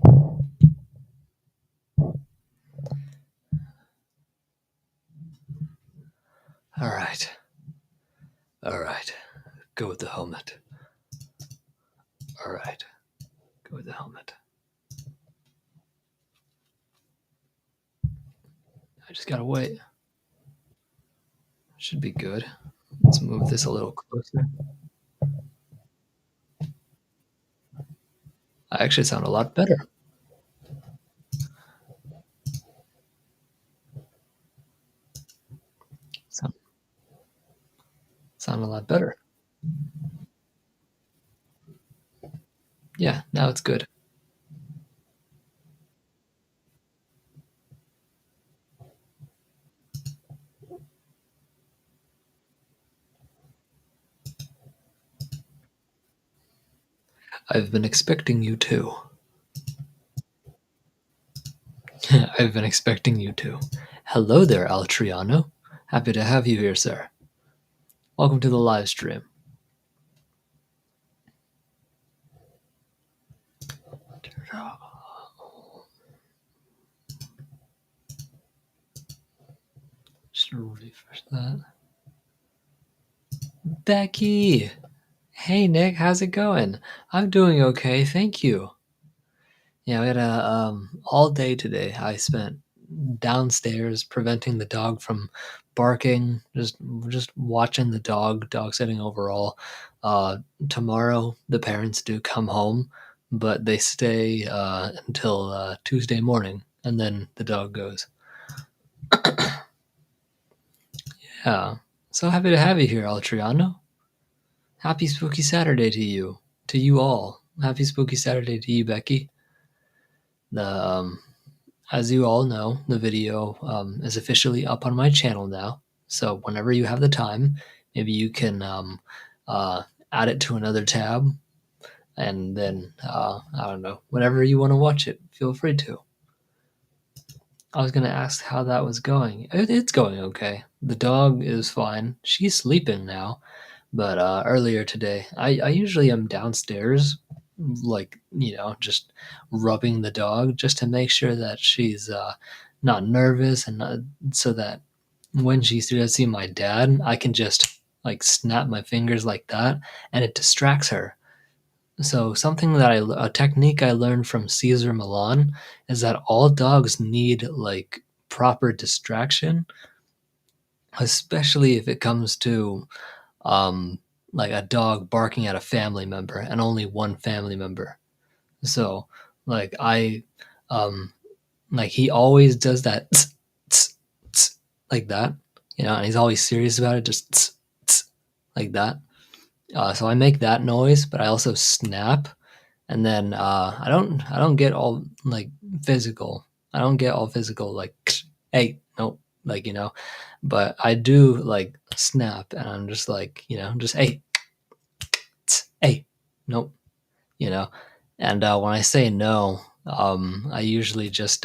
All right. All right. Go with the helmet. All right. Go with the helmet. I just gotta wait. Should be good. Let's move this a little closer. I actually sound a lot better. Sound a lot better. Yeah, now it's good. I've been expecting you too. I've been expecting you too. Hello there, Altriano. Happy to have you here, sir. Welcome to the live stream. Just refresh that. Becky! Hey, Nick, how's it going? I'm doing okay, thank you. Yeah, we had a all day today. I spent downstairs preventing the dog from barking, just watching the dog sitting overall. Tomorrow the parents do come home, but they stay until Tuesday morning, and then the dog goes. Yeah, so happy to have you here, Altriano. Happy Spooky Saturday to you all. Happy Spooky Saturday to you, Becky. The as you all know, the video is officially up on my channel now. So whenever you have the time, maybe you can add it to another tab, and then I don't know, whenever you want to watch it, feel free to. I was gonna ask how that was going. It's going okay. The dog is fine. She's sleeping now, but earlier today, I usually am downstairs, like, just rubbing the dog just to make sure that she's not nervous, and so that when she does see my dad, I can just like snap my fingers like that, and it distracts her. So something that a technique I learned from Caesar Milan is that all dogs need like proper distraction, especially if it comes to like a dog barking at a family member and only one family member. So like like he always does that tss, tss, tss, like that, and he's always serious about it, just tss, tss, like that. So I make that noise, but I also snap, and then I don't get all like physical. I don't get all physical like hey, no, like, but I do like snap, and I'm just like, just hey, hey, nope, and when I say no, I usually just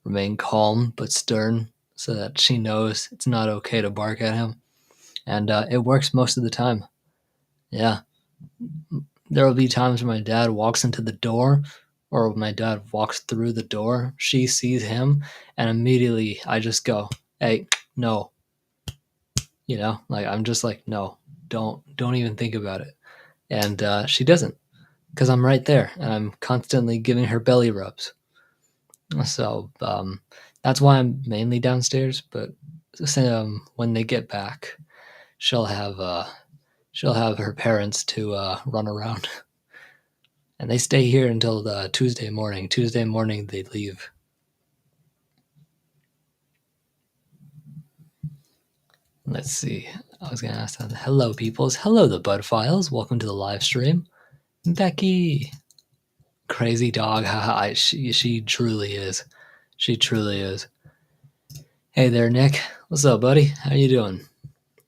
remain calm but stern so that she knows it's not okay to bark at him, and it works most of the time. Yeah, there will be times when my dad walks into the door, or when my dad walks through the door, she sees him, and immediately I just go, hey, no, like I'm just like, no, don't even think about it. And she doesn't, because I'm right there and I'm constantly giving her belly rubs. So that's why I'm mainly downstairs. But when they get back, she'll have her parents to run around, and they stay here until Tuesday morning. Tuesday morning they leave. Let's see. I was gonna ask that. Hello, peoples. Hello, the Bud Files. Welcome to the live stream. Becky, crazy dog. Haha. She truly is. She truly is. Hey there, Nick. What's up, buddy? How you doing?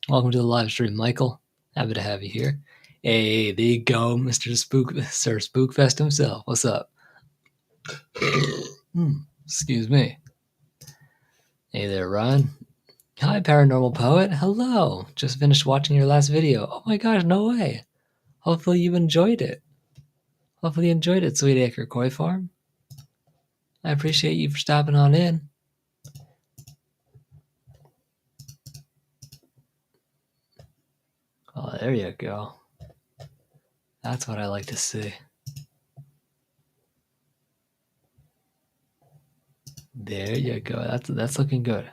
Welcome to the live stream, Michael. Happy to have you here. Hey, there you go, Mr. Sir Spookfest himself. What's up? Excuse me. Hey there, Ryan. Hi, Paranormal Poet. Hello. Just finished watching your last video. Oh my gosh, no way. Hopefully you enjoyed it. Hopefully you enjoyed it, Sweet Acre Koi Farm. I appreciate you for stopping on in. Oh, there you go. That's what I like to see. There you go. That's looking good.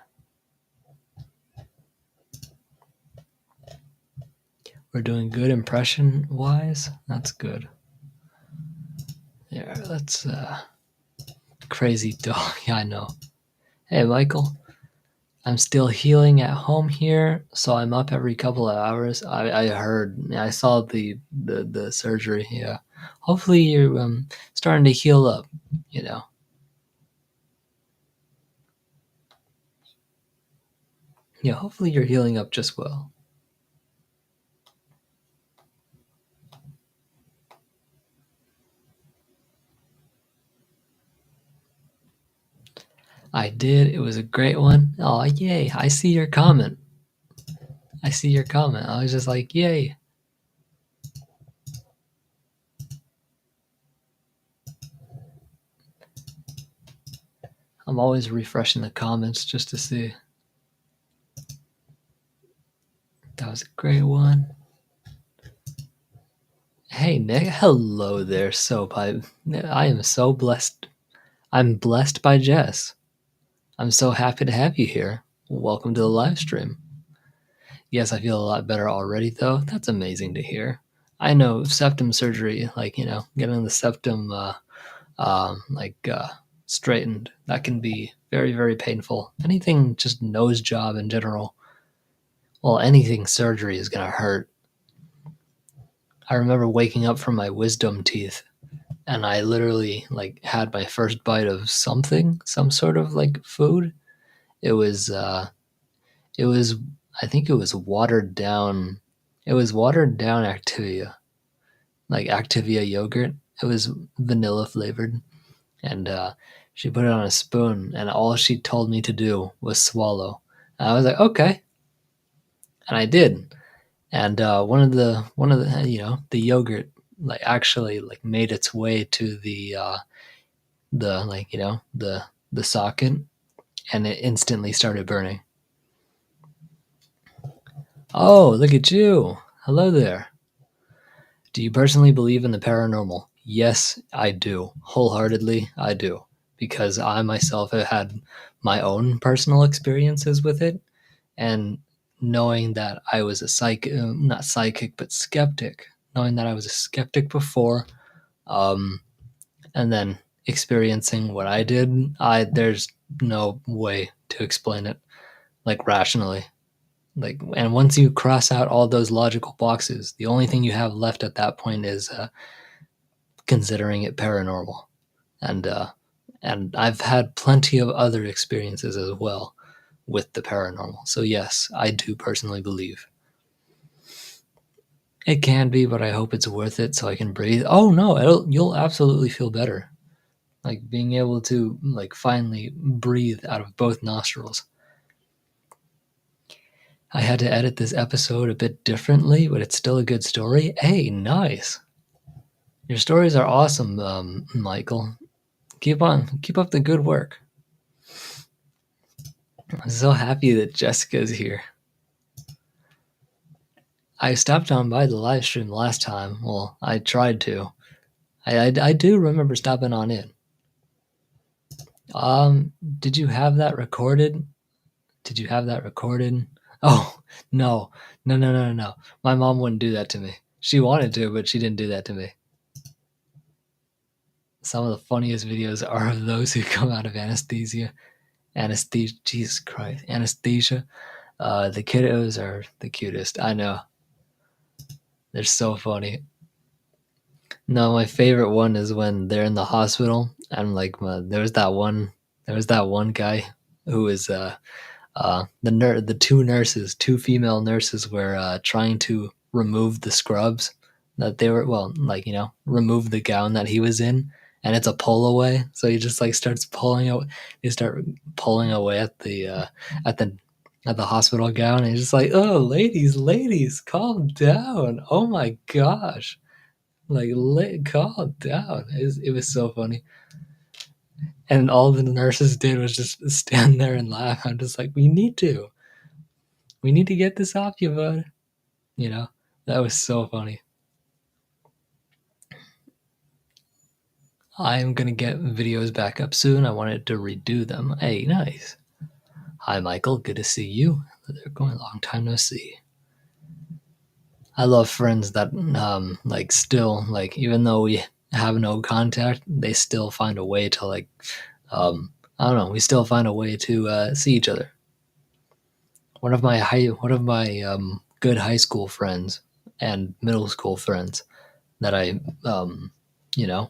We're doing good impression wise. That's good. Yeah, that's crazy dog. Yeah, I know. Hey, Michael. I'm still healing at home here, so I'm up every couple of hours. I heard. I saw the surgery. Yeah. Hopefully you're starting to heal up. You know. Yeah. Hopefully you're healing up just well. I did. It was a great one. Oh, yay. I see your comment. I see your comment. I was just like, yay. I'm always refreshing the comments just to see. That was a great one. Hey, Nick. Hello there, Soappipe. I am so blessed. I'm blessed by Jess. I'm so happy to have you here. Welcome to the live stream. Yes, I feel a lot better already, though. That's amazing to hear. I know septum surgery, like, getting the septum straightened, that can be very, very painful. Anything, just nose job in general. Well, anything surgery is going to hurt. I remember waking up from my wisdom teeth and I literally had my first bite of something, some sort of food. It was it was I think it was watered down. It was watered down Activia, like Activia yogurt. It was vanilla flavored, and she put it on a spoon, and all she told me to do was swallow. And I was like, okay, and I did. And one of the the yogurt actually made its way to the socket, and it instantly started burning. Oh, look at you. Hello there. Do you personally believe in the paranormal? Yes, I do. Wholeheartedly, I do. Because I myself have had my own personal experiences with it. And knowing that I was not psychic, but skeptic, knowing that I was a skeptic before, and then experiencing what I did, there's no way to explain it rationally. And once you cross out all those logical boxes, the only thing you have left at that point is considering it paranormal. And I've had plenty of other experiences as well with the paranormal. So yes, I do personally believe. It can be, but I hope it's worth it so I can breathe. Oh no, you'll absolutely feel better. Being able to finally breathe out of both nostrils. I had to edit this episode a bit differently, but it's still a good story. Hey, nice. Your stories are awesome, Michael. Keep up the good work. I'm so happy that Jessica's here. I stopped on by the live stream last time. Well, I tried to. I do remember stopping on in. Did you have that recorded? Oh, no. No. My mom wouldn't do that to me. She wanted to, but she didn't do that to me. Some of the funniest videos are of those who come out of anesthesia. Jesus Christ. Anesthesia. The kiddos are the cutest. I know. They're so funny. No, my favorite one is when they're in the hospital and there was that one guy who was the two female nurses were trying to remove the scrubs that they were remove the gown that he was in, and it's a pull away, so he just starts pulling out. They start pulling away at the hospital gown, and he's just like, oh, ladies, calm down. Oh my gosh. Calm down. It was so funny. And all the nurses did was just stand there and laugh. I'm just like, we need to get this off you, bud. You know, that was so funny. I'm gonna get videos back up soon. I wanted to redo them. Hey, nice. Hi, Michael. Good to see you. They're going long time no see. I love friends that like still like even though we have no contact, they still find a way to like I don't know. We still find a way to see each other. One of my good high school friends and middle school friends that I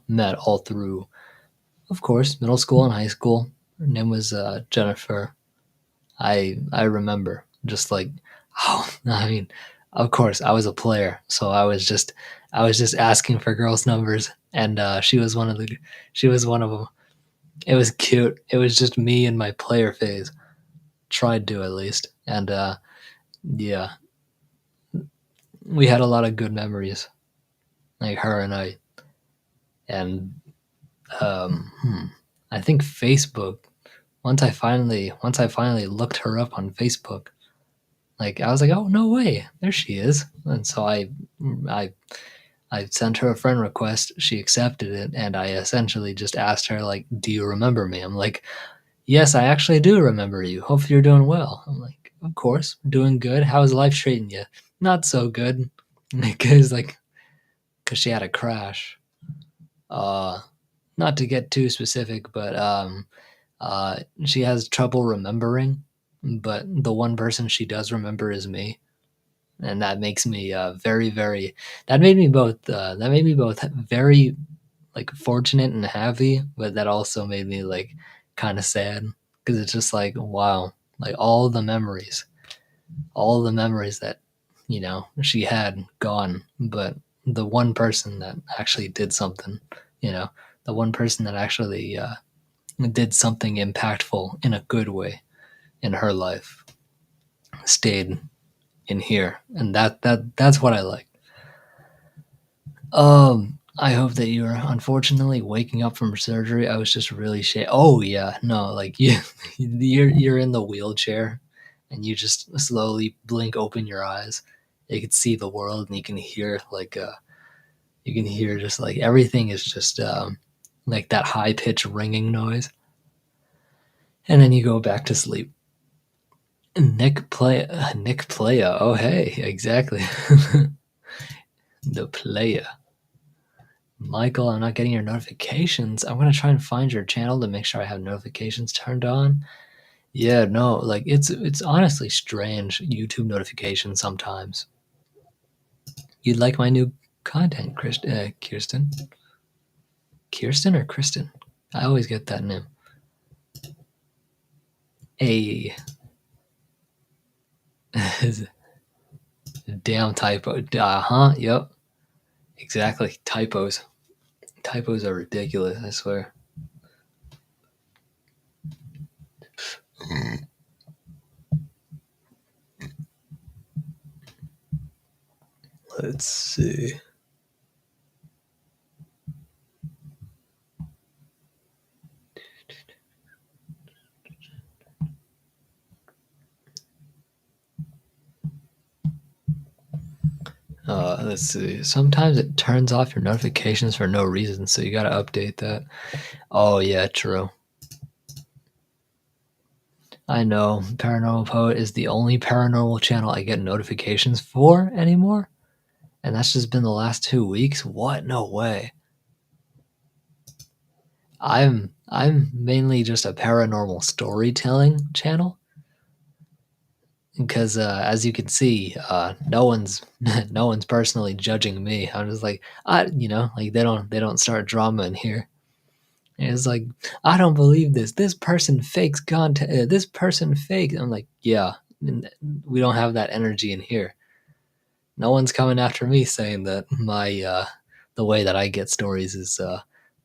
met all through, of course, middle school and high school. Her name was Jennifer. I remember just like, oh, I mean, of course, I was a player, so I was just asking for girls' numbers, and she was one of them. It was cute. It was just me in my player phase, tried to at least, and yeah, we had a lot of good memories, like her and I, and I think Facebook. Once I finally looked her up on Facebook, like I was like, oh no way, there she is. And so I I sent her a friend request. She accepted it, and I essentially just asked her like, do you remember me? I'm like, yes, I actually do remember you. Hope you're doing well. I'm like, of course, doing good. How's life treating you? Not so good, because she had a crash. Uh, Not to get too specific, but she has trouble remembering. But the one person she does remember is me, and that makes me very, very. That made me both. That made me both very like fortunate and happy, but that also made me like kind of sad because it's just like wow, like all the memories that she had gone, but the one person that actually did something, you know, the one person that actually did something impactful in a good way in her life stayed in here, and that's what I like. I hope that you're unfortunately waking up from surgery. I was just really Oh yeah, no, like you're in the wheelchair, and you just slowly blink open your eyes. You can see the world, and you can hear you can hear just like everything is just like that high pitched ringing noise, and then you go back to sleep. Nick Playa. Oh hey, exactly. The player. Michael, I'm not getting your notifications. I'm gonna try and find your channel to make sure I have notifications turned on. Yeah, no, like it's honestly strange YouTube notifications sometimes. You'd like my new content, Kirsten? Kirsten or Kristen? I always get that name. A damn typo. Yep. Exactly. Typos. Typos are ridiculous, I swear. Let's see. Let's see. Sometimes it turns off your notifications for no reason, so you gotta update that. Oh yeah, true. I know. Paranormal Poet is the only paranormal channel I get notifications for anymore, and that's just been the last 2 weeks. What? No way. I'm mainly just a paranormal storytelling channel because as you can see, no one's no one's personally judging me. I'm just like like they don't start drama in here. And it's like I don't believe this. This person fakes content. This person fakes. I'm like yeah, we don't have that energy in here. No one's coming after me saying that my the way that I get stories is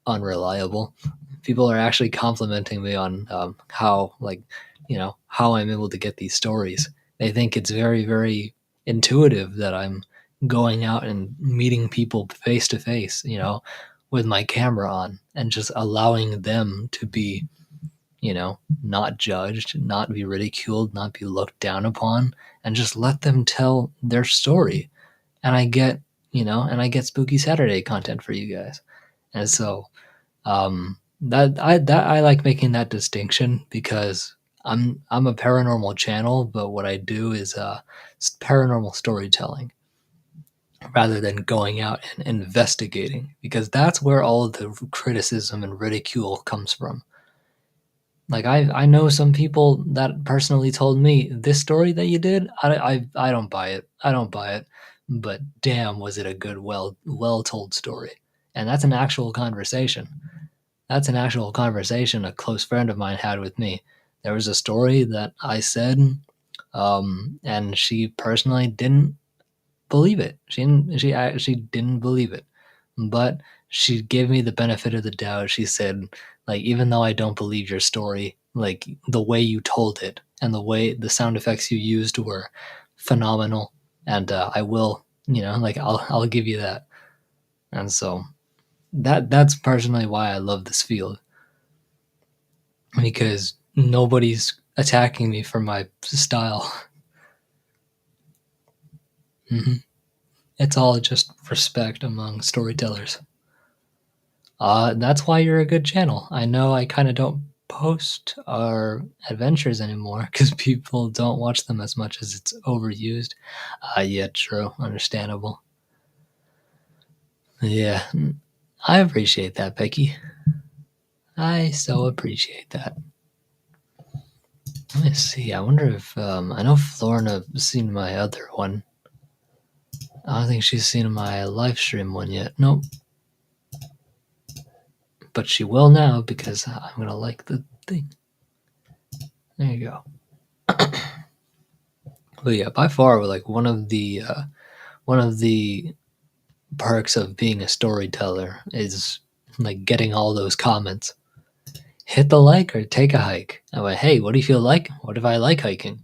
unreliable. People are actually complimenting me on how how I'm able to get these stories. They think it's very very intuitive that I'm going out and meeting people face to face. with my camera on and just allowing them to be, not judged, not be ridiculed, not be looked down upon, and just let them tell their story. And I get, spooky Saturday content for you guys. And so that I like making that distinction because I'm a paranormal channel, but what I do is paranormal storytelling rather than going out and investigating, because that's where all of the criticism and ridicule comes from. Like I know some people that personally told me, this story that you did, I don't buy it. I don't buy it. But damn, was it a good, well told story. And that's an actual conversation. That's an actual conversation a close friend of mine had with me. There was a story that I said, and she personally didn't believe it. She didn't believe it. But she gave me the benefit of the doubt. She said, like, even though I don't believe your story, like the way you told it and the way the sound effects you used were phenomenal. And I will, like I'll give you that. And so that's personally why I love this field, because nobody's attacking me for my style. It's all just respect among storytellers. That's why you're a good channel. I know I kind of don't post our adventures anymore because people don't watch them as much as it's overused. Yeah, true. Understandable. Yeah, I appreciate that, Becky. I so appreciate that. Let me see. I wonder if I know Florina seen my other one. I don't think she's seen my live stream one yet. Nope. But she will now because I'm gonna like the thing. There you go. But yeah, by far, like one of the perks of being a storyteller is like getting all those comments. Hit the like or take a hike. I went, hey, what do you feel like? What if I like hiking?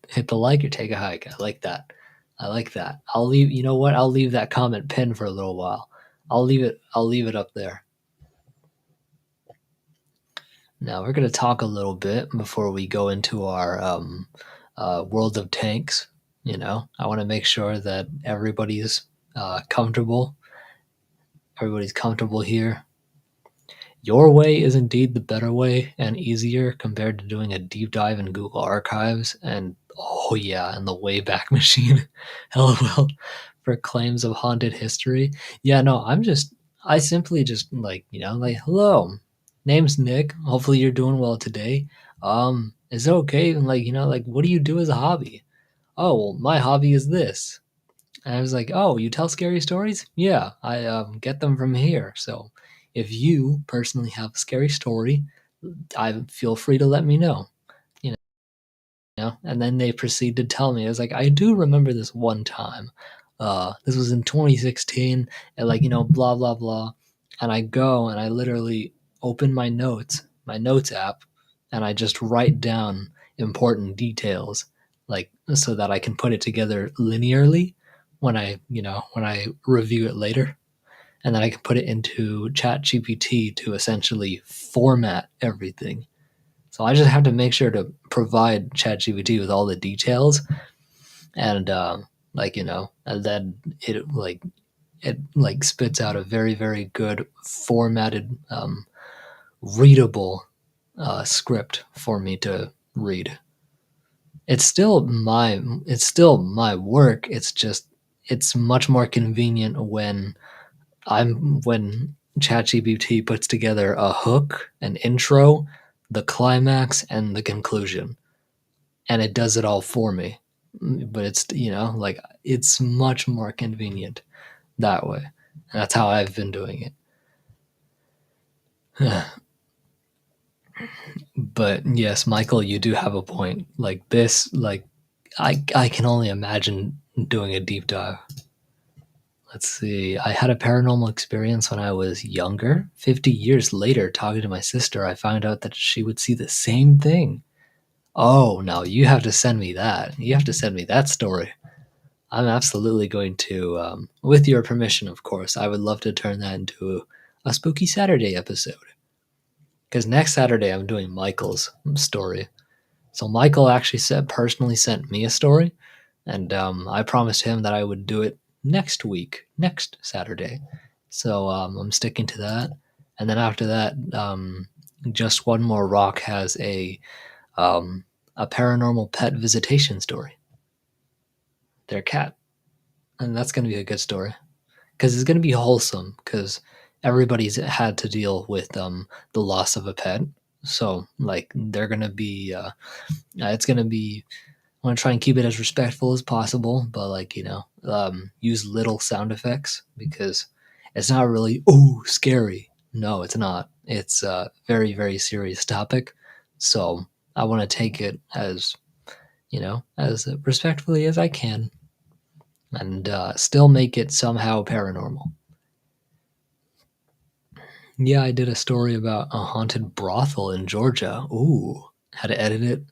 Hit the like or take a hike. I like that. I like that. I'll leave. You know what? I'll leave that comment pinned for a little while. I'll leave it up there. Now we're going to talk a little bit before we go into our World of Tanks. I want to make sure that everybody's comfortable. Everybody's comfortable here. Your way is indeed the better way and easier compared to doing a deep dive in Google Archives and, oh yeah, and the Wayback Machine. LOL. For claims of haunted history. Yeah, no, I simply just like, hello, name's Nick. Hopefully you're doing well today. Is it okay? Like, what do you do as a hobby? Oh, well, my hobby is this. And I was like, oh, you tell scary stories? Yeah, I get them from here. So if you personally have a scary story, I feel free to let me know. And then they proceed to tell me. I was like, I do remember this one time. This was in 2016, and blah blah blah. And I go and I literally open my notes app, and I just write down important details, so that I can put it together linearly when I review it later, and then I can put it into ChatGPT to essentially format everything. So I just have to make sure to provide ChatGPT with all the details, and and then it spits out a very, very good formatted, readable script for me to read. It's still my work. It's much more convenient when ChatGPT puts together a hook, an intro, the climax, and the conclusion, and it does it all for me. But it's much more convenient that way. And that's how I've been doing it. But yes, Michael, you do have a point. Like this, I can only imagine doing a deep dive. Let's see. I had a paranormal experience when I was younger. 50 years later, talking to my sister, I found out that she would see the same thing. Oh, now you have to send me that. You have to send me that story. I'm absolutely going to, with your permission, of course, I would love to turn that into a Spooky Saturday episode. Because next Saturday I'm doing Michael's story. So Michael actually personally sent me a story, and I promised him that I would do it next week, next Saturday. So I'm sticking to that. And then after that, Just One More Rock has a paranormal pet visitation story. Their cat, and that's going to be a good story because it's going to be wholesome because everybody's had to deal with the loss of a pet. So like they're going to be, it's going to be. I want to try and keep it as respectful as possible, but like use little sound effects because it's not really scary. No, it's not. It's a very very serious topic. So I want to take it as as respectfully as I can, and still make it somehow paranormal. Yeah, I did a story about a haunted brothel in Georgia. Ooh, had to edit it.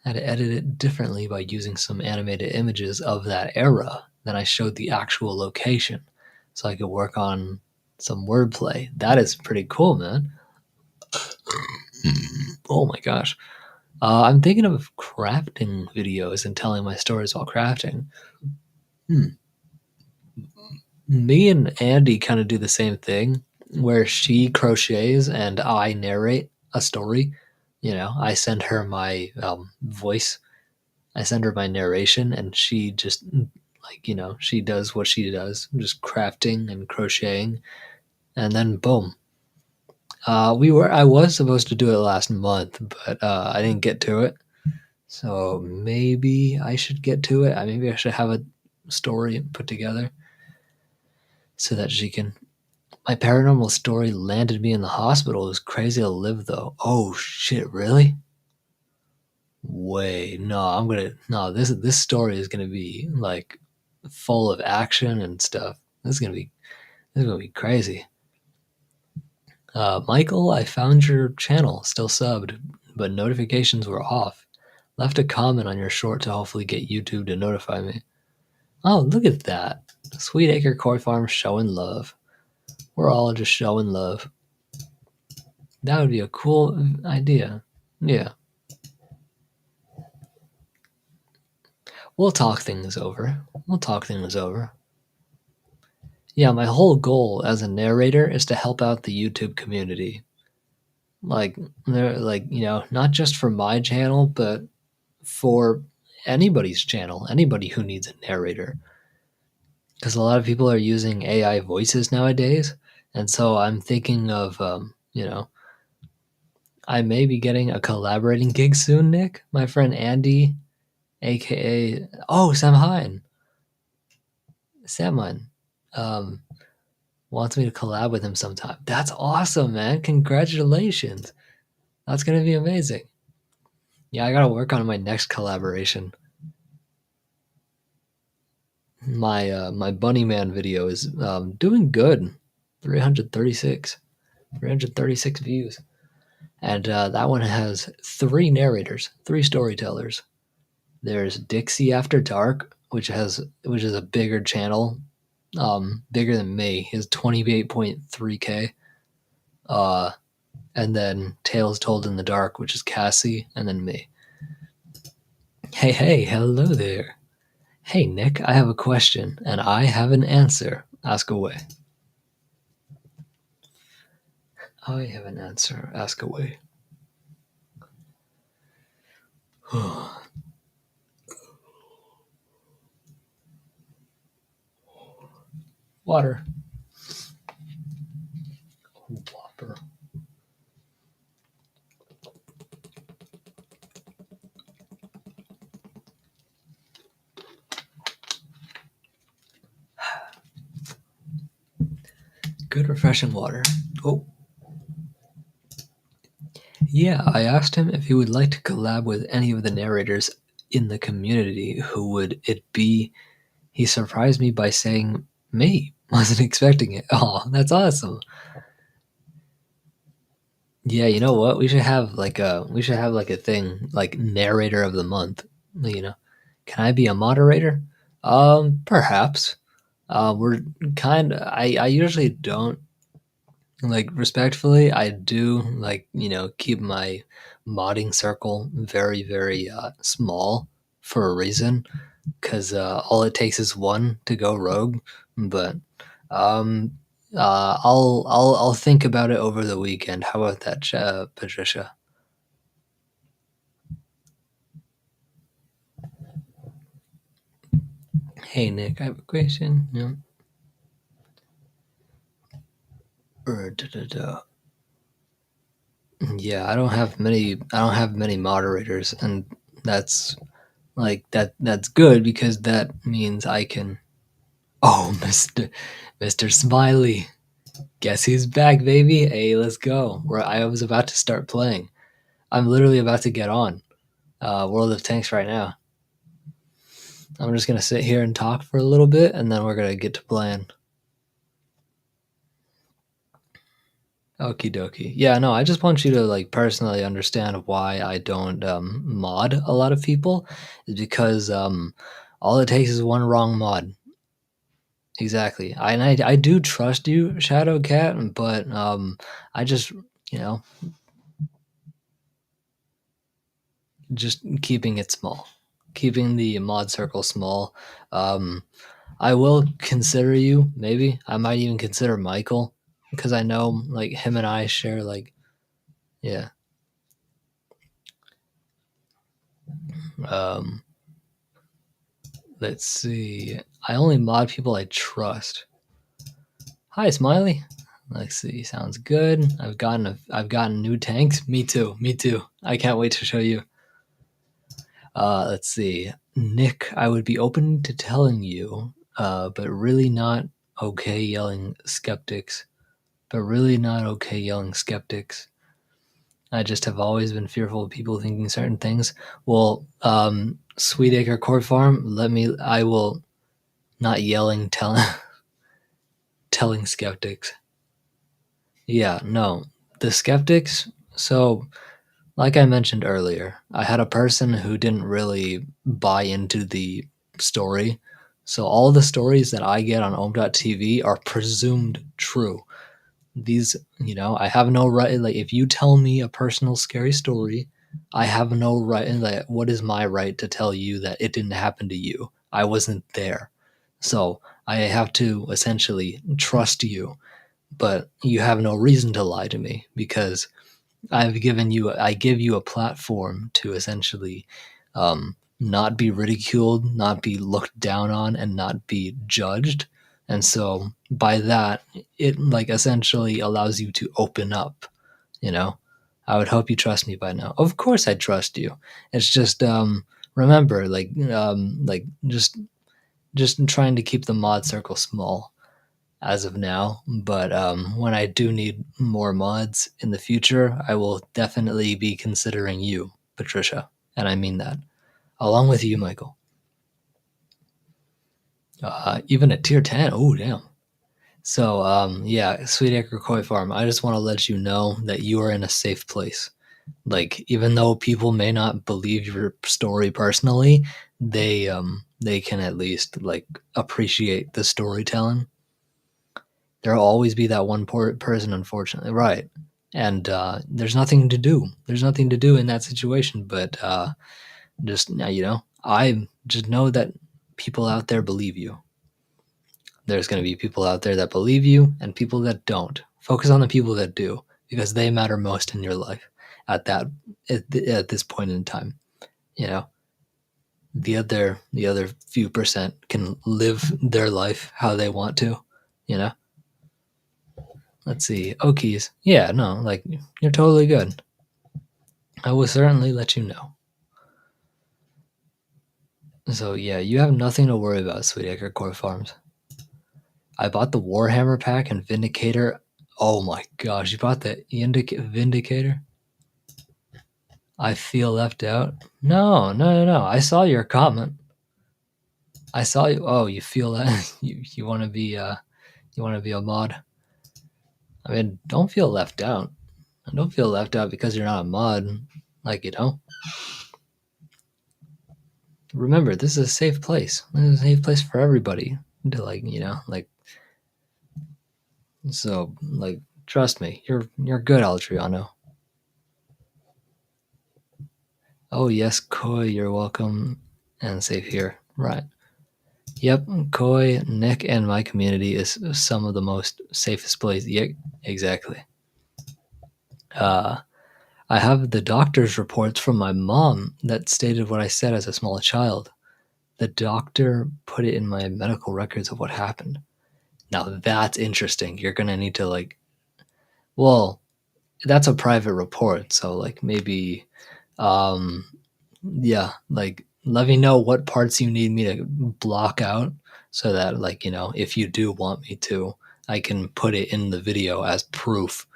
Had to edit it differently by using some animated images of that era. Then I showed the actual location, so I could work on some wordplay. That is pretty cool, man. Oh my gosh. I'm thinking of crafting videos and telling my stories while crafting. Me and Andy kind of do the same thing where she crochets and I narrate a story. I send her my voice, I send her my narration, and she just she does what she does, just crafting and crocheting, and then boom. I was supposed to do it last month, but I didn't get to it. So maybe I should get to it. Maybe I should have a story put together so that she can. My paranormal story landed me in the hospital. It was crazy to live though. Oh shit, really? Wait, no, this story is gonna be like full of action and stuff. This is gonna be crazy. Michael, I found your channel, still subbed, but notifications were off. Left a comment on your short to hopefully get YouTube to notify me. Oh, look at that. Sweet Acre Koi Farm showing love. We're all just showing love. That would be a cool idea. Yeah. We'll talk things over. Yeah, my whole goal as a narrator is to help out the YouTube community. Like, not just for my channel, but for anybody's channel, anybody who needs a narrator. Because a lot of people are using AI voices nowadays. And so I'm thinking of, I may be getting a collaborating gig soon, Nick. My friend Andy, aka, Sam Hine. Sam Hine. Wants me to collab with him sometime. That's awesome, man. Congratulations. That's going to be amazing. Yeah, I got to work on my next collaboration. My Bunny Man video is doing good. 336 views. And that one has 3 narrators, 3 storytellers. There's Dixie After Dark, which is a bigger channel, bigger than me. His 28.3k. And then Tales Told in the Dark, which is Cassie, and then me. Hey, hello there. Hey, Nick, I have a question, and I have an answer. Ask away. I have an answer. Ask away. Water. Whopper. Good refreshing water. Oh. Yeah, I asked him if he would like to collab with any of the narrators in the community. Who would it be? He surprised me by saying me. Wasn't expecting it. Oh, that's awesome. Yeah, you know what? We should have like a thing like narrator of the month. Can I be a moderator? Perhaps. We're kind of. I usually don't like respectfully. I do like keep my modding circle very very small for a reason because all it takes is one to go rogue. But um, I'll think about it over the weekend. How about that, Patricia? Hey Nick, I have a question. Yeah. Yeah, I don't have many. I don't have many moderators, and that's that's good because that means I can. Oh, Mister Smiley, guess who's back, baby? Hey, let's go. Where I was about to start playing. I'm literally about to get on World of Tanks right now. I'm just gonna sit here and talk for a little bit, and then we're gonna get to playing. Okie dokie. Yeah, no, I just want you to like personally understand why I don't mod a lot of people is because all it takes is one wrong mod. Exactly. I do trust you, Shadow Cat, but I just you know just keeping it small, keeping the mod circle small. Um, I will consider you. Maybe I might even consider Michael because I know like him and I share like yeah. Um, let's see. I only mod people I trust. Hi, Smiley. Let's see. Sounds good. I've gotten new tanks. Me too. Me too. I can't wait to show you. Let's see. Nick, I would be open to telling you, but really not okay yelling skeptics. But really not okay yelling skeptics. I just have always been fearful of people thinking certain things. Well, Sweet Acre Court Farm, I will not yelling, telling skeptics. Yeah, no. The skeptics, so like I mentioned earlier, I had a person who didn't really buy into the story. So all the stories that I get on Ohm.tv are presumed true. These, I have no right. Like, if you tell me a personal scary story, I have no right. Like, what is my right to tell you that it didn't happen to you? I wasn't there. So I have to essentially trust you, but you have no reason to lie to me because I give you a platform to essentially not be ridiculed, not be looked down on, and not be judged. And so by that, it like essentially allows you to open up, you know. I would hope you trust me by now. Of course I trust you. It's just remember just trying to keep the mod circle small as of now. But when I do need more mods in the future, I will definitely be considering you, Patricia. And I mean that. Along with you, Michael. Even at tier 10. Oh, damn. So, yeah, Sweet Acre Koi Farm, I just want to let you know that you are in a safe place. Like, even though people may not believe your story personally, they can at least like appreciate the storytelling. There'll always be that one person, unfortunately, right? And there's nothing to do. There's nothing to do in that situation, but just I just know that people out there believe you. There's going to be people out there that believe you and people that don't. Focus on the people that do because they matter most in your life at that at this point in time. You know, the other few percent can live their life how they want to. You know. Let's see. Okies. Yeah, no, like you're totally good. I will certainly let you know. So yeah, you have nothing to worry about, Sweet Acre Core Farms. I bought the Warhammer pack and Vindicator. Oh my gosh, you bought the Vindicator? I feel left out. No, no, no, no. I saw your comment. I saw you. Oh, you feel that you want to be a mod. I mean, don't feel left out. Don't feel left out because you're not a mod. Like remember, this is a safe place. This is a safe place for everybody to, like, you know, like, so, like, trust me, you're good, Aldriano. Oh yes, Koi, you're welcome and safe here. Right. Yep, Koi, Nick, and my community is some of the most safest places. Yeah, exactly. I have the doctor's reports from my mom that stated what I said as a small child. The doctor put it in my medical records of what happened. Now that's interesting. You're gonna need to, like, well, that's a private report, so, like, maybe, um, yeah, like, let me know what parts you need me to block out so that, like, you know, if you do want me to, I can put it in the video as proof,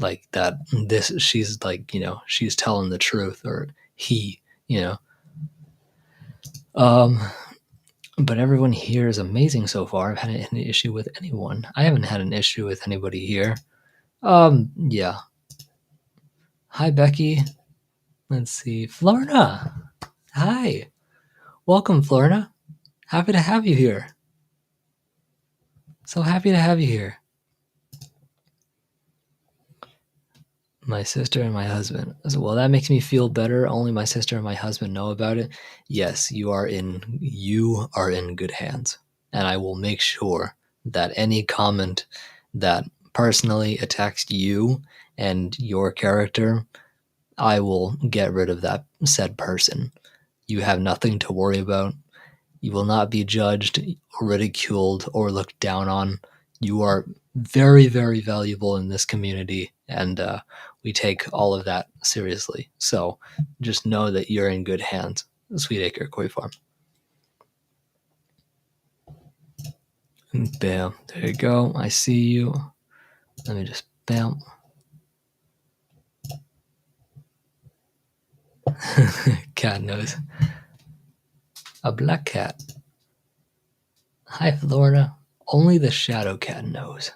like, that this, she's, like, you know, she's telling the truth, or he, you know. Um, but everyone here is amazing so far. I've had an issue with anyone. I haven't had an issue with anybody here. Yeah. Hi, Becky. Let's see. Florina. Hi. Welcome, Florina. Happy to have you here. So happy to have you here. My sister and my husband. Well, that makes me feel better. Only my sister and my husband know about it. Yes, you are in good hands. And I will make sure that any comment that personally attacks you and your character, I will get rid of that said person. You have nothing to worry about. You will not be judged, ridiculed, or looked down on. You are very, very valuable in this community, and we take all of that seriously. So just know that you're in good hands. Sweet Acre Koi Farm. Bam. There you go. I see you. Let me just bam. Cat nose. A black cat. Hi, Florida. Only the shadow cat knows.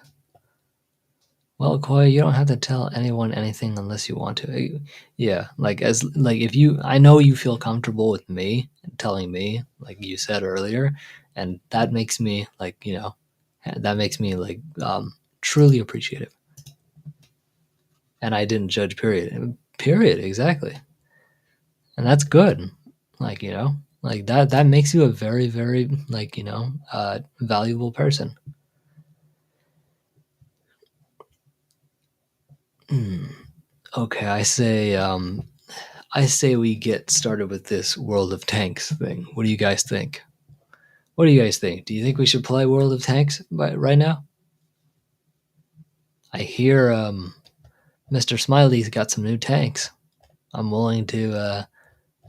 Well, Koi, you don't have to tell anyone anything unless you want to. Yeah, like, as, like, if you, I know you feel comfortable with me telling me, like you said earlier, and that makes me, like, you know, that makes me, like, truly appreciative. And I didn't judge. Period. Period. Exactly. And that's good. Like, you know, like, that makes you a very, very, like, you know, valuable person. Okay, I say we get started with this World of Tanks thing. What do you guys think? What do you guys think? Do you think we should play World of Tanks right now? I hear Mr. Smiley's got some new tanks. I'm willing to.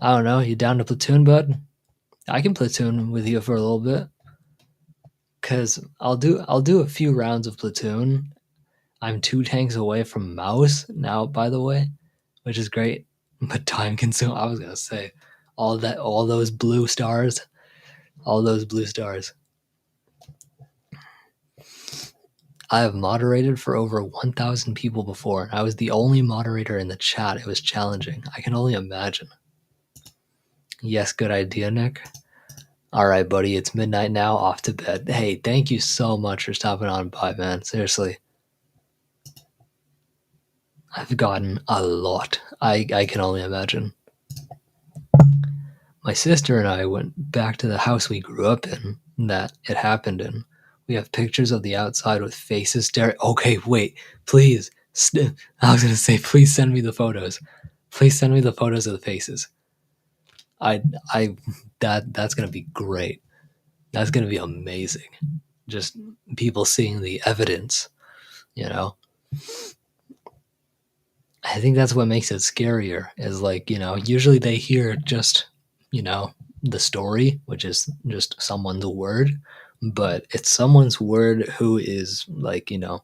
I don't know. You down to platoon, bud? I can platoon with you for a little bit. Cause I'll do a few rounds of platoon. I'm 2 tanks away from Mouse now, by the way, which is great, but time consuming. I was gonna say all those blue stars. All those blue stars. I have moderated for over 1,000 people before, and I was the only moderator in the chat. It was challenging. I can only imagine. Yes, good idea, Nick. All right, buddy, it's midnight now, off to bed. Hey, thank you so much for stopping on by, man. Seriously. I've gotten a lot. I can only imagine. My sister and I went back to the house we grew up in, that it happened in. We have pictures of the outside with faces staring. Okay, wait, please. I was gonna say, please send me the photos. Please send me the photos of the faces. That's gonna be great. That's gonna be amazing. Just people seeing the evidence, you know. I think that's what makes it scarier. Is, like, you know, usually they hear just, you know, the story, which is just someone's word, but it's someone's word who is, like, you know,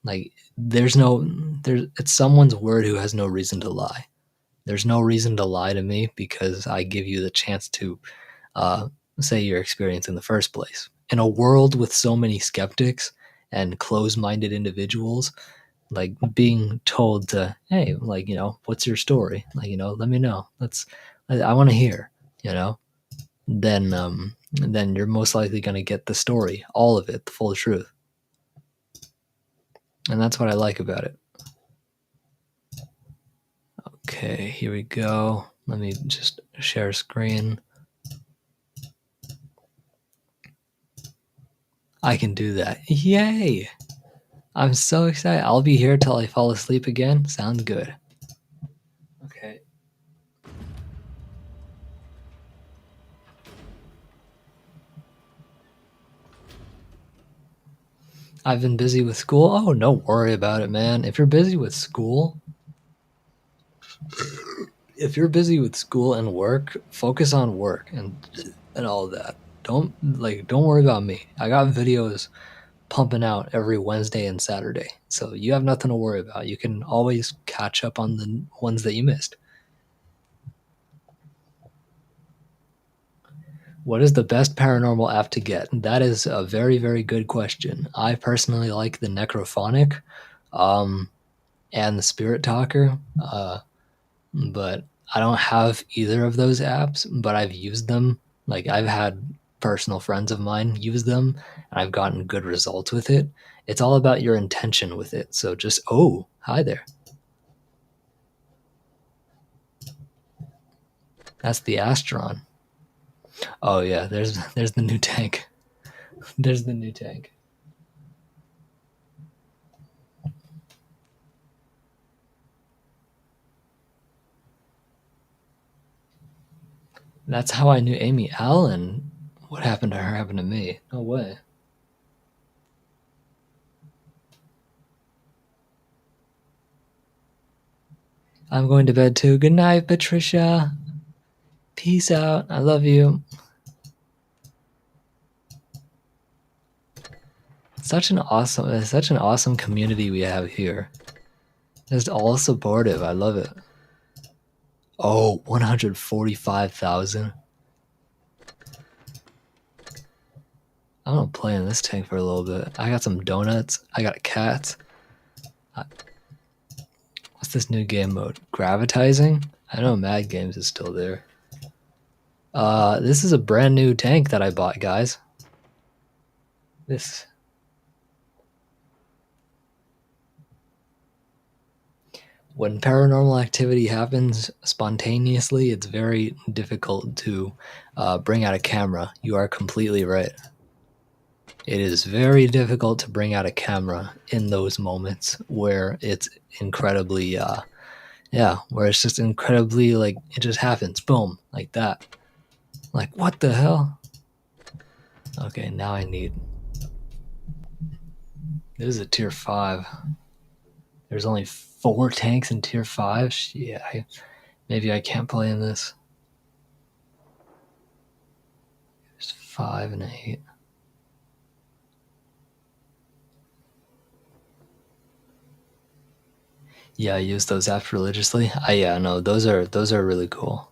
like, it's someone's word who has no reason to lie. There's no reason to lie to me because I give you the chance to say your experience in the first place. In a world with so many skeptics and closed-minded individuals, like, being told to, hey, like, you know, what's your story? Like, you know, let me know. I want to hear, you know. then you're most likely going to get the story, all of it, the full truth. And that's what I like about it. Okay, here we go. Let me just share screen. I can do that. Yay! I'm so excited. I'll be here till I fall asleep again. Sounds good. Okay. I've been busy with school. Oh, don't worry about it, man. If you're busy with school, and work, focus on work and all of that. Don't worry about me. I got videos pumping out every Wednesday and Saturday. So you have nothing to worry about. You can always catch up on the ones that you missed. What is the best paranormal app to get? That is a very, very good question. I personally like the Necrophonic and the Spirit Talker, but I don't have either of those apps, but I've used them. Like, I've had personal friends of mine use them, and I've gotten good results with it. It's all about your intention with it. So just, oh, hi there. That's the Astron. Oh yeah, there's the new tank. There's the new tank. That's how I knew Amy Allen. What happened to her happened to me. No way. I'm going to bed too. Good night, Patricia. Peace out. I love you. Such an awesome community we have here. Just all supportive. I love it. Oh, 145,000. I'm gonna play in this tank for a little bit. I got some donuts. I got a cat. What's this new game mode? Gravitizing? I know Mad Games is still there. This is a brand new tank that I bought, guys. This. When paranormal activity happens spontaneously, it's very difficult to bring out a camera. You are completely right. It is very difficult to bring out a camera in those moments where it's incredibly, where it's just incredibly, like, it just happens, boom, like that. Like, what the hell? Okay, now I need... This is a tier 5. There's only 4 tanks in tier 5? Yeah, maybe I can't play in this. There's 5 and 8. Yeah, I use those apps religiously. Yeah, no, those are really cool.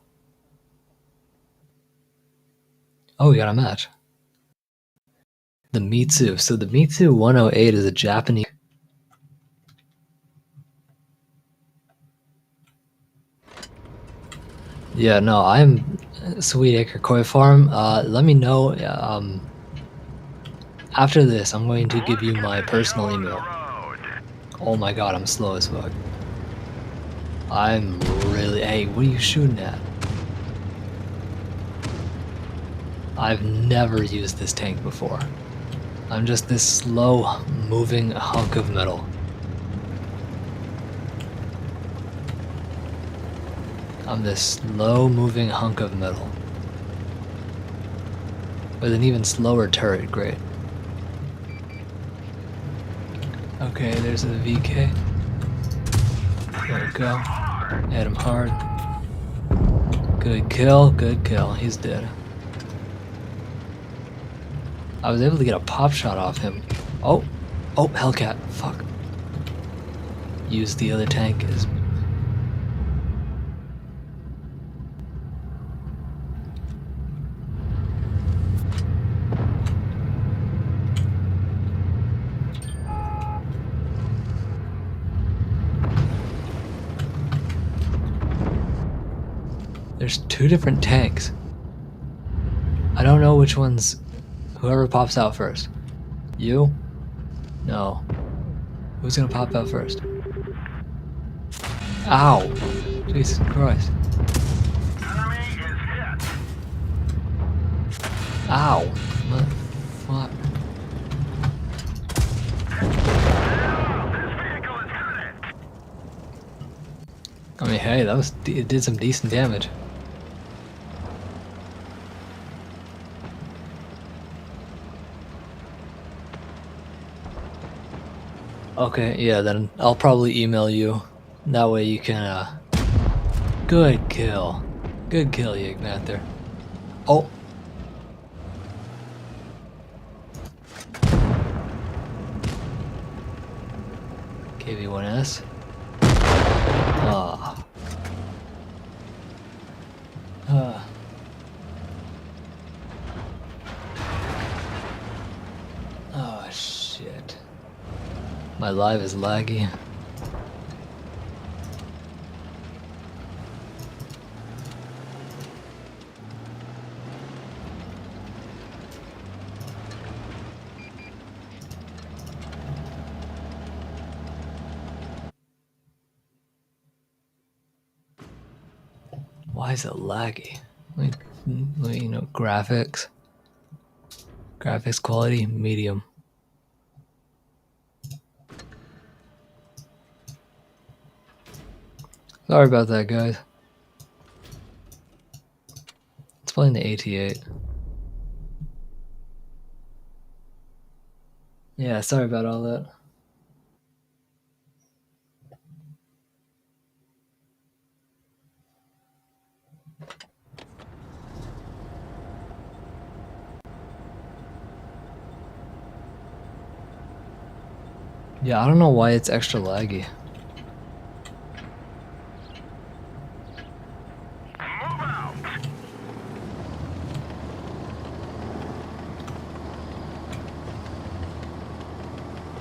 Oh, we got a match. The Mitsu. So the Mitsu 108 is a Japanese... Yeah, no, I'm Sweet Acre Koi Farm. Let me know. After this, I'm going to give you my personal email. Oh my god, I'm slow as fuck. I'm really... Hey, what are you shooting at? I've never used this tank before. I'm just this slow moving hunk of metal. I'm this slow moving hunk of metal. With an even slower turret, great. Okay, there's the VK. There we go. Hit him hard. Good kill, good kill. He's dead. I was able to get a pop shot off him. Oh, Hellcat. Fuck. Use the other tank as... There's 2 different tanks. I don't know which one's... Whoever pops out first. You? No. Who's gonna pop out first? Ow! Jesus Christ. Ow! What? Fuck. I mean, hey, that was... It did some decent damage. Okay, yeah, then I'll probably email you. That way you can, Good kill. Good kill, Yigmather. Oh! KV-1S. Ah. Oh, shit. My live is laggy. Why is it laggy? Let me, you know, graphics. Graphics quality, medium. Sorry about that, guys. It's playing the AT8. Yeah, sorry about all that. Yeah, I don't know why it's extra laggy.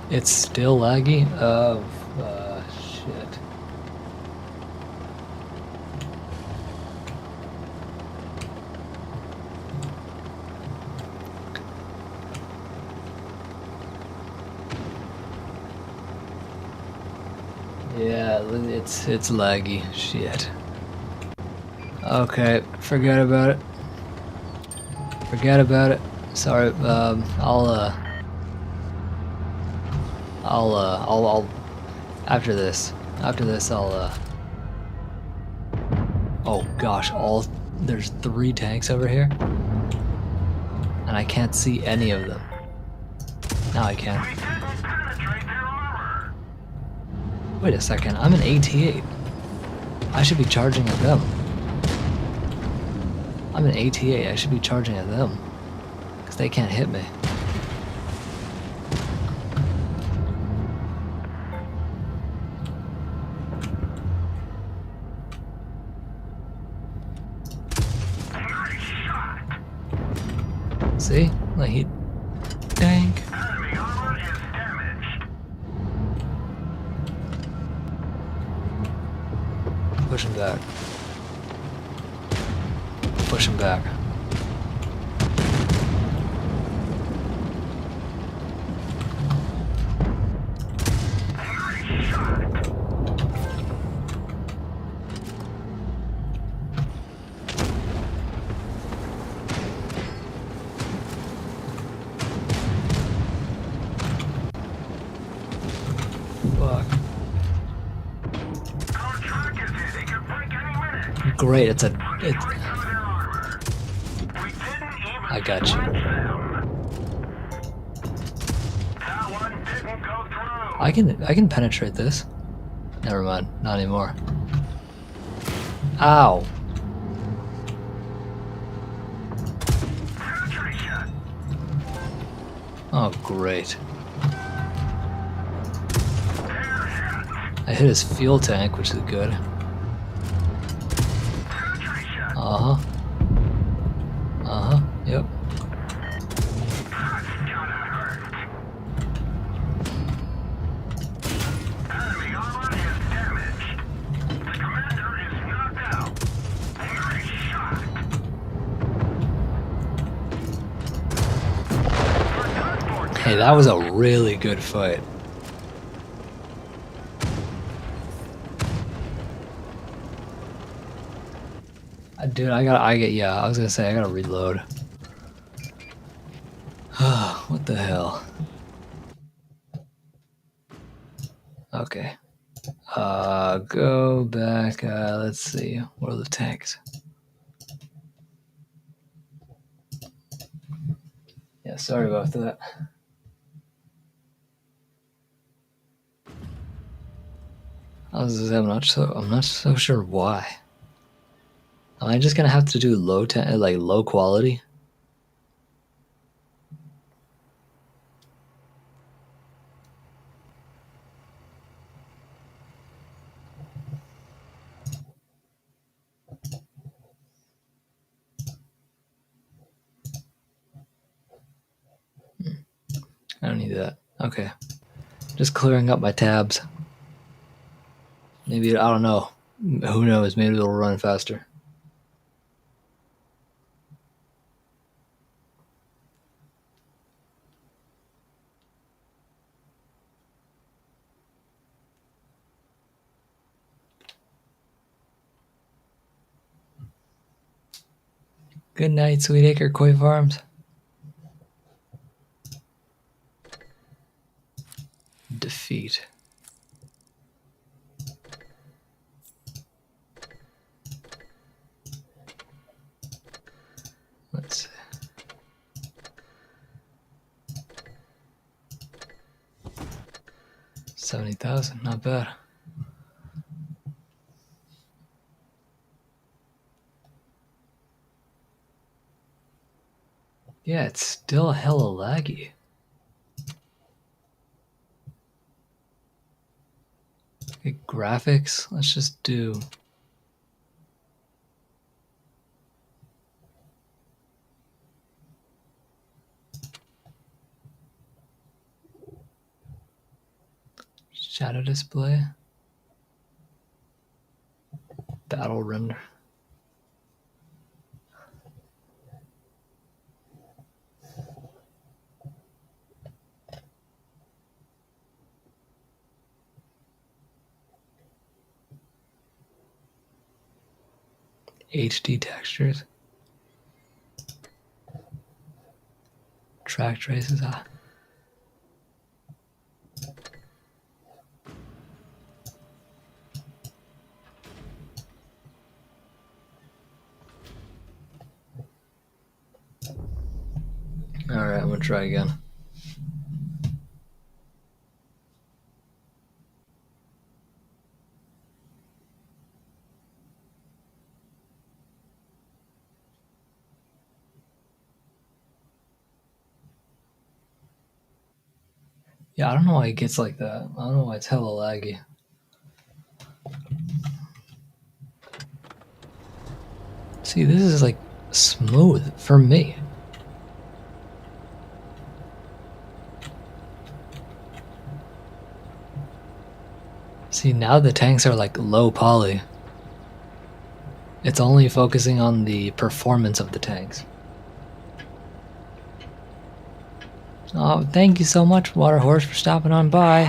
It's still laggy? Oh, shit. Yeah, it's laggy. Shit. Okay, forget about it. Forget about it. Sorry, I'll after this, oh gosh, there's 3 tanks over here, and I can't see any of them. Now I can. Wait a second, I'm an AT8. I should be charging at them. I'm an AT8, I should be charging at them, because they can't hit me. See? Like he... Tank. Push him back. Push him back. Great, it's I got you. I can penetrate this. Never mind, not anymore. Ow. Oh great. I hit his fuel tank, which is good. Uh-huh. Uh-huh, yep. Hey, that was a really good fight. Dude, yeah, I was gonna say, I gotta reload. What the hell? Okay. Go back, let's see, World of Tanks. Yeah, sorry about that. I'm not so sure why. Am I just gonna have to do low quality? I don't need that. Okay. Just clearing up my tabs. Maybe, I don't know. Who knows? Maybe it'll run faster. Good night, Sweetacre Koi Farms. Defeat. Let's see. 70,000, not bad. Yeah, it's still hella laggy. Okay, graphics, let's just do... shadow display. Battle render. HD textures. Track traces. Alright, I'm gonna try again. Yeah, I don't know why it gets like that. I don't know why it's hella laggy. See, this is like smooth for me. See, now the tanks are like low poly. It's only focusing on the performance of the tanks. Oh, thank you so much, Water Horse, for stopping on by.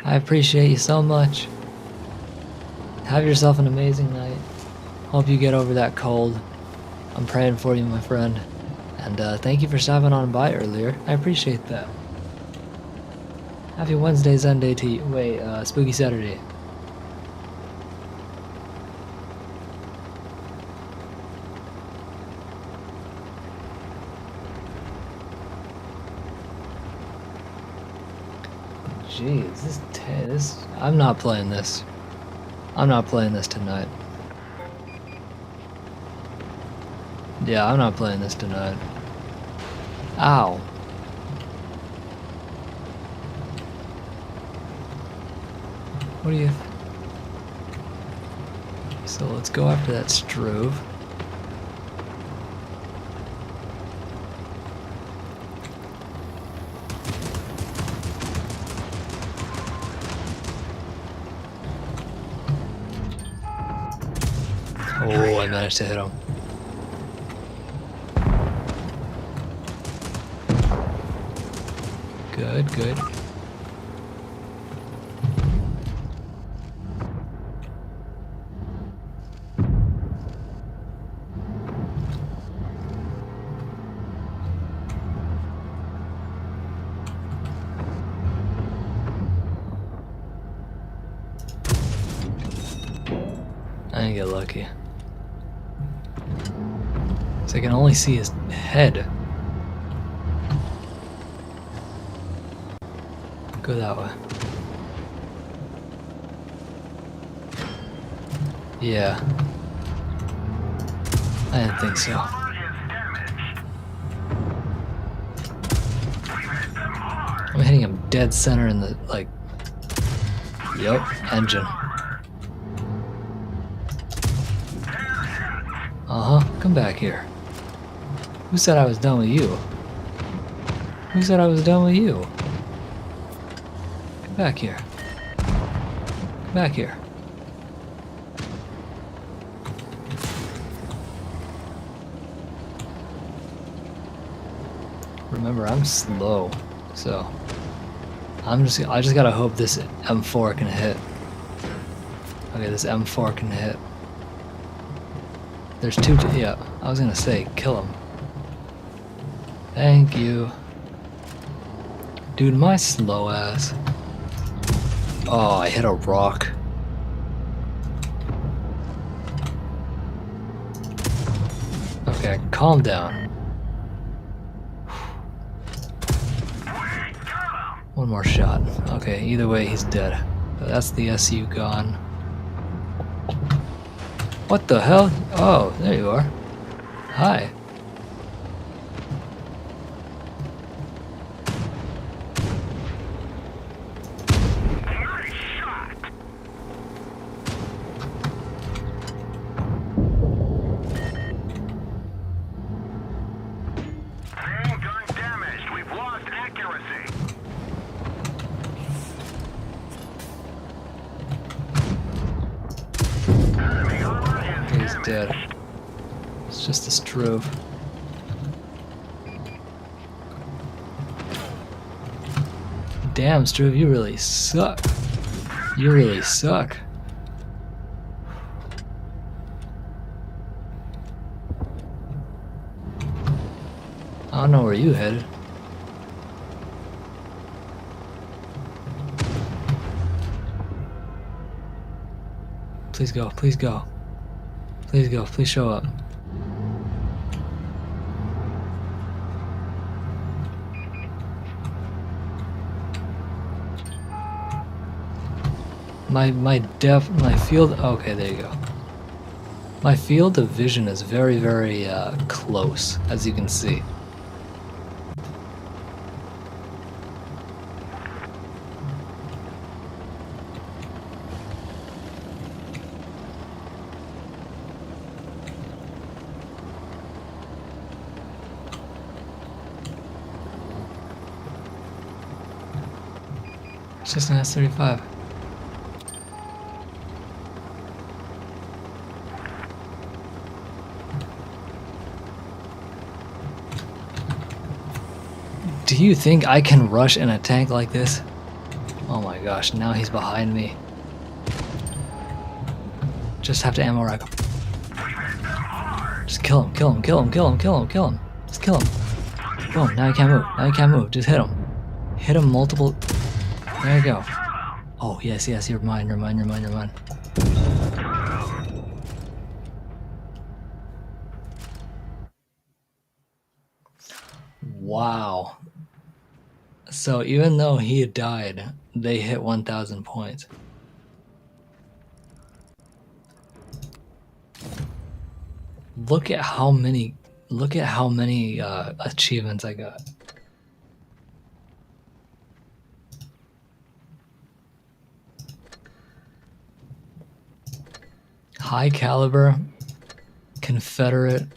I appreciate you so much. Have yourself an amazing night. Hope you get over that cold. I'm praying for you, my friend. And thank you for stopping on by earlier. I appreciate that. Happy Wednesday, Sunday to you. Wait, Spooky Saturday. Jeez, this I'm not playing this. I'm not playing this tonight. Yeah, I'm not playing this tonight. Ow. What do you... So let's go after that Strove. Oh, I managed to hit him. Good, good. I didn't get lucky. So I can only see his head. Go that way. Yeah. I didn't think so. I'm hitting him dead center in the, like... Yup, engine. Uh-huh, come back here. Who said I was done with you? Who said I was done with you? Come back here. Come back here. Remember, I'm slow, so I just gotta hope this M4 can hit. Okay, this M4 can hit. There's two. Yeah, I was gonna say, kill him. Thank you, dude. My slow ass. Oh, I hit a rock. Okay, calm down. One more shot. Okay, either way, he's dead. That's the SU gone. What the hell? Oh, there you are. Hi. He's dead. It's just a Struve. Damn, Struve, you really suck. You really suck. I don't know where you headed. Please go, please go. Please go, please show up. My field, okay, there you go. My field of vision is very, very close, as you can see. It's just an S-35. Do you think I can rush in a tank like this? Oh my gosh, now he's behind me. Just have to ammo rack him. Just kill him, kill him, kill him, kill him, kill him, kill him. Just kill him. Boom, now he can't move. Now he can't move. Just hit him. Hit him multiple. There you go. Oh, yes, yes, you're mine, you're mine, you're mine, you're mine. Wow. So even though he had died, they hit 1,000 points. Look at how many achievements I got. High caliber, Confederate,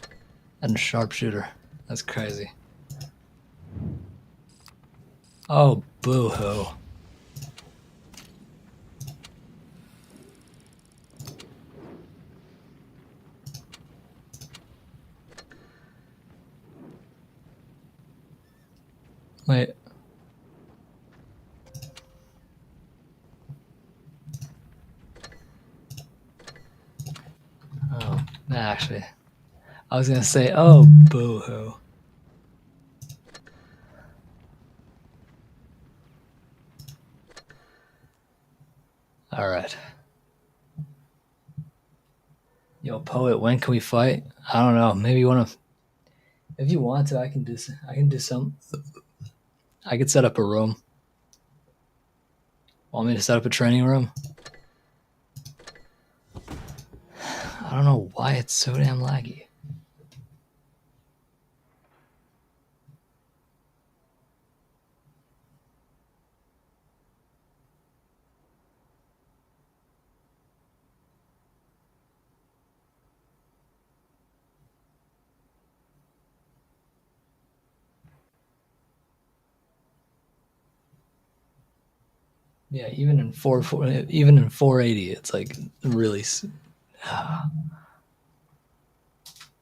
and sharpshooter. That's crazy. Oh, boo-hoo. Wait. Actually, I was gonna say, oh, boo-hoo. All right. Yo, Poet, when can we fight? I don't know. Maybe you want to. If you want to, I can do some. I could set up a room. Want me to set up a training room? I don't know why it's so damn laggy. Yeah, even in 480, it's like really.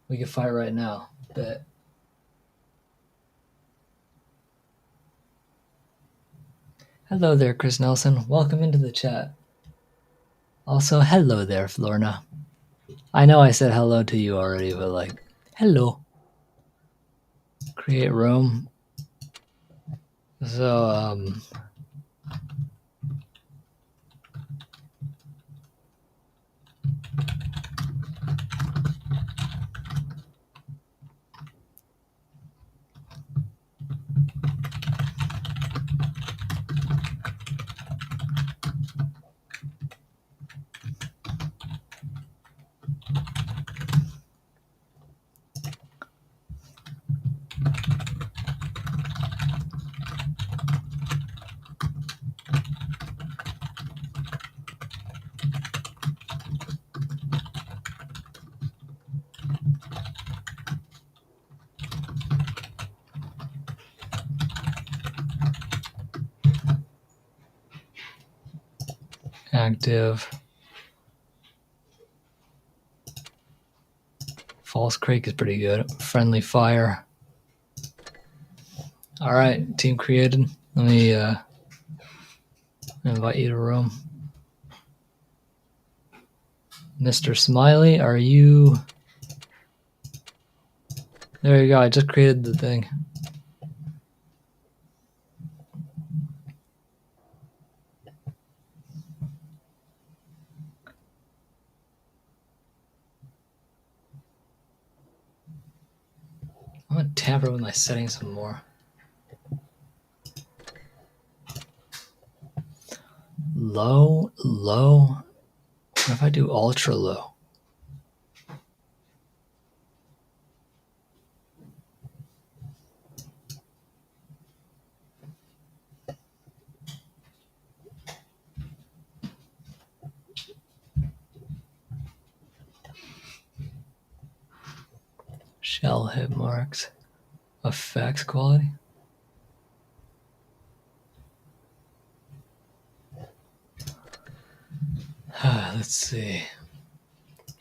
We can fight right now. Bet. Hello there, Chris Nelson. Welcome into the chat. Also, hello there, Florna. I know I said hello to you already, but like, hello. Create room. So, active. False Creek is pretty good. Friendly fire. All right, team created. Let me invite you to room. Mr. Smiley, are you... There you go, I just created the thing. I'm gonna tamper with my settings some more. Low. What if I do ultra low? Shell hit marks. Effects quality. Let's see.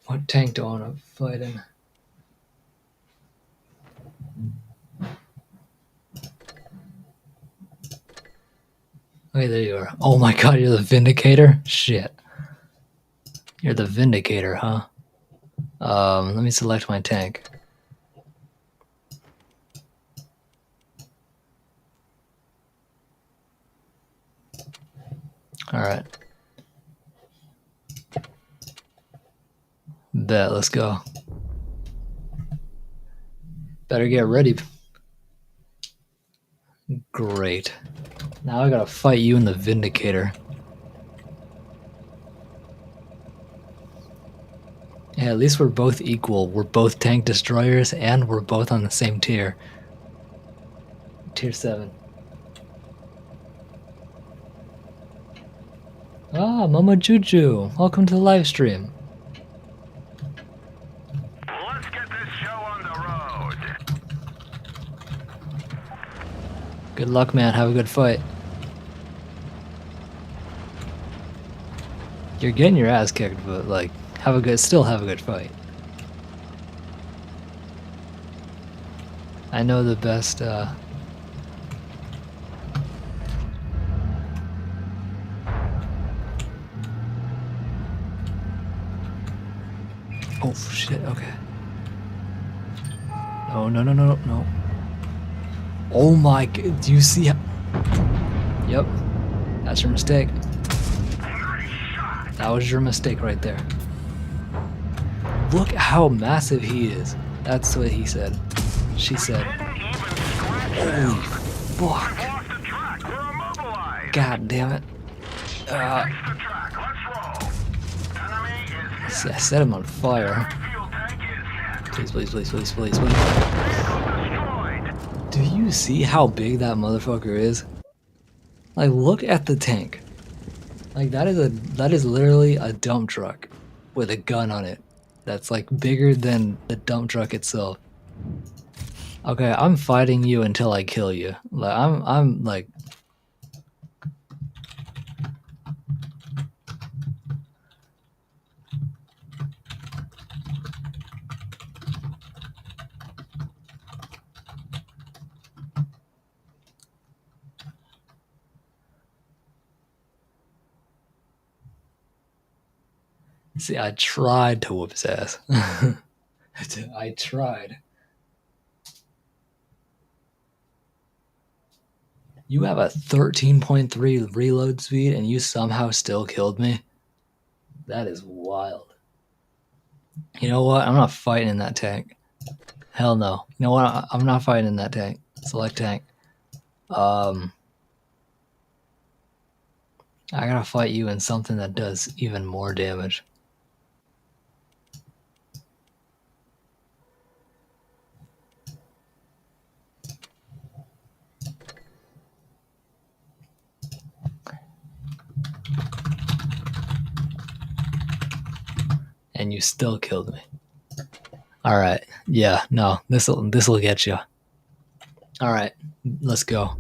What tank do I want to fight in? Okay, there you are. Oh my god, you're the Vindicator? Shit. You're the Vindicator, huh? Let me select my tank. Alright. Bet, let's go. Better get ready. Great. Now I gotta fight you in the Vindicator. Yeah, at least we're both equal. We're both tank destroyers and we're both on the same tier. Tier 7. Ah, Mama Juju. Welcome to the live stream. Let's get this show on the road. Good luck, man. Have a good fight. You're getting your ass kicked, but like, still have a good fight. I know the best, Oh shit, okay. No, no, no, no, no. Oh my god, do you see how... Yep, that's your mistake. That was your mistake right there. Look how massive he is. That's what he said. She said. Holy fuck. God damn it. See, I set him on fire. Please, please, please, please, please, please. Do you see how big that motherfucker is? Like, look at the tank. Like, that is literally a dump truck with a gun on it. That's like bigger than the dump truck itself. Okay, I'm fighting you until I kill you. Like, I'm like... See, I tried to whoop his ass. I tried. You have a 13.3 reload speed and you somehow still killed me? That is wild. You know what? I'm not fighting in that tank. Hell no. You know what? I'm not fighting in that tank. Select tank. I gotta fight you in something that does even more damage. And you still killed me. Alright. Yeah, no. This'll get you. Alright. Let's go.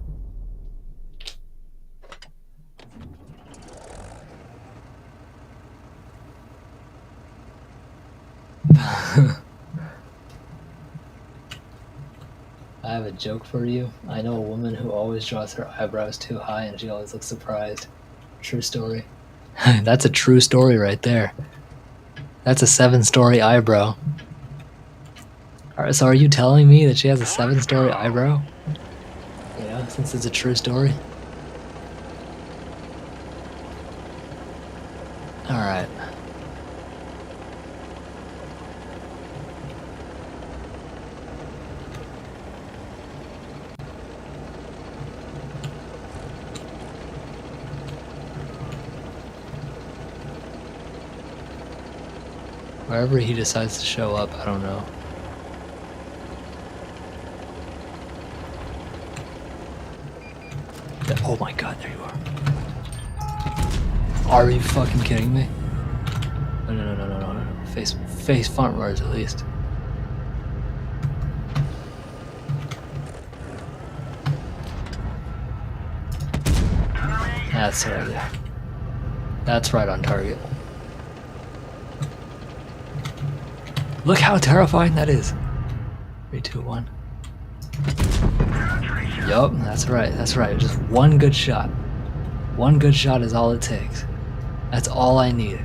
I have a joke for you. I know a woman who always draws her eyebrows too high and she always looks surprised. True story. That's a true story right there. That's a 7-story eyebrow. So are you telling me that she has a 7-story eyebrow? Yeah, since it's a true story. Alright. Wherever he decides to show up, I don't know. Oh my god, there you are. Are you fucking kidding me? No, no, no, no, no, no, no. Face front rows at least. That's right there. That's right on target. Look how terrifying that is. 3, 2, 1. Yup, that's right, that's right. Just one good shot. One good shot is all it takes. That's all I need.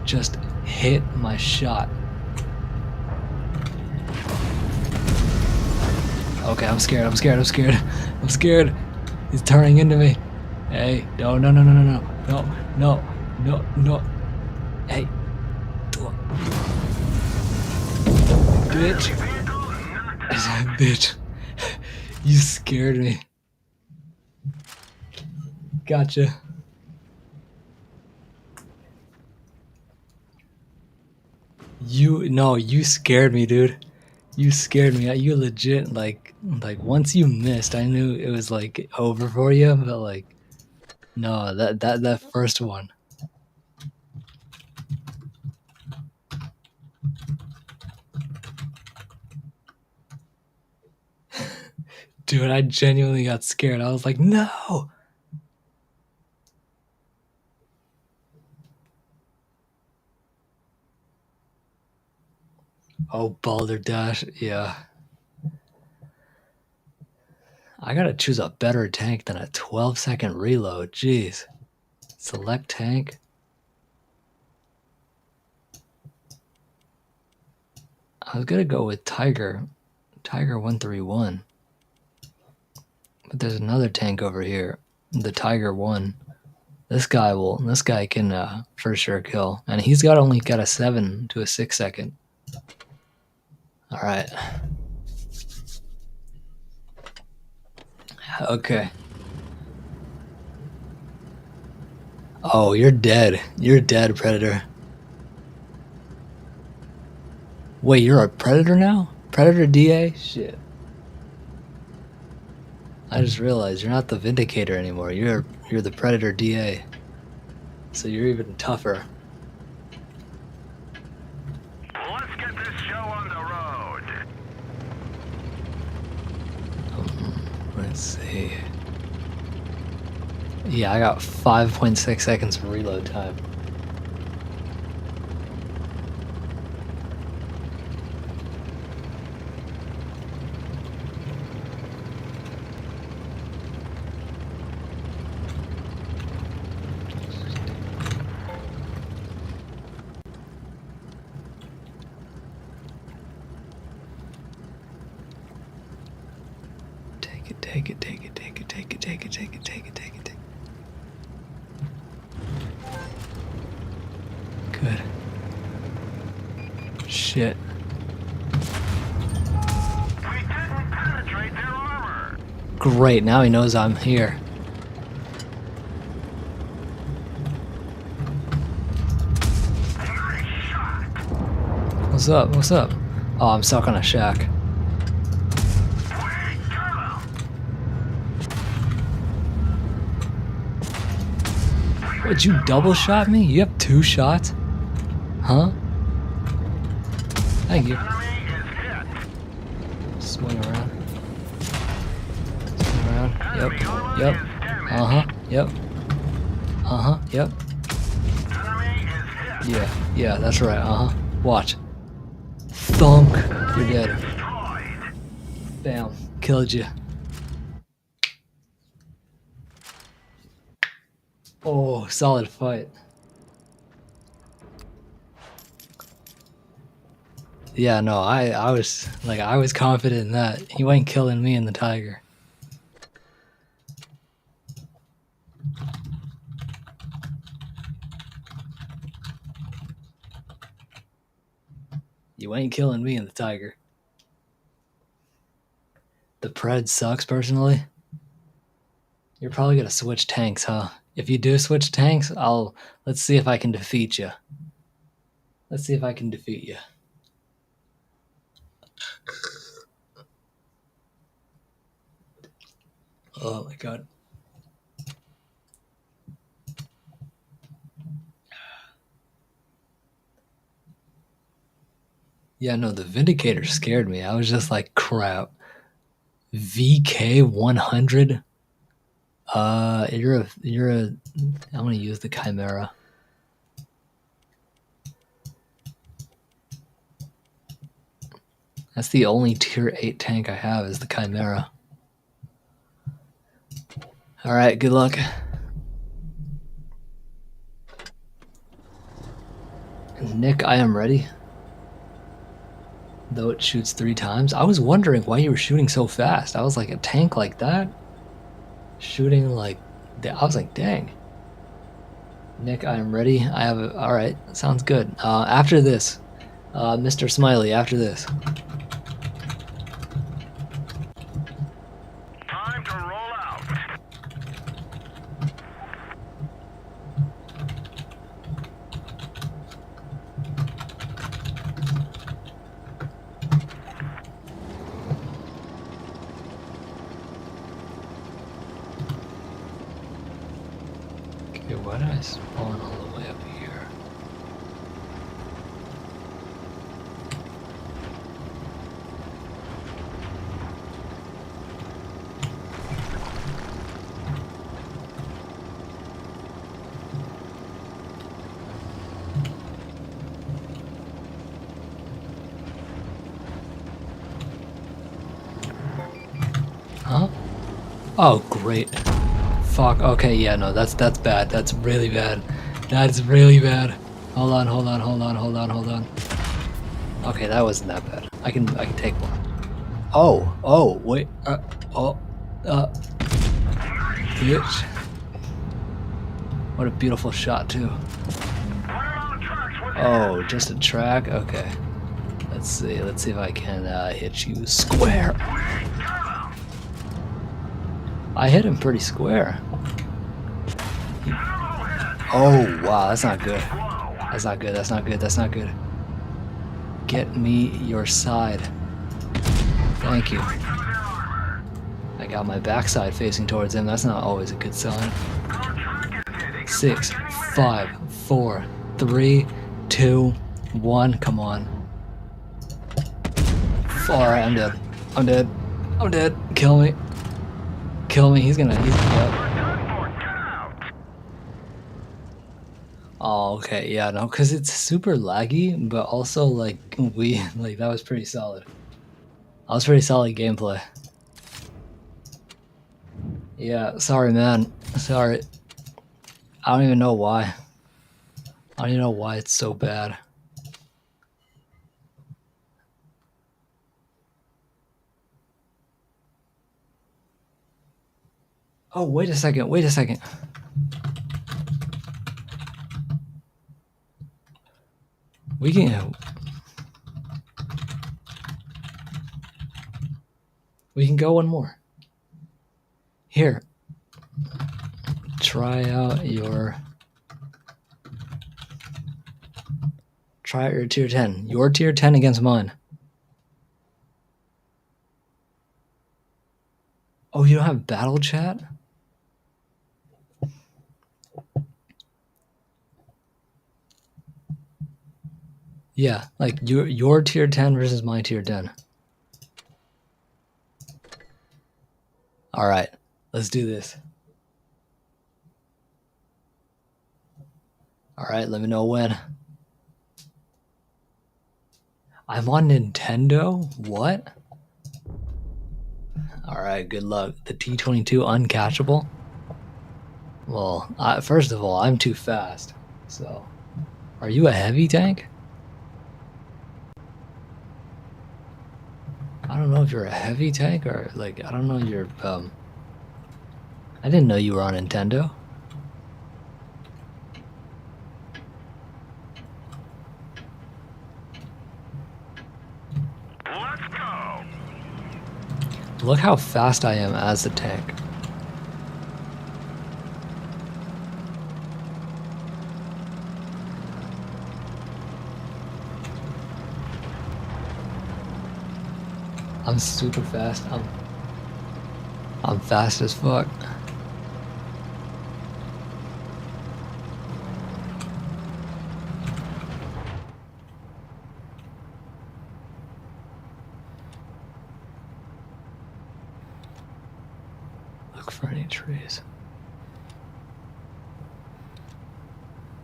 Just hit my shot. Okay, I'm scared, I'm scared, I'm scared. I'm scared. He's turning into me. Hey, no, no, no, no, no, no, no, no, no, no. Hey. Bitch. Bitch. You scared me. Gotcha. You scared me, dude. You scared me. You legit, like once you missed, I knew it was like over for you, but like, no, that first one. Dude, I genuinely got scared. I was like, no. Oh, balderdash, yeah. I gotta choose a better tank than a 12-second reload. Jeez. Select tank. I was gonna go with Tiger 131. But there's another tank over here, the Tiger 1. This guy can for sure kill. And he's only got a 7 to a 6 second. Alright. Okay. Oh, you're dead. You're dead, Predator. Wait, you're a Predator now? Predator DA? Shit. I just realized you're not the Vindicator anymore. You're the Predator DA. So you're even tougher. Let's get this show on the road. Let's see. Yeah, I got 5.6 seconds of reload time. Take it. Good. Shit. We didn't penetrate their armor. Great, now he knows I'm here. Nice shot. What's up? What's up? Oh, I'm stuck on a shack. What, you double shot me? You have 2 shots? Huh? Thank you. Enemy is hit. Swing around. Swing around. Enemy armor Yep. is damaged. Yep. Yep. Enemy is hit. Yeah, that's right. Watch. Thunk. You're dead. Destroyed. Bam. Killed you. Oh, solid fight. Yeah, no, I was confident in that. He wasn't killing me and the Tiger. You ain't killing me and the Tiger. The Pred sucks personally. You're probably gonna switch tanks, huh? If you do switch tanks, let's see if I can defeat you. Let's see if I can defeat you. Oh my god. Yeah, no, the Vindicator scared me. I was just like, crap. VK 100? I'm gonna use the Chimera. That's the only tier 8 tank I have is the Chimera. Alright, good luck. Nick, I am ready. Though it shoots 3 times. I was wondering why you were shooting so fast. I was like, a tank like that? Shooting like... I was like, dang. Nick, I am ready. I have a... Alright, sounds good. After this. Mr. Smiley, after this. Time to roll out. Okay, why did I spawn all the way up here? Huh? Oh, great. Fuck. Okay, yeah, no, that's bad. That's really bad. That's really bad. Hold on. Okay, that wasn't that bad. I can take one. Oh, wait. Bitch. What a beautiful shot too. Oh, just a track? Okay. Let's see if I can hit you square. I hit him pretty square. Oh, wow, that's not good. That's not good, that's not good, that's not good. Get me your side. Thank you. I got my backside facing towards him. That's not always a good sign. 6, 5, 4, 3, 2, 1. Come on. Alright, I'm dead. I'm dead. I'm dead. Kill me. Kill me. He's gonna. Oh, okay. Yeah, no, because it's super laggy, but also, like, that was pretty solid. That was pretty solid gameplay. Yeah, sorry, man. Sorry. I don't even know why. I don't even know why it's so bad. Oh, wait a second. Wait a second. We can go one more. Here. Try out your tier 10. Your tier 10 against mine. Oh, you don't have battle chat? Yeah, like your tier 10 versus my tier 10. All right, let's do this. All right, let me know when. I'm on Nintendo? What? All right, good luck. The T-22 uncatchable? Well, first of all, I'm too fast. So, are you a heavy tank? I don't know if you're a heavy tank or, like, I don't know your, I didn't know you were on Nintendo. Let's go. Look how fast I am as a tank. I'm super fast. I'm fast as fuck. Look for any trees.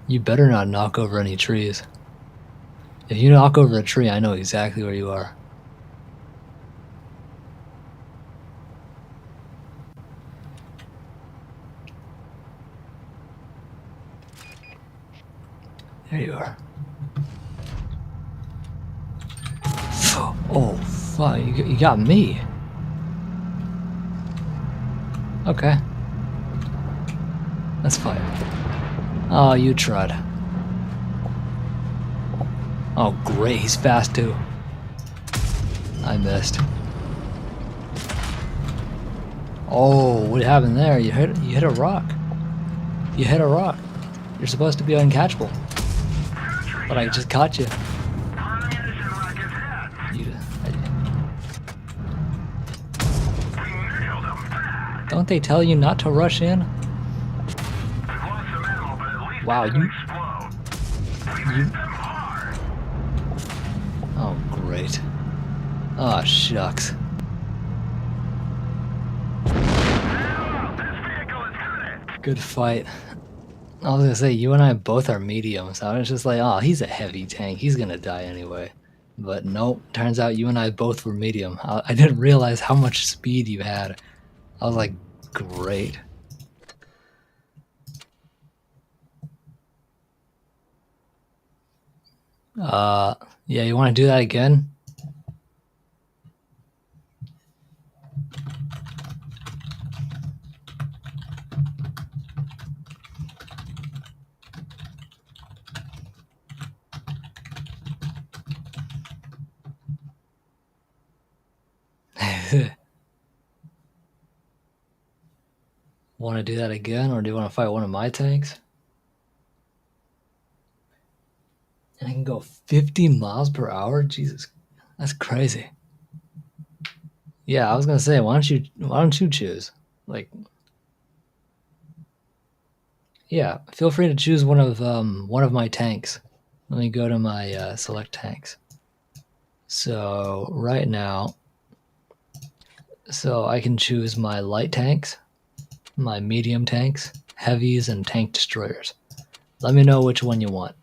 You better not knock over any trees. If you knock over a tree, I know exactly where you are. There you are. Oh, fuck, you got me. Okay. Let's fight. Oh, you tried. Oh, great, he's fast too. I missed. Oh, what happened there? You hit a rock. You hit a rock. You're supposed to be uncatchable. But I just caught you. Don't they tell you not to rush in? Wow, you... Oh, great. Oh, shucks. Good fight. I was gonna say, you and I both are mediums. I was just like, oh, he's a heavy tank. He's gonna die anyway. But nope, turns out you and I both were medium. I didn't realize how much speed you had. I was like, great. Yeah, you want to do that again? Want to do that again, or do you want to fight one of my tanks? And I can go 50 miles per hour? Jesus, that's crazy. Yeah, I was gonna say, why don't you choose? Like, yeah, feel free to choose one of my tanks. Let me go to my select tanks. So right now, so I can choose my light tanks, my medium tanks, heavies, and tank destroyers. Let me know which one you want.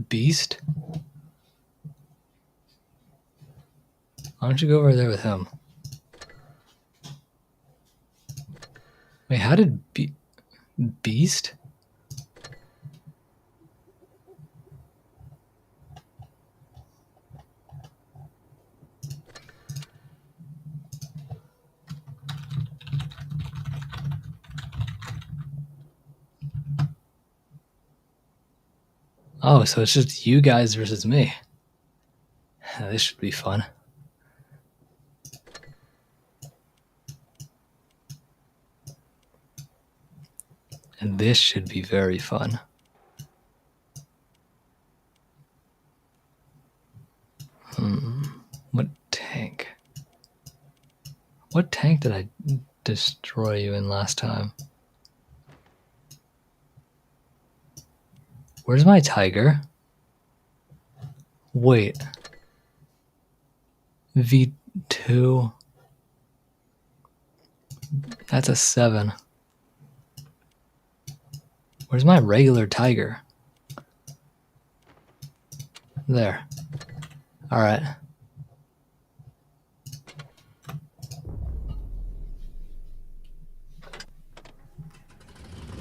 Beast? Why don't you go over there with him? Wait, how did Beast? Oh, so it's just you guys versus me. This should be fun. And this should be very fun. What tank? What tank did I destroy you in last time? Where's my tiger? Wait. V2. That's a 7. Where's my regular tiger? There. Alright.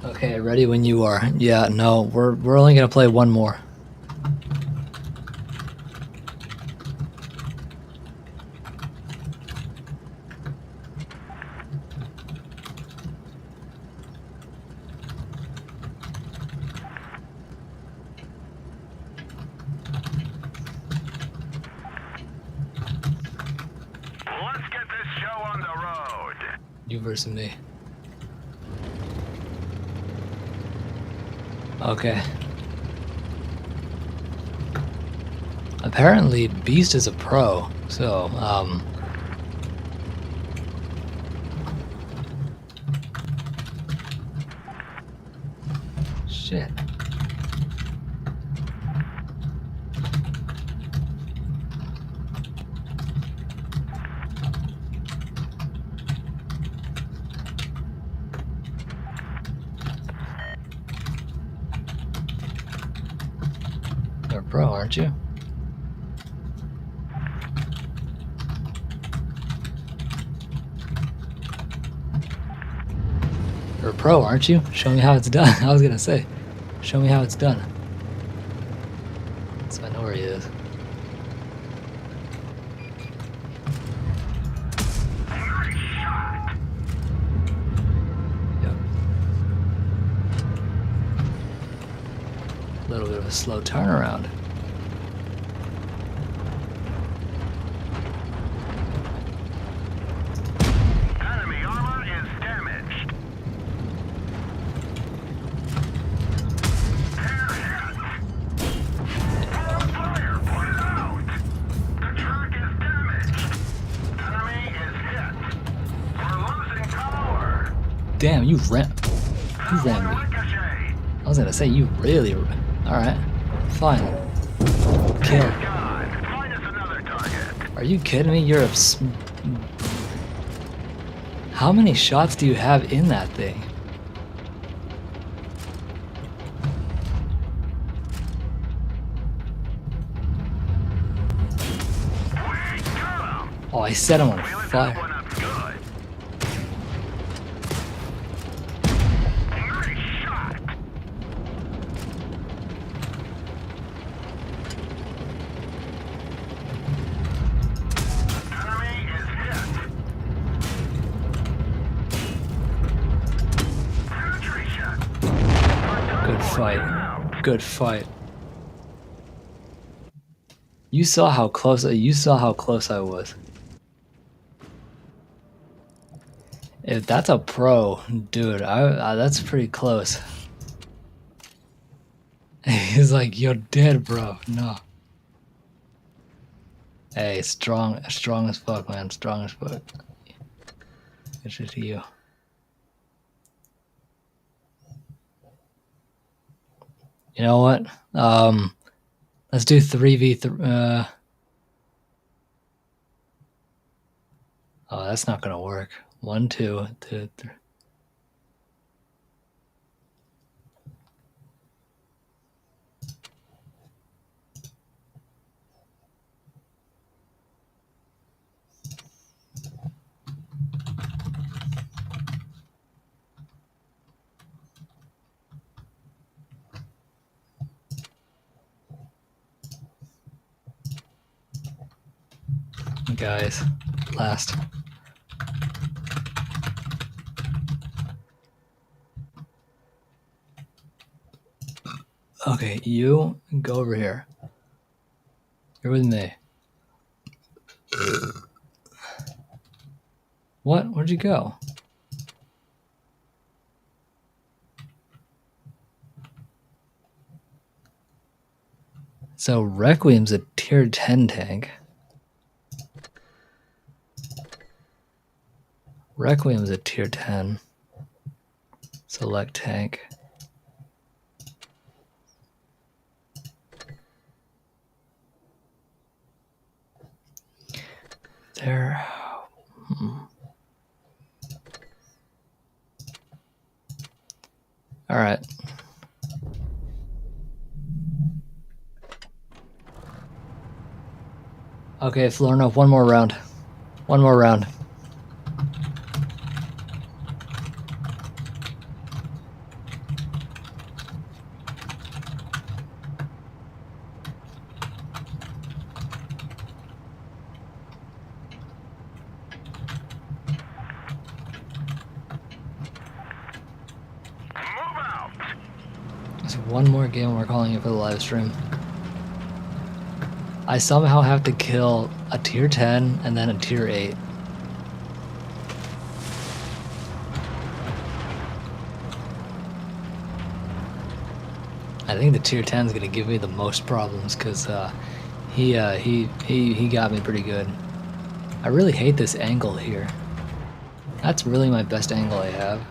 Okay, ready when you are. Yeah, no, we're only gonna play one more. Let's get this show on the road. You versus me. Okay. Apparently, Beast is a pro, so, shit. You're a pro, aren't you? You're a pro, aren't you? Show me how it's done. I was gonna say, show me how it's done. So I know where he is. Yep. A little bit of a slow turnaround. Enemy armor is damaged. Air hit. Pull fire, put it out. The truck is damaged. Enemy is hit. We're losing power. Damn, you ran me. Ricochet. I was gonna say, you really... Alright, fine. Kill. God, find us another target. Are you kidding me? You're a... How many shots do you have in that thing? Oh, I set him on fire. Good fight. Good fight. You saw how close I was. If that's a pro, dude, that's pretty close. He's like, you're dead, bro. No. Hey, strong as fuck, man. Strong as fuck. Good shit to you. You know what? Let's do 3v3. Oh, that's not gonna work. 1, 2, 2, 3. Guys, last. Okay, you go over here. You're with me. What? Where'd you go? So Requiem's a tier 10 tank. Requiem's a tier 10. Select tank. There. All right. Okay, Florno, one more round. One more round. One more game, we're calling it for the live stream. I somehow have to kill a tier 10 and then a tier 8. I think the tier 10 is gonna give me the most problems because he got me pretty good. I really hate this angle here. That's really my best angle I have.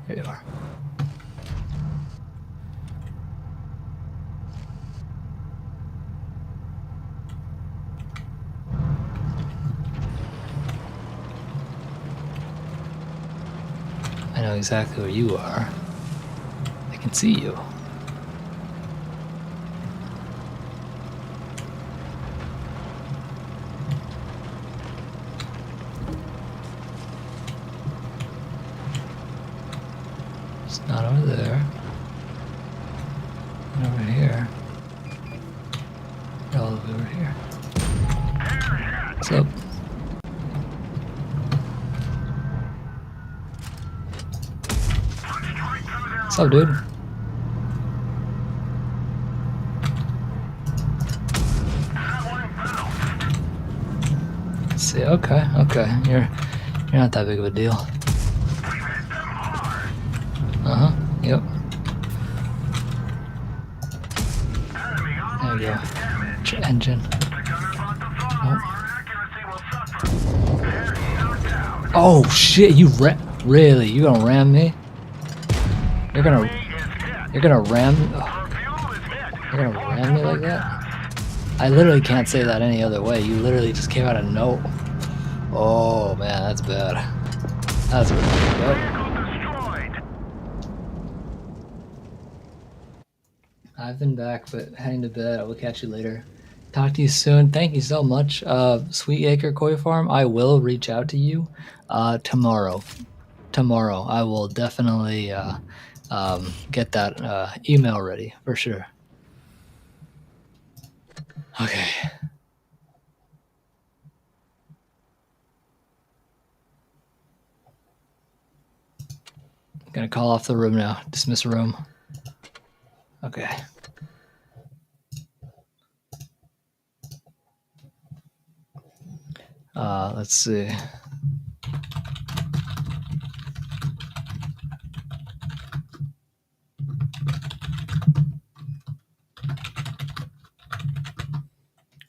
Here you are. I know exactly where you are. I can see you. It's not over there. Not over here. All over here. What's up? What's up, dude? Let's see, okay. You're not that big of a deal. Uh-huh, yep. There you go. Engine. Nope. Oh shit! You really? You gonna ram me? You're gonna ram? You're gonna ram me like that? I literally can't say that any other way. You literally just came out of no. Oh man, that's bad. That's really bad. I've been back, but heading to bed. I will catch you later. Talk to you soon. Thank you so much, Sweet Acre Koi Farm. I will reach out to you tomorrow. Tomorrow, I will definitely get that email ready for sure. Okay. I'm gonna call off the room now. Dismiss room. Okay. Let's see.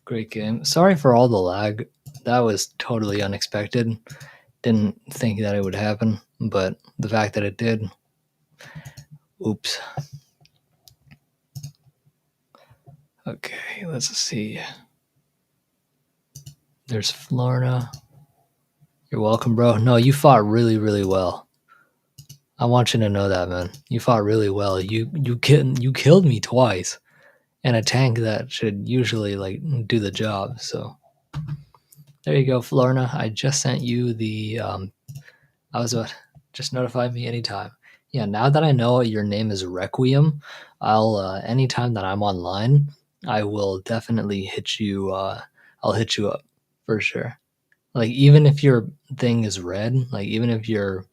Great game. Sorry for all the lag. That was totally unexpected. Didn't think that it would happen, but the fact that it did. Oops. Okay, let's see. There's Florida. You're welcome, bro. No, you fought really, really well. I want you to know that, man. You fought really well. You killed me twice in a tank that should usually like do the job. So there you go, Florina. I just sent you the. I was about just notify me anytime. Yeah, now that I know your name is Requiem, I'll anytime that I'm online, I will definitely hit you. I'll hit you up for sure. Like even if your thing is red, like even if your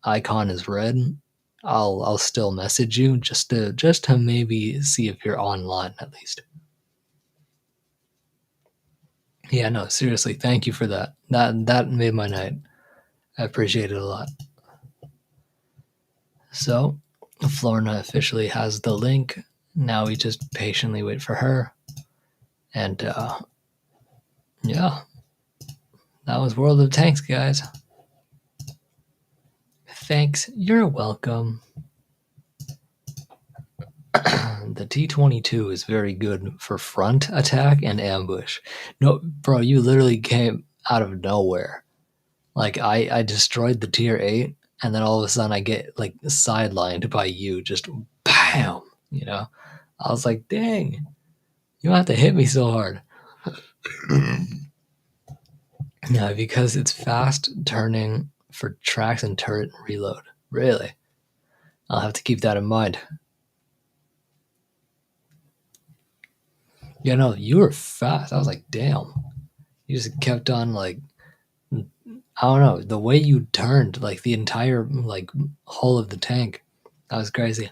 icon is red, I'll still message you just to maybe see if you're online at least. Yeah, no, seriously, thank you for that. That made my night. I appreciate it a lot. So, Florina officially has the link. Now we just patiently wait for her. And yeah, that was World of Tanks, guys. Thanks. You're welcome. The T-22 is very good for front attack and ambush. No, bro, you literally came out of nowhere. Like I destroyed the tier 8 and then all of a sudden I get like sidelined by you, just bam, you know. I was like, dang, you don't have to hit me so hard. Yeah, because it's fast turning for tracks and turret and reload. Really? I'll have to keep that in mind. Yeah, no, you were fast. I was like, damn. You just kept on like I don't know, the way you turned like the entire like whole of the tank. That was crazy.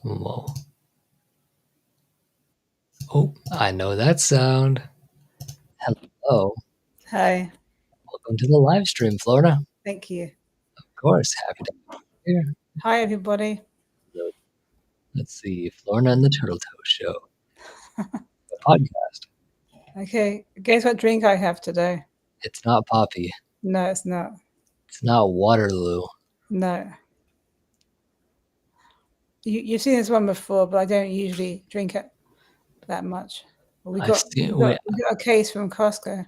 Whoa. Oh, I know that sound. Hello. Hi. Welcome to the live stream, Florida. Thank you. Of course, happy to be here. Hi, everybody. Let's see, Florida and the Turtle Toe Show, the podcast. Okay, guess what drink I have today? It's not Poppy. No, it's not. It's not Waterloo. No. You've seen this one before, but I don't usually drink it that much. We got a case from Costco.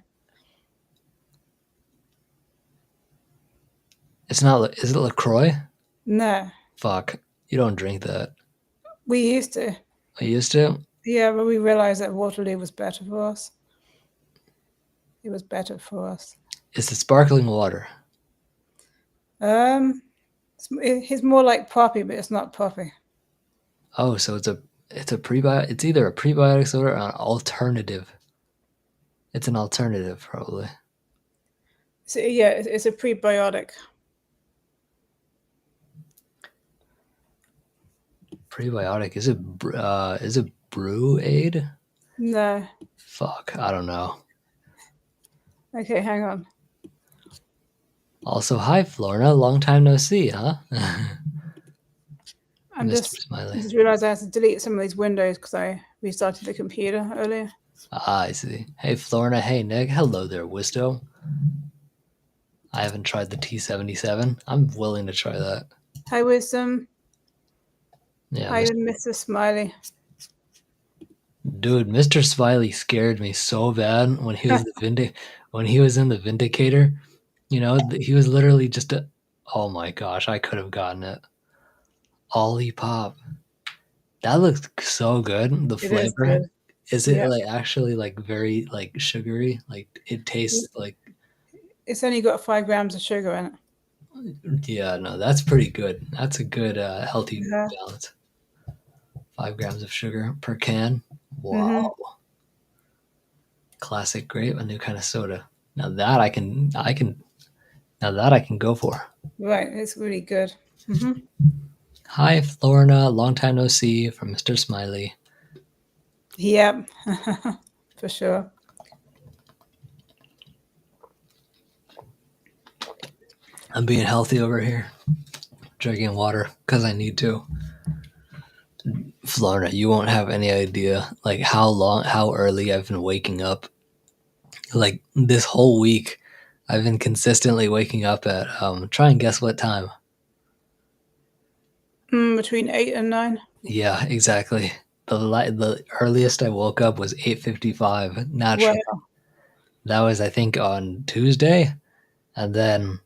It's not. Is it LaCroix? No. Fuck. You don't drink that. We used to. I used to? Yeah, but we realized that Waterloo was better for us. It was better for us. It's the sparkling water. It's more like poppy, but it's not poppy. Oh, so it's a prebiotic. It's either a prebiotic soda or an alternative. It's an alternative, probably. So, yeah, it's a prebiotic. Prebiotic is it Brew Aid? No. Fuck, I don't know. Okay, hang on. Also, hi Florina, long time no see, huh? Smiley. I just realized I had to delete some of these windows because I restarted the computer earlier. Ah, I see. Hey, Florina. Hey, Nick. Hello there, Wisto. I haven't tried the T77. I'm willing to try that. Hi, Wisdom. Yeah, Hi, Mr. Smiley. Dude, Mr. Smiley scared me so bad when he was when he was in the Vindicator. You know, he was literally just a. Oh my gosh, I could have gotten it. Ollie Pop. That looks so good. The It is flavor. good. Is it like actually like very like sugary? Like it tastes like. It's only got 5 grams of sugar in it. Yeah, no, that's pretty good. That's a good healthy Yeah. balance. 5 grams of sugar per can. Wow. Mm-hmm. Classic grape, a new kind of soda. Now that I can now that I can go for. Right, it's really good. Mm-hmm. Hi, Florina. Long time no see from Mr. Smiley. Yep, for sure. I'm being healthy over here. Drinking water because I need to. Florina, you won't have any idea like how early I've been waking up. Like this whole week, I've been consistently waking up at try and guess what time. Between 8 and 9. Yeah, exactly. The earliest I woke up was 8:55 naturally. Wow. That was I think on Tuesday, and then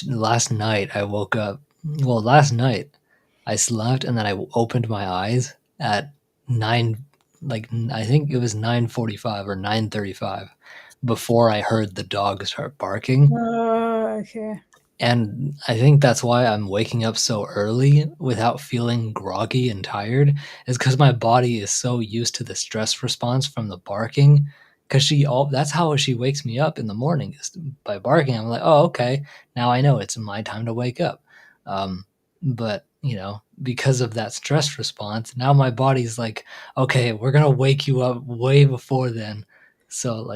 last night I woke up. Well, last night I slept and then I opened my eyes at 9, like I think it was 9:45 or 9:35 before I heard the dog start barking. Oh, okay. And I think that's why I'm waking up so early without feeling groggy and tired, is because my body is so used to the stress response from the barking. Because that's how she wakes me up in the morning, is by barking. I'm like, oh, okay, now I know it's my time to wake up. But because of that stress response, now my body's like, okay, we're gonna wake you up way before then. So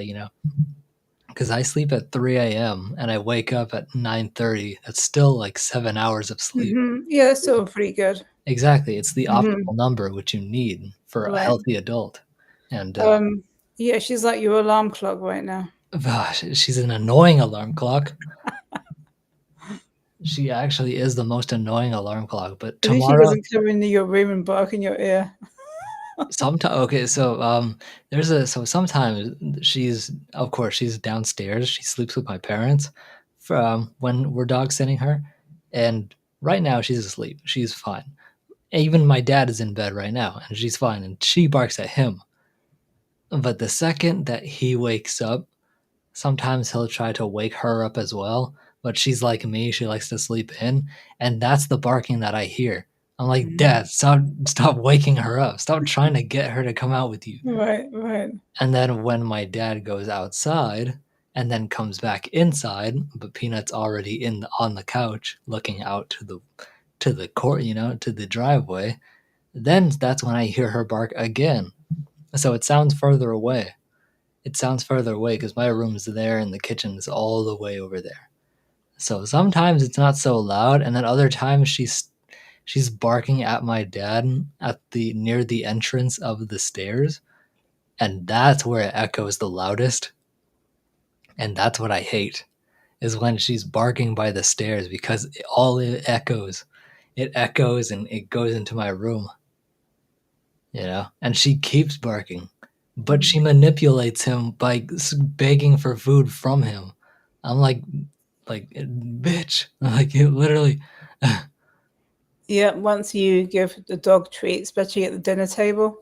because I sleep at 3 a.m. and I wake up at 9:30. That's still like 7 hours of sleep. Mm-hmm. Yeah, that's still pretty good. Exactly. It's the Mm-hmm. optimal number which you need for a Right. healthy adult. And Yeah, she's like your alarm clock right now. gosh, she's an annoying alarm clock. She actually is the most annoying alarm clock. But At least she tomorrow, doesn't come into your room and bark in your ear. sometimes okay, so sometimes she's downstairs. She sleeps with my parents from when we're dog sitting her, and right now she's asleep. She's fine. Even my dad is in bed right now, and she's fine, and she barks at him. But the second that he wakes up, sometimes he'll try to wake her up as well. But she's like me; she likes to sleep in, and that's the barking that I hear. I'm like, Dad, stop waking her up. Stop trying to get her to come out with you. Right, right. And then when my dad goes outside and then comes back inside, but Peanut's already on the couch looking out to the court, to the driveway, then that's when I hear her bark again. So it sounds further away. It sounds further away because my room's there and the kitchen is all the way over there. So sometimes it's not so loud, and then other times she's barking at my dad at the near the entrance of the stairs, and that's where it echoes the loudest. And that's what I hate, is when she's barking by the stairs, because it echoes. It echoes and it goes into my room. And she keeps barking, but she manipulates him by begging for food from him. I'm like, bitch, like it literally. Yeah, once you give the dog treats, especially at the dinner table,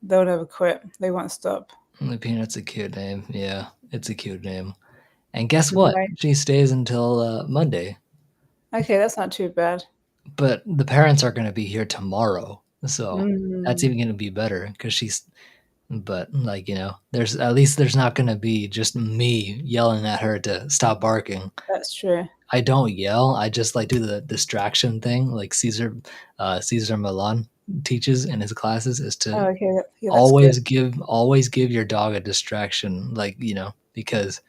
they'll never quit. They won't stop. The Peanut's a cute name. Yeah, it's a cute name. And guess what? Right. She stays until Monday. Okay, that's not too bad. But the parents are going to be here tomorrow, so that's even going to be better because she's. But there's not going to be just me yelling at her to stop barking. That's true. I don't yell. I just do the distraction thing, like Caesar Milan teaches in his classes, is to always give your dog a distraction, because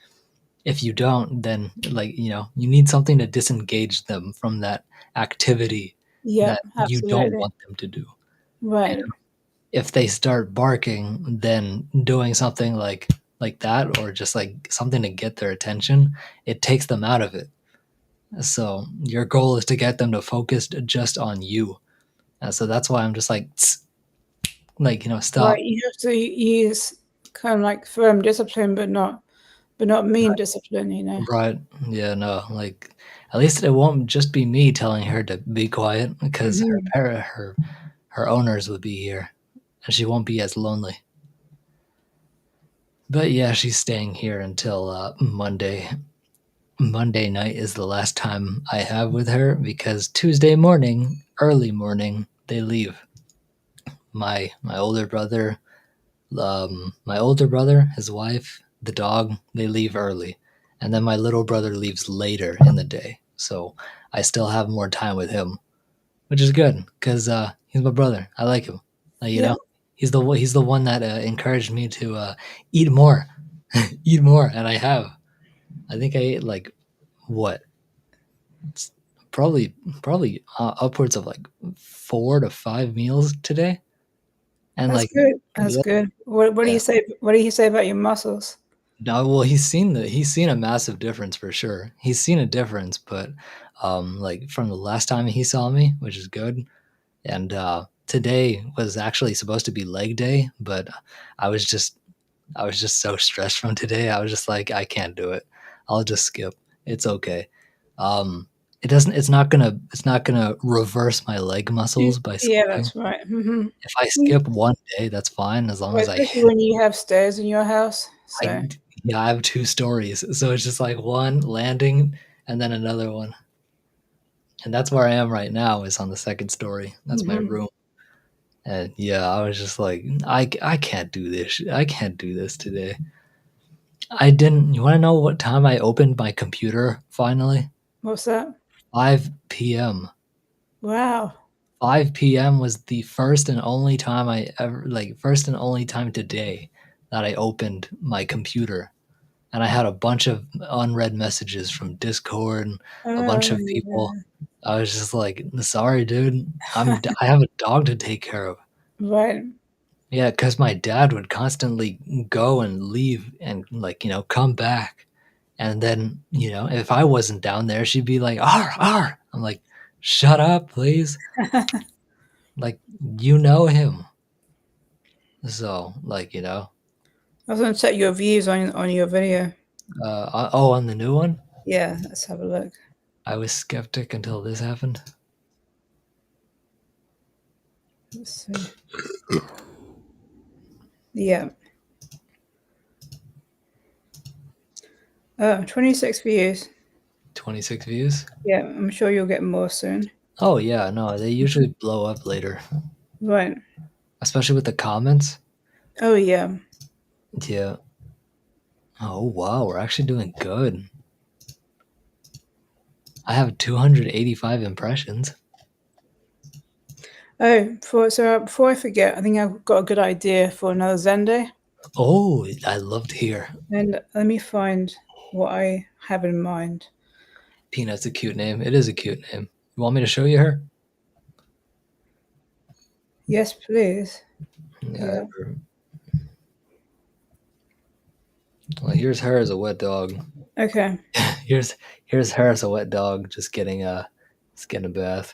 if you don't, then you need something to disengage them from that activity Yeah, that you don't absolutely. want them to do. Right. You know? If they start barking, then doing something like that, or just like something to get their attention, it takes them out of it. So your goal is to get them to focus just on you. And so that's why I'm just like, Right. stop. You have to use kind of like firm discipline, but not mean discipline, you know. Right. Yeah, no, like at least it won't just be me telling her to be quiet, because her Mhm. parent, her owners would be here, and she won't be as lonely. But yeah, she's staying here until Monday. Monday night is the last time I have with her, because Tuesday morning, early morning, they leave. My older brother, his wife, the dog, they leave early, and then my little brother leaves later in the day. So I still have more time with him, which is good because he's my brother. I like him. Yeah. He's the one that encouraged me to eat more, eat more, and I have. I think I ate like what, probably upwards of like 4 to 5 meals today, and That's like, good. That's yeah, good. What do yeah. you say? What do you say about your muscles? No, well, he's seen a massive difference for sure. He's seen a difference, but like from the last time he saw me, which is good. And today was actually supposed to be leg day, but I was just I was just so stressed from today. I was just like, I can't do it. I'll just skip. It's okay. It doesn't. It's not gonna reverse my leg muscles by Yeah, skipping. that's right. Hmm. If I skip one day, that's fine as long Well, as I especially hit. when you have stairs in your house. I So, Yeah, I have 2 stories, so it's just like one landing and then another one, and that's where I am right now. Is on the second story. That's my mhm. room. And yeah, I was just like, I can't do this. I can't do this today. I didn't. You want to know what time I opened my computer finally? What's that? 5 p.m. Wow. 5 p.m. was the first and only time I ever, like, first and only time today that I opened my computer. And I had a bunch of unread messages from Discord and a bunch of people. Yeah. I was just like, sorry, dude. I have a dog to take care of. Right. Yeah, because my dad would constantly go and leave and, like, come back. And then, if I wasn't down there, she'd be like, "Arr, arr." I'm like, "Shut up, please." Like, you know him. So, like, I was going to check your views on your video. oh, on the new one, Yeah, let's have a look. I was skeptic until this happened. Let's see. Yeah. 26 views. 26 views. Yeah, I'm sure you'll get more soon. Oh, yeah, no, they usually blow up later, Right. especially with the comments. Oh, yeah. Yeah. Oh, wow, we're actually doing good. I have 285 impressions. Oh, before I forget, I think I've got a good idea for another Zen day. Oh, I love to hear. And let me find what I have in mind. Peanut's a cute name. It is a cute name. You want me to show you her? Yes, please. Yeah. Yeah. Well, here's her as a wet dog. Okay. here's her as a wet dog, just getting a bath.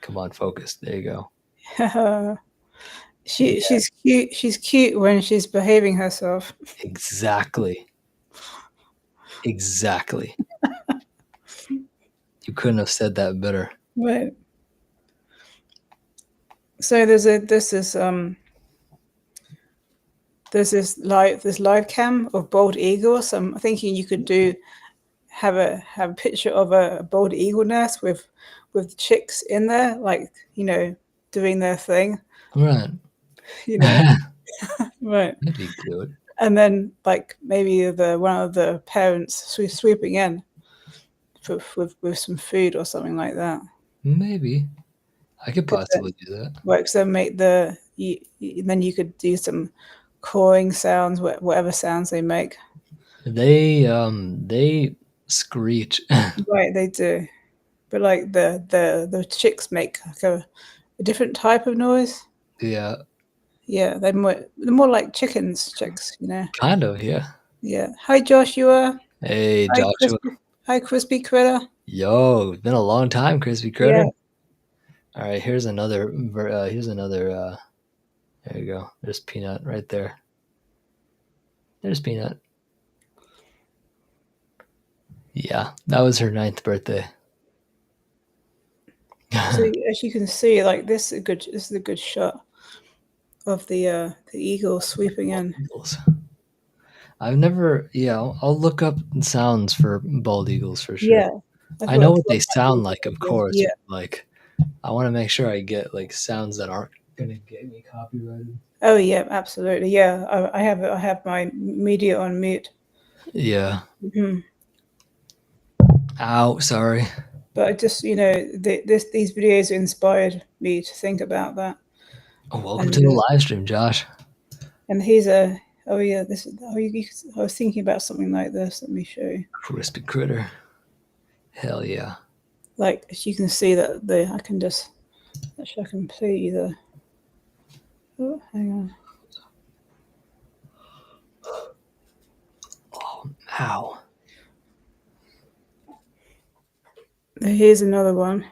Come on, focus. There you go. Yeah, She's cute. She's cute when she's behaving herself. exactly. Exactly. You couldn't have said that better. Right. So there's this live cam of bald eagles. So I'm thinking you could have a picture of a bald eagle nest with chicks in there, like, doing their thing, Right. you know. Right. That'd be good. And then like maybe one of the parents sweeping in with some food or something like that. Maybe. I could Then possibly do that. works. Then then you could do some cawing sounds, whatever sounds they make. They screech. Right, they do. but like the chicks make like a different type of noise. Yeah, Yeah, they're more like chickens, chicks, you know. kind of. Yeah. Yeah. Hi, Joshua. Hey, Hi, Joshua. Crispy. Hi, Crispy Critter. Yo, it's been a long time, Crispy Yeah. Critter. All right, here's another. Here's another. There you go. There's Peanut right there. There's Peanut. Yeah, that was her 9th birthday. So as you can see, like this is a good shot of the eagle sweeping in. Eagles. I've never. Yeah, I'll look up sounds for bald eagles for sure. Yeah. I know what thought they might be a sound good like, of idea. course. Yeah. Like, I want to make sure I get like sounds that aren't gonna get me copyrighted. Oh yeah, absolutely. Yeah. I have my media on mute. Yeah. Hmm. Ow. Sorry. But I just, these videos inspired me to think about that. Oh, welcome And to the live stream, Josh. and he's a oh yeah, this is I was thinking about something like this. Let me show you. Crispy Critter. Hell yeah. Like as you can see that I can just actually I can play you the oh hang on. Oh, ow. Here's another one.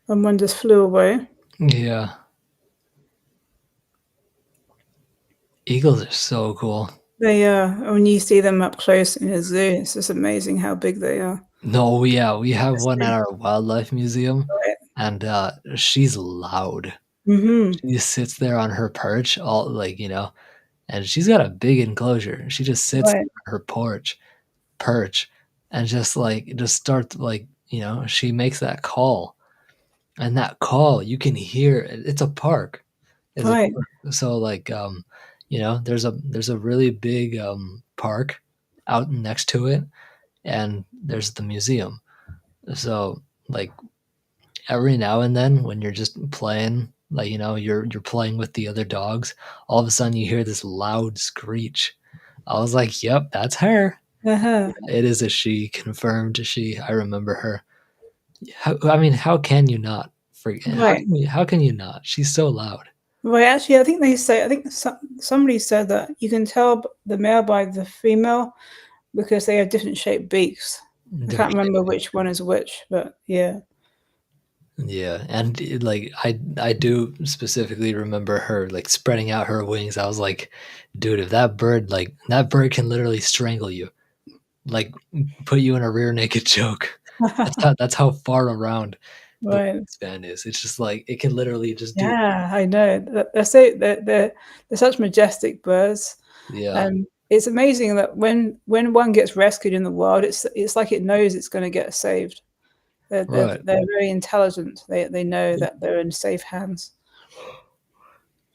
And one just flew away. Yeah. Eagles are so cool. They when you see them up close in a zoo, it's just amazing how big they are. No, yeah, we have one at our wildlife museum, Right. and she's loud. Mm-hmm. She just sits there on her perch, all like, and she's got a big enclosure. She just sits Right. on her perch, and just starts she makes that call, and that call you can hear. It's a park. It's a Right. park. So there's a really big park out next to it, and there's the museum. So like every now and then when you're just playing, like you're playing with the other dogs, all of a sudden you hear this loud screech. I was like, yep, that's her. Uh-huh. It is a she, confirmed she. I remember her. How can you not forget? Right. How can you not? She's so loud. Right. Actually, I think somebody said that you can tell the male by the female because they have different shaped beaks. I can't remember which one is which, but yeah. Yeah, and I do specifically remember her like spreading out her wings. I was like, dude, if that bird can literally strangle you, like put you in a rear naked choke. That's how far around the Right. wingspan is. It's just like it can literally just do. Yeah, I know. They're such majestic birds, Yeah, and it's amazing that when one gets rescued in the wild, it's like it knows it's going to get saved. right. They're very intelligent. They know that they're in safe hands.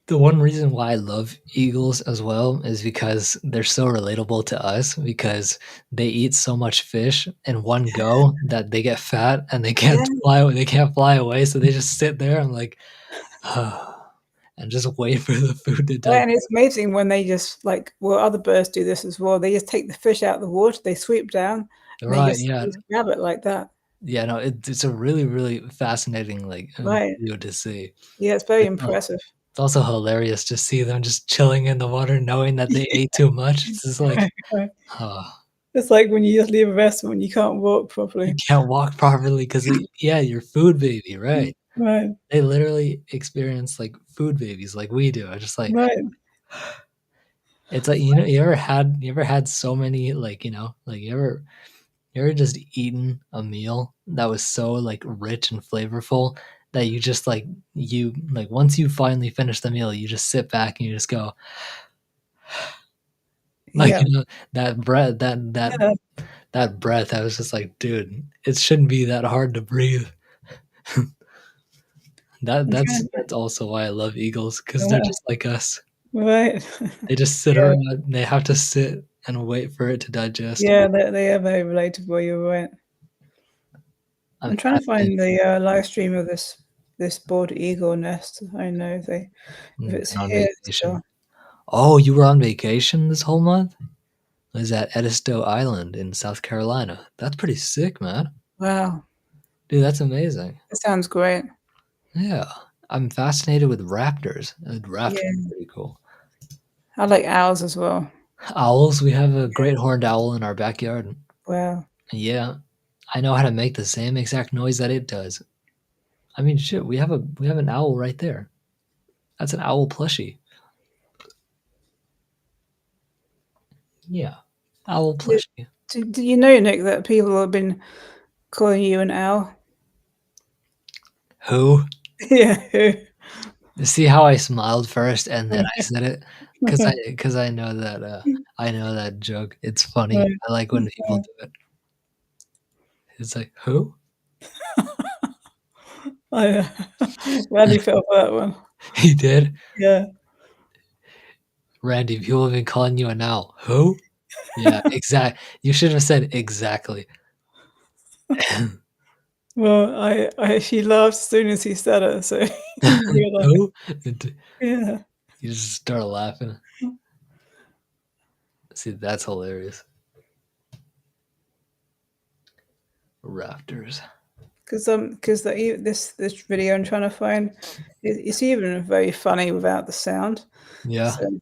The one reason why I love eagles as well is because they're so relatable to us because they eat so much fish in one go that they get fat and they can't Yeah. fly. They can't fly away, so they just sit there and like, and just wait for the food to Right, digest. and it's amazing when they just other birds do this as well. They just take the fish out of the water, they sweep down, and Right? Yeah, they just grab it like that. yeah. No, it's a really really fascinating Right. video to see. Yeah, it's very It's, impressive. it's also hilarious to see them just chilling in the water, knowing that they ate too much. It's just like, Right, right. oh, It's like when you just leave a restaurant, you can't walk you properly. can't walk properly because yeah, you're food baby, right? Right, They literally experience like food babies like we do. I just like right. it's like you ever had so many like like you ever just eaten a meal that was so like rich and flavorful that you just you like once you finally finish the meal you just sit back and you just go like Yeah, that breath that yeah. that breath. I was just like, dude, it shouldn't be that hard to breathe. I'm trying That's also why I love eagles because they're to, just like us. right. They just sit Yeah, around and they have to sit and wait for it to digest. yeah, they are very relatable, you're right. I'm I'm trying to fascinated find the live stream of this bald eagle nest. I know if it's on here vacation. still. Oh, you were on vacation this whole month? I was at Edisto Island in South Carolina. That's pretty sick, man. Wow. Dude, that's amazing. It sounds great. Yeah. I'm fascinated with raptors. Raptors Yeah, are pretty cool. I like owls as well. Owls, we have a great horned owl in our backyard. Wow. Yeah. I know how to make the same exact noise that it does. I mean, shit, we have an owl right there. That's an owl plushie. Yeah. Owl Yeah. plushie. Do you know, Nick, that people have been calling you an owl? Who? Yeah. See how I smiled first and then I said it? Cause I know that joke. It's funny. Right. I like when people do it. It's like, "Who?" I Randy fell for that one. He did? Yeah. "Randy, people have been calling you an owl." "Who?" Yeah, you should have said exactly. Well, I she laughed as soon as he said it, so you were like, "Who?" yeah. You just start laughing. See, that's hilarious. Raptors. Because this video I'm trying to find, it's even very funny without the sound. Yeah. So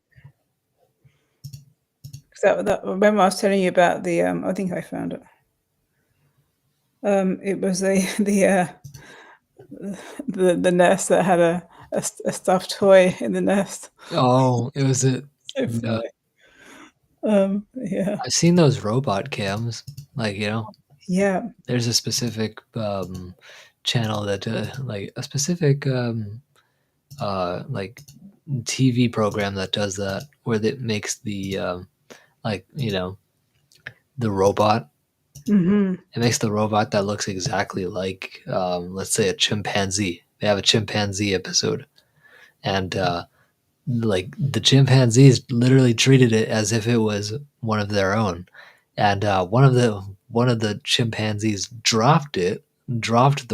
'cause that remember I was telling you about the I think I found it. It was the nest that had a stuffed toy in the nest. Oh, it was a So yeah. funny. Yeah. I've seen those robot cams, like, Yeah. there's a specific, channel that, like, a specific, like, TV program that does that, where it makes the, like, the robot. Mhm. It makes the robot that looks exactly like, let's say, a chimpanzee. They have a chimpanzee episode, and like the chimpanzees literally treated it as if it was one of their own, and one of the chimpanzees dropped the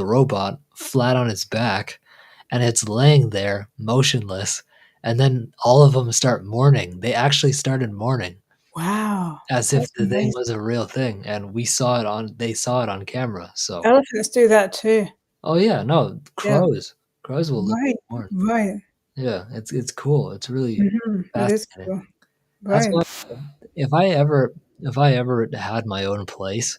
robot flat on its back, and it's laying there motionless. And then all of them start mourning. They actually started mourning Wow. as if That's the thing amazing. was a real thing, and they saw it on camera. So, Elephants do that too. oh yeah, no, Yeah. crows will literally Right. mourn. Right. Yeah, it's cool. It's really Mhm. It is fascinating. cool. That's Right. why if I ever if I ever had my own place,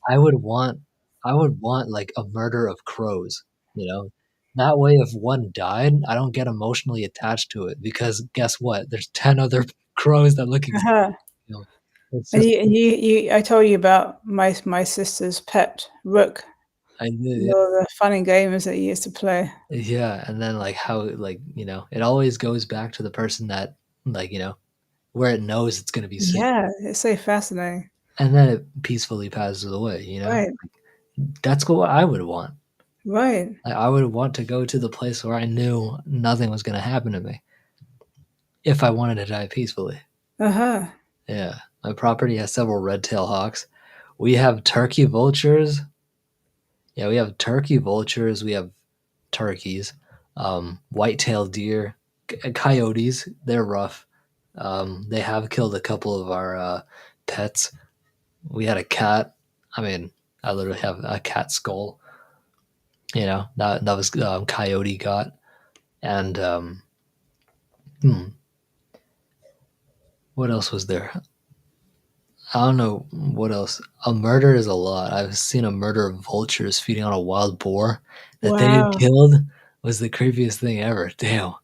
I would want I would want, like, a murder of crows, you know? That way, if one died, I don't get emotionally attached to it because guess what? There's 10 other crows that look exactly Uh-huh. you know? It's And just you I told you about my sister's pet, Rook. I You did know, the fun and games that you used to play. yeah, and then, like, how like, it always goes back to the person that, like, where it knows it's gonna be safe, Yeah, it's so fascinating. and then it peacefully passes away, you know? Right. That's what I would want. Right. I would want to go to the place where I knew nothing was gonna happen to me if I wanted to die peacefully. Uh-huh. Yeah. My property has several red-tailed hawks. We have turkey vultures. Yeah, we have turkey vultures, we have turkeys, white-tailed deer, coyotes, they're rough. They have killed a couple of our, pets. We had a cat. I mean, I literally have a cat skull, that was, coyote got, and, hmm, what else was there? I don't know what else. A murder is a lot. I've seen a murder of vultures feeding on a wild boar that they had Wow. killed was the creepiest thing ever. Damn. That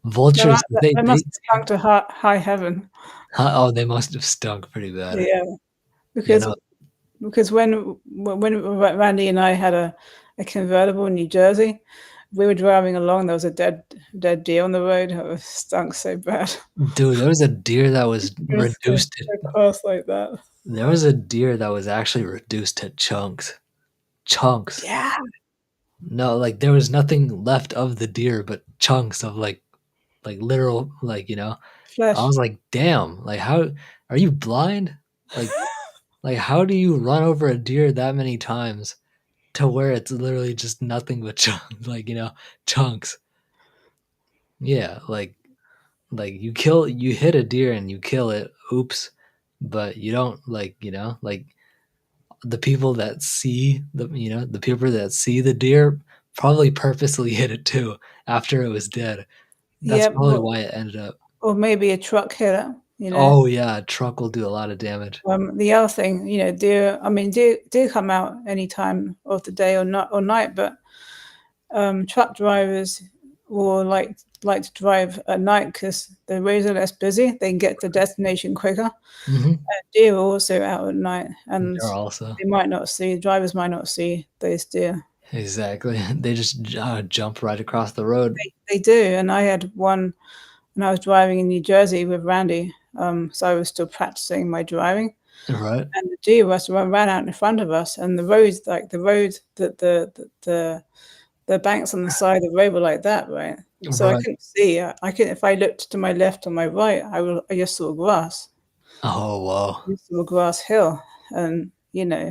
mu Vultures, that that must have stunk to high heaven. oh, they must have stunk pretty bad. Yeah, You because know, when Randy and I had a convertible in New Jersey, we were driving along, there was a dead deer on the road. It stunk so bad. dude, there was a deer that was It was so reduced to so close like that. there was a deer that was actually reduced to chunks. Chunks. Yeah, No, like there was nothing left of the deer but chunks of like literal I flesh. was like, "Damn, like how are you blind?" Like how do you run over a deer that many times to where it's literally just nothing but chunks? Yeah, like you hit a deer and you kill it, oops, but you don't like the people that see the people that see the deer probably purposely hit it too after it was dead. That's Yeah, probably why it ended up. or maybe a truck hit it, you know. Oh yeah, a truck will do a lot of damage. The other thing, you know, deer. I mean, deer come out any time of the day or night, but truck drivers will like to drive at night because the roads are less busy. They can get to destination quicker. Hmm. Deer are also out at night, and They're also they might not see. Drivers might not see those deer. exactly. They just jump right across the road. They do, and I had one when I was driving in New Jersey with Randy. So I was still practicing my driving, Right, and the deer ran out in front of us, and the roads, like the road, the banks on the side of the road were like that, right? So I right. couldn't see. I couldn't. If I looked to my left or my right, I just saw grass. Oh whoa. I just saw a grass hill, and you know,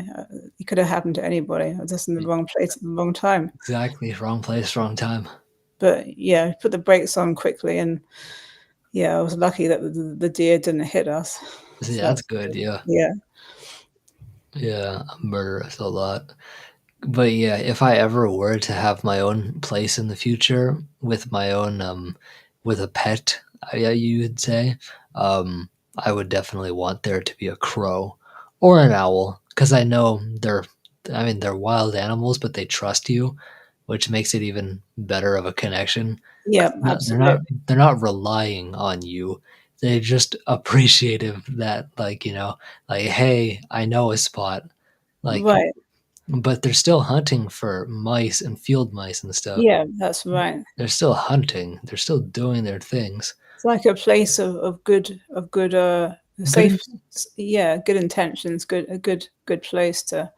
it could have happened to anybody. I was just in the wrong place at the wrong time. Exactly. Wrong place, wrong time. But yeah, I put the brakes on quickly, and yeah, I was lucky that the deer didn't hit us. See, So that's that's good. good. Yeah. Yeah. Yeah. Murderous a lot. But yeah, if I ever were to have my own place in the future with my own with a pet, yeah, you would say, I would definitely want there to be a crow or an owl because I know they're wild animals, but they trust you, which makes it even better of a connection. Yeah, 'Cause they're absolutely. not they're not relying on you. They're just appreciative that like hey, I know a spot. Like Right. but they're still hunting for mice and field mice and stuff. Yeah, that's right. They're still hunting. They're still doing their things. It's like a place of good Good. safe, yeah, good intentions, good place to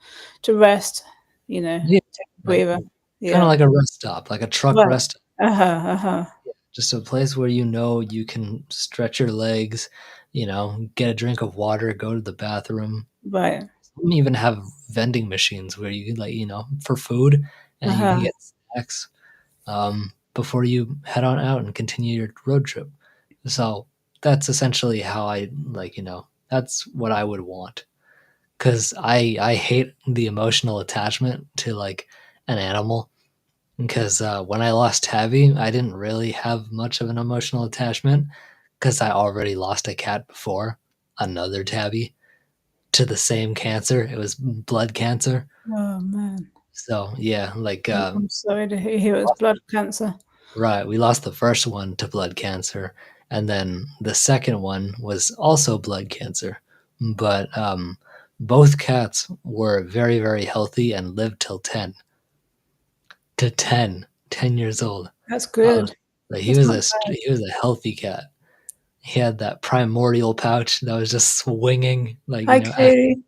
rest, you know, Yeah, take a like breather. kind of Yeah. like a rest stop, like a truck Right. rest. Uh-huh, uh-huh. Just a place where you can stretch your legs, get a drink of water, go to the bathroom. Right. Some even have vending machines where you can for food, and you can Uh-huh. get snacks before you head on out and continue your road trip. So that's essentially how that's what I would want. Because I hate the emotional attachment to like an animal. Because when I lost Tabby, I didn't really have much of an emotional attachment because I already lost a cat before, another Tabby, to the same cancer. It was blood cancer. Oh, man. So yeah, like I'm sorry to hear it was blood cancer. right, we lost the first one to blood cancer, and then the second one was also blood cancer. But both cats were very, very healthy and lived till 10 to 10 years old. That's Uh, good. like That's not bad. he was a healthy cat. He had that primordial pouch that was just swinging, like Hi, Katie.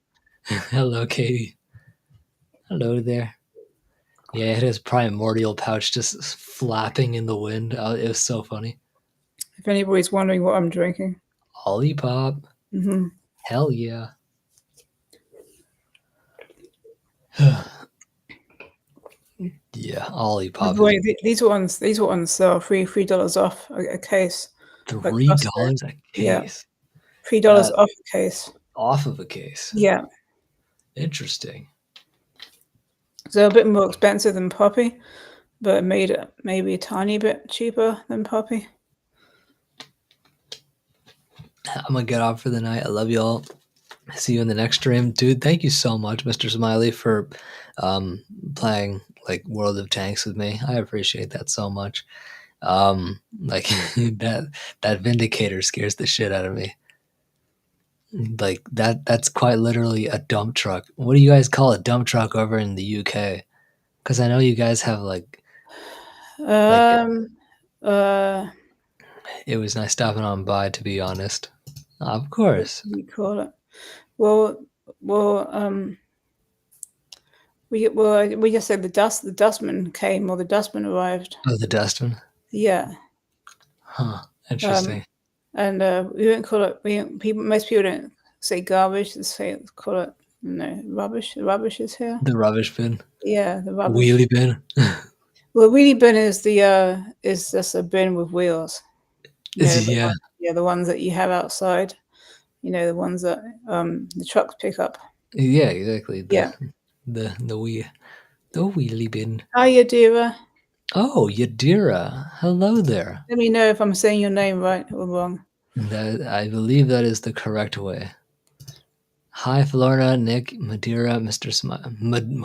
hello, Katie, hello there. Yeah, it had his primordial pouch just flapping in the wind. It was so funny. If anybody's wondering what I'm drinking. Olipop. Hmm. Hell yeah. Yeah, By Olipop the is way, these ones sell $3 off a case. At Costco. $3 a Yeah, case. $3 off a case. Off of a case. Yeah. Interesting. So a bit more expensive than Poppy, but it made it maybe a tiny bit cheaper than Poppy. I'm gonna get off for the night. I love you all. See you in the next stream. Dude, thank you so much, Mr. Smiley, for playing like World of Tanks with me. I appreciate that so much. Like that Vindicator scares the shit out of me. Like that's quite literally a dump truck. What do you guys call a dump truck over in the UK? Because I know you guys have like Um, uh, it was nice stopping on by, to be honest. Of what course. do you call it? Well, well, we just said the dustman came or the dustman arrived. Oh, the dustbin. Yeah. Huh. Um, Interesting. and we don't call it. Most people don't say garbage. They call it rubbish. The rubbish is here. The rubbish bin. Yeah, the rubbish. Wheelie bin. Well, wheelie bin is is just a bin with wheels. You know, the Yeah. the ones that you have outside. You know, the ones that the trucks pick up. Yeah, exactly. Yeah. The wheelie bin. Hi, Yadira. Oh, Yadira. Hello there. Let me know if I'm saying your name right or wrong. That I believe that is the correct way. Hi, Florida, Nick, Madeira, Mr.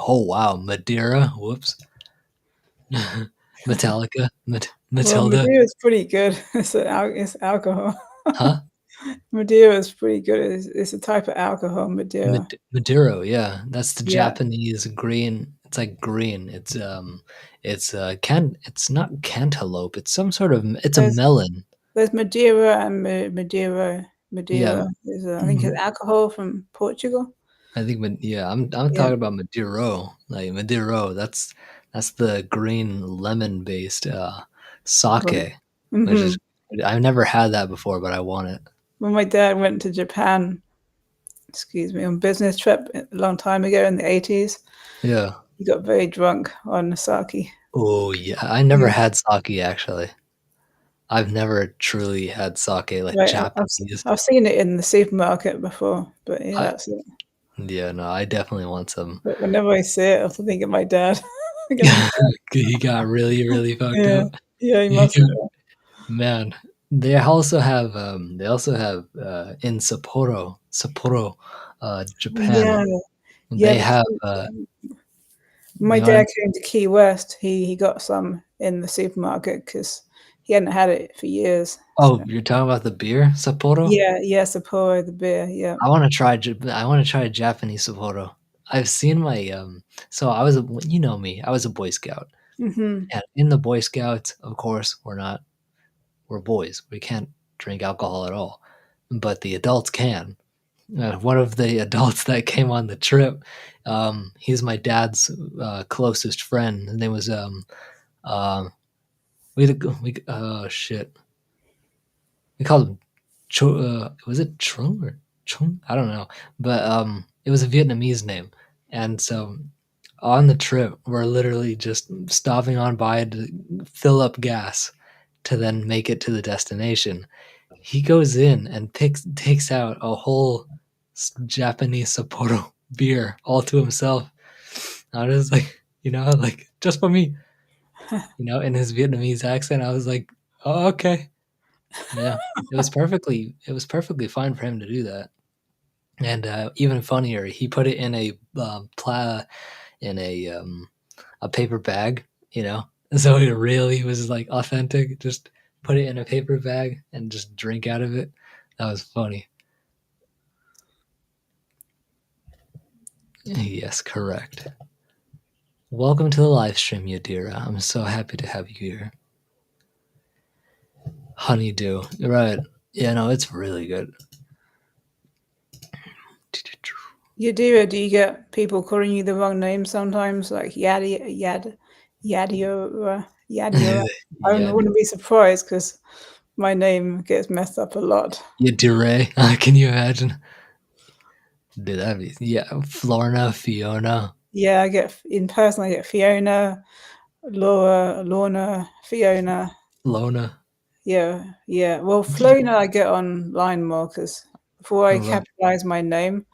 Oh wow, Madeira. Whoops. Metallica, Well, Matilda. Madeira is pretty good. It's alcohol. Huh? Madeira is pretty good. It's a type of alcohol, Madeira. Maduro. Yeah, that's the Yeah. Japanese green. It's like green. It's not cantaloupe. It's some sort of. It's a There's melon. there's Madeira and Madeira. Yeah. Madeira is I think Mhm. it's alcohol from Portugal. I think, yeah, I'm Yeah. talking about Maduro, like Maduro. That's the green lemon based Right. sake, which hmm is I've never had that before, but I want it. When my dad went to Japan, excuse me, on business trip a long time ago in the 80s, Yeah. he got very drunk on sake. Oh yeah, I never Yeah. had sake actually. I've never truly had sake like Right. Japanese. I've seen it in the supermarket before, but yeah, I that's it. Yeah, no, I definitely want some. But whenever I see it, I have to think of my dad. I get him drunk. He got really fucked Yeah. up. Yeah, he He must have. got, man, they also have in Sapporo, Japan. Yeah. Yeah, They because have my go ahead. dad came to Key West. He got some in the supermarket because he hadn't had it for years. Oh, So you're talking about the beer Sapporo? yeah, Sapporo, the beer. Yeah. I want to try Japanese Sapporo. I've seen my so I was a, you know me, I was a Boy Scout. hmm And in the Boy Scouts, of course, we're boys. We can't drink alcohol at all. But the adults can. One of the adults that came on the trip, he's my dad's closest friend. His name was uh, oh shit, we called him was it Trung or Chung? I don't know, but it was a Vietnamese name, and so on the trip we're literally just stopping on by to fill up gas to then make it to the destination. He goes in and takes out a whole Japanese Sapporo beer all to himself. I was like, like just for me, in his Vietnamese accent. I was like, oh, okay, yeah. It was perfectly fine for him to do that. And even funnier, he put it in a paper bag, So it really was like authentic. Just put it in a paper bag and just drink out of it. That was funny. Yes, correct. Welcome to the live stream, Yadira. I'm so happy to have you here. Honeydew. Right. Yeah, no, it's really good. Yadira, do you get people calling you the wrong name sometimes, like Yadira? I Yeah, wouldn't be surprised because my name gets messed up a lot. Yadire. Can you imagine? Dude, Florna, Fiona. Yeah, in person, I get Fiona, Laura, Lorna, Fiona. Lona. Yeah, yeah. Well, Flona I get online more because before I Right. capitalized my name,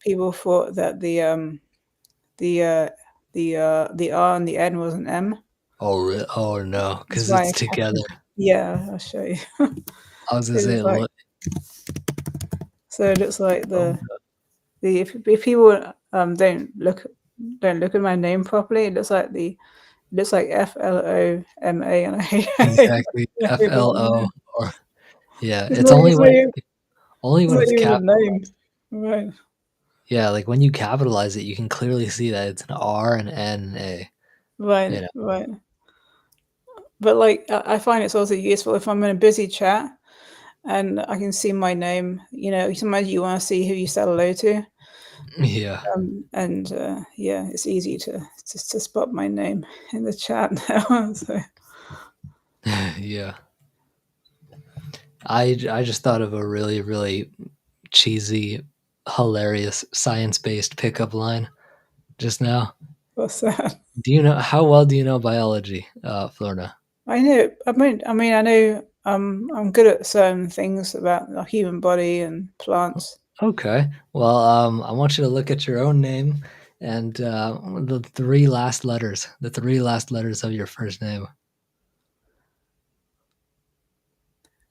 people thought that the uh, the R and the N was an M. Oh no, That's because why it's I together. yeah, I'll show you. I was gonna It say, looks like look. so. It looks like Oh, if people don't look at my name properly, it looks like FLOMA, and I hate exactly. I hate that FLO. name. Or yeah, It's it's not, only it's not when even, only it's when not it's even a cap. name, right? Yeah, like when you capitalize it, you can clearly see that it's an R and N A. You Right, know. right. But like, I find it's also useful if I'm in a busy chat and I can see my name. Sometimes you want to see who you said hello to, Yeah. and yeah, it's easy to spot my name in the chat now. So. Yeah. I just thought of a really cheesy, hilarious, science-based pickup line just now. What's that? How well do you know biology, Florna? I know. I know. I'm good at certain things about the human body and plants. Okay. Well, I want you to look at your own name and the three last letters of your first name,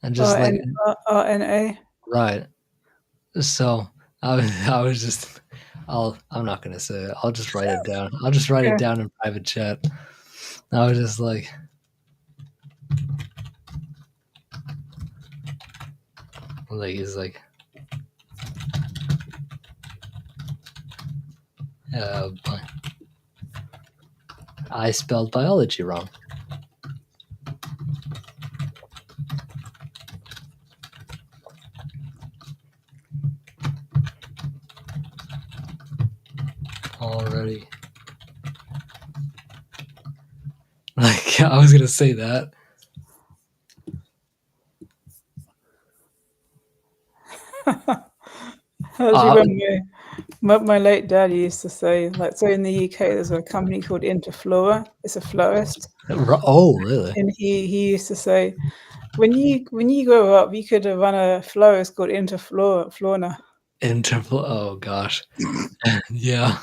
and just like RNA. right. So I was just I'm not gonna say it. I'll just write it down. I'll just write it Okay. down in private chat. I was just like he's like bi- I spelled biology wrong. Already. Like I was gonna say that. Actually, Uh, when my late dad used to say, like, so in the UK, there's a company called Interflora. It's a florist, oh, really? and he used to say, when you grow up, you could run a florist called Interflora. Interval. Oh gosh. Yeah.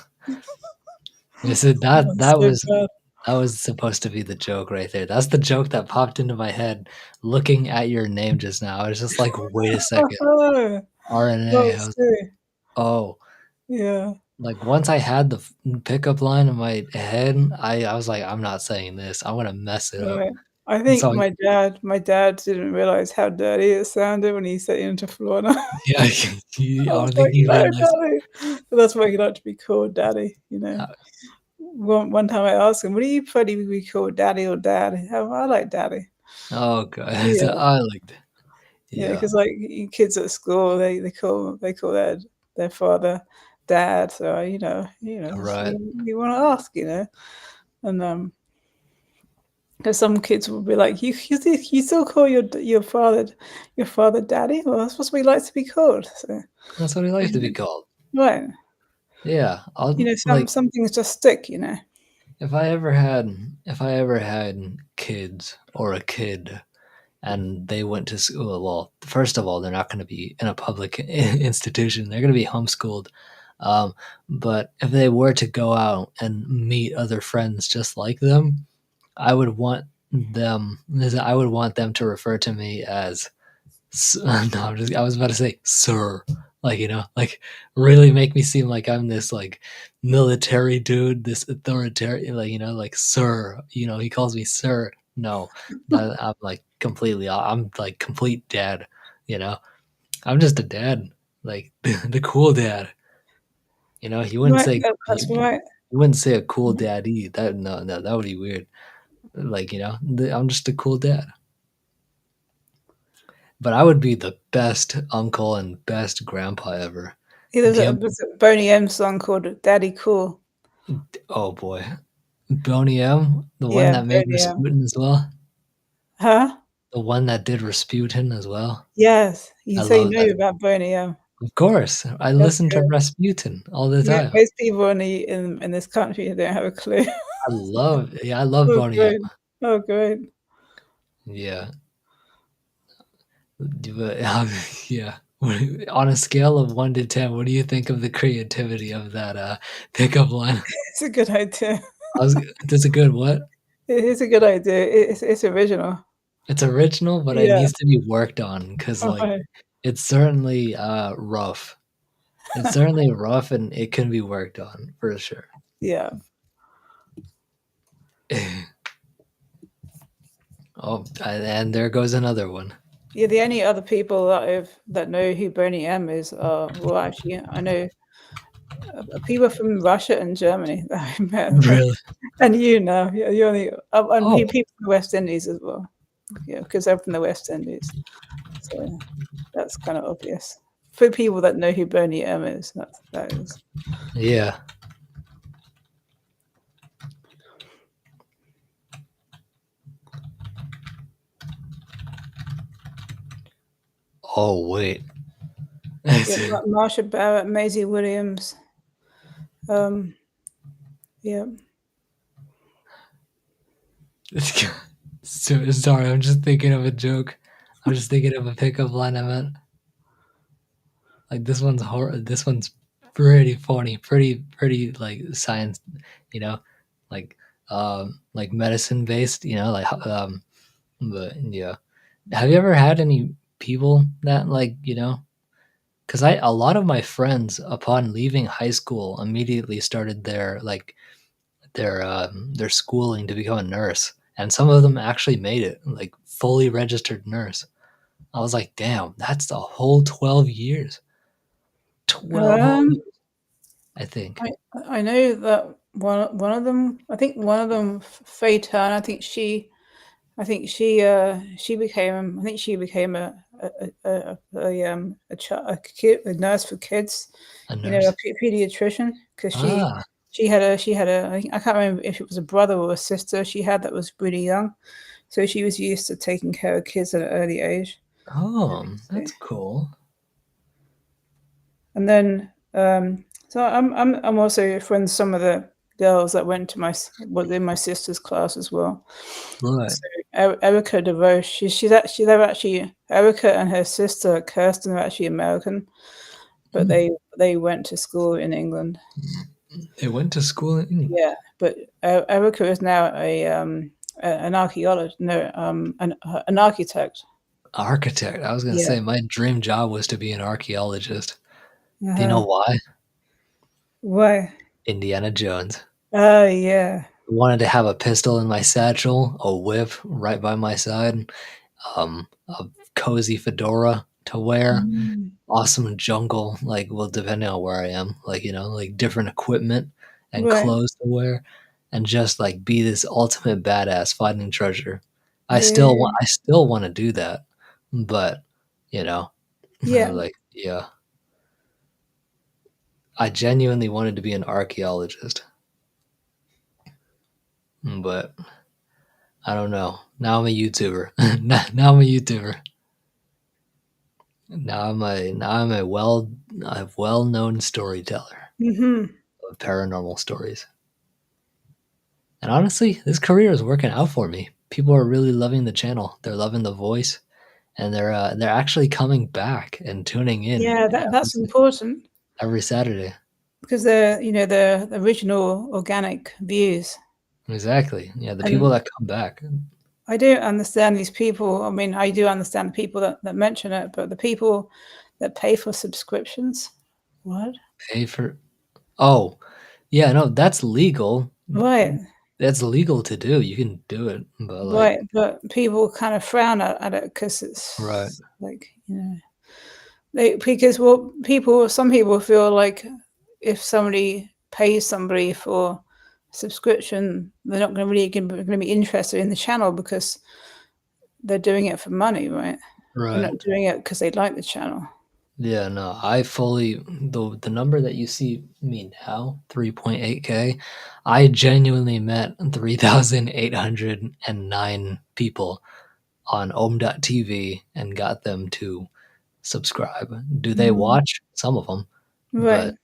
I said That's so bad. that was supposed to be the joke right there. That's the joke that popped into my head looking at your name just now. I was just like, wait a second. RNA. I That's was true. oh. Yeah. Like once I had the pickup line in my head, I was like, I'm not saying this. I'm gonna mess it up. Right. I And think so my dad didn't realize how dirty it sounded when he said Interflora. yeah, I I was don't think like, he "No, realized. daddy." So that's why he liked to be called daddy, you know? Uh, One time I asked him, "What do you prefer to be called, daddy or dad?" "Oh, I like daddy." oh god, Yeah, I liked it. yeah, Yeah, because like, kids at school, they call their father dad, so, just right. you wanna ask, And, 'cause some kids will be like, "You still call your father daddy? Well, that's what we like to be called." So, That's what he likes to be mhm. called. Right. Yeah, I'll Some like some things just stick. if I ever had kids or a kid and they went to school, well, first of all, they're not going to be in a public institution. They're going to be homeschooled. Um, but if they were to go out and meet other friends just like them, I would want I would want them to refer to me as no, I was about to say sir. Like, like really make me seem like I'm this like military dude, this authoritarian, like, like sir, he calls me sir. No, I'm like I'm like complete dad, you know, I'm just a dad, like the cool dad, you wouldn't Right, say, that's right. you wouldn't say a cool Mhm. daddy. That no, that would be weird. Like, I'm just a cool dad. But I would be the best uncle and best grandpa ever. Yeah, Do you there's a Boney M song called "Daddy Cool." oh boy. Boney M, the one Yeah, that made Boney M. Rasputin as well? Huh? The one that did Rasputin as well? Yes, you I say you love that. know about Boney M. Of course, I That's listen to good. Rasputin all the time. Most people in this country don't have a clue. I love Oh, Boney M. great. Oh, great. Yeah. But, yeah. On a scale of 1 to 10, what do you think of the creativity of that, pickup line? It's a good idea. I was That's a good what? It is a good idea. It's original. It's original, but it Yeah. needs to be worked on because, like, Right. it's certainly, rough. It's certainly rough, and it can be worked on for sure. Yeah. Oh, and there goes another one. Yeah, the only other people that know who Boney M is well, actually, I know people from Russia and Germany that I met, Really? and you're the and Oh, people from the West Indies as well. Yeah, because they're from the West Indies, so that's kind of obvious for people that know who Boney M is. That is. yeah. Oh, wait. Yeah, Marsha Barrett, Maisie Williams. Um, yeah, Sorry, I'm just thinking of a joke. I'm just thinking of a pickup line I meant. Like this one's this one's pretty funny, pretty like science, you know, like medicine based, but yeah. Have you ever had any people that like, because a lot of my friends upon leaving high school immediately started their schooling to become a nurse, and some of them actually made it like fully registered nurse. I was like, damn, that's the whole 12 years. 12 whole Um, years, I think. I I know that one of them. I think one of them, Faye Turner. She became. I think she became a nurse for kids. A You know, a nurse. pediatrician, because Ah, I can't remember if it was a brother or a sister she had that was really young, so she was used to taking care of kids at an early age. oh, So, that's cool. and then so I'm also friends with some of the girls that went to was in my sister's class as well. Right. So Erica DeVoe, they're actually Erica and her sister Kirsten are actually American, but Hmm. they went to school in England. They went to school in England. Yeah, but Erica is now an archaeologist, no, an architect. Architect. I was gonna Yeah. say my dream job was to be an archaeologist. Do you know Uh-huh. why? Why? Indiana Jones. Oh yeah. I wanted to have a pistol in my satchel, a whip right by my side, a cozy fedora to wear, Mm. awesome jungle, like, well, depending on where I am, like, like different equipment and Right. clothes to wear, and just like be this ultimate badass finding treasure. Yeah. I still want to do that, but you know, Yeah. like, yeah, I genuinely wanted to be an archaeologist, but I don't know. Now I'm a YouTuber. Now I'm a YouTuber. Now I'm a well-known storyteller Hmm. of paranormal stories. And honestly, this career is working out for me. People are really loving the channel. They're loving the voice, and they're actually coming back and tuning in Yeah, that's important every Saturday. because they're the original organic views. Exactly. Yeah, the people And that come back I do understand these people. I mean, I do understand the people that mention it, but the people that pay for subscriptions, what? pay for. Oh, yeah, no, that's legal. Right, That's legal to do. You can do it, but like, right. But people kind of frown at it because right, it's like, because some people feel like if somebody pays somebody for subscription, they're not going to be interested in the channel because they're doing it for money, right? They're right. not doing it because they like the channel. Yeah, no, I fully the number that you see me now, 3.8K, I genuinely met 3,809 people on Ohm.TV and got them to subscribe. Do they Mm, watch? Some of them, but right,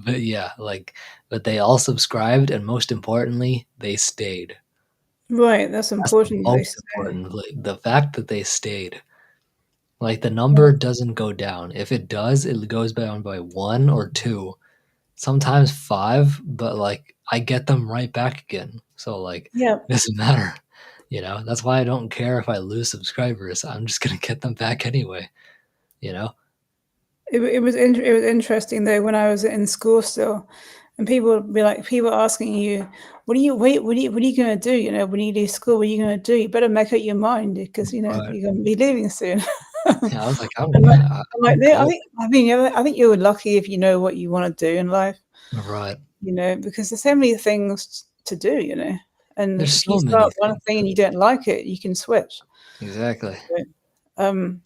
but yeah, like, but they all subscribed, and most importantly, they stayed. right. That's That's the important. They most say. important, like, the fact that they stayed. Like, the Yeah, number doesn't go down. If it does, it goes down by 1 or 2, sometimes 5, but, like, I get them right back again. So, like, yeah. it doesn't matter, That's why I don't care if I lose subscribers. I'm just gonna get them back anyway, you know? It was interesting though when I was in school still, and people would be like, people asking you, what are you gonna do? When you leave school, what are you gonna do? You better make up your mind because But, you're gonna be leaving soon. yeah, I was like, And I'm like, I'm no, good. I think you're lucky if you know what you want to do in life, Right. because there's so many things to do, and There's if you so start many one things. thing and you don't like it, you can switch. Exactly. Um,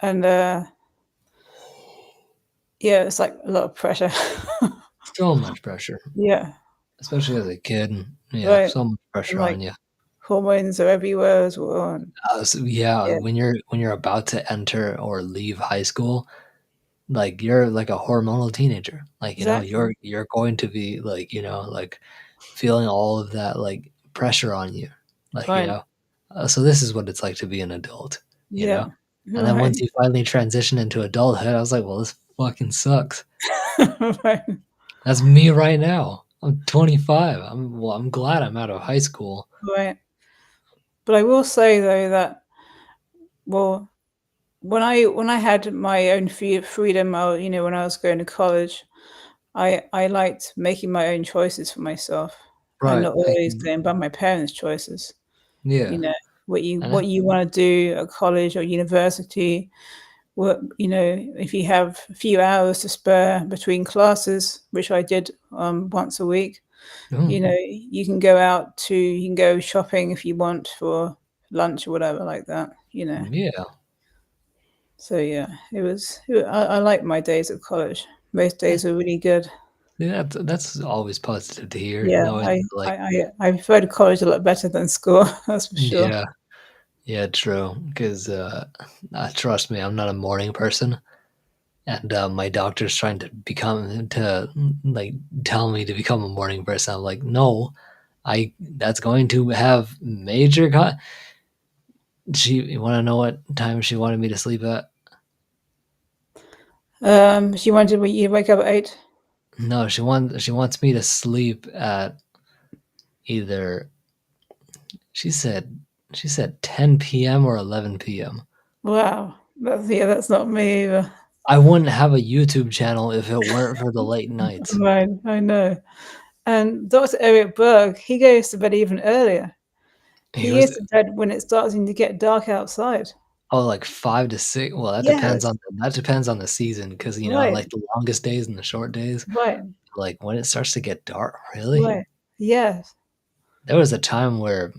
and yeah, it's like a lot of pressure. So much pressure, Yeah, especially as a kid. Yeah, right. so much And pressure like on you. hormones are everywhere as well. And So yeah, yeah, when you're about to enter or leave high school, like, you're like a hormonal teenager. Like, exactly. you're going to be like, like, feeling all of that, like, pressure on you. Like, Right. so this is what it's like to be an adult, you know? Yeah. And then once Right. you finally transition into adulthood, I was like, well, this fucking sucks. Right. That's me right now. I'm 25. I'm glad I'm out of high school. Right. But I will say though that, well, when I had my own freedom, when I was going to college, I liked making my own choices for myself and Right. not always going by my parents' choices. You Yeah. know, what you And what you want to do at college or university. What, if you have a few hours to spare between classes, which I did once a week, mm, you can go shopping if you want for lunch or whatever like that. yeah. So yeah, I like my days at college. Most days were really good. Yeah, that's always positive to hear, Yeah, knowing I like I I, I preferred college a lot better than school. That's for sure. yeah, yeah, true. Because trust me, I'm not a morning person, and my doctor's trying to like tell me to become a morning person. I'm like, no, I that's going to have major. You want to know what time she wanted me to sleep at? She wanted you to wake up at 8. No, she wants me to sleep at either she said she said 10 p.m. or 11 p.m. Wow, that's not me either. I wouldn't have a YouTube channel if it weren't for the late nights. Right, I know. And Dr. Eric Berg, he goes to bed even earlier. He He was goes to bed when it's starting to get dark outside. like 5 to 6. Well, Yes, that depends on the season because I right, like the longest days and the short days. right, Like when it starts to get dark, really. right. Yes. There was a time where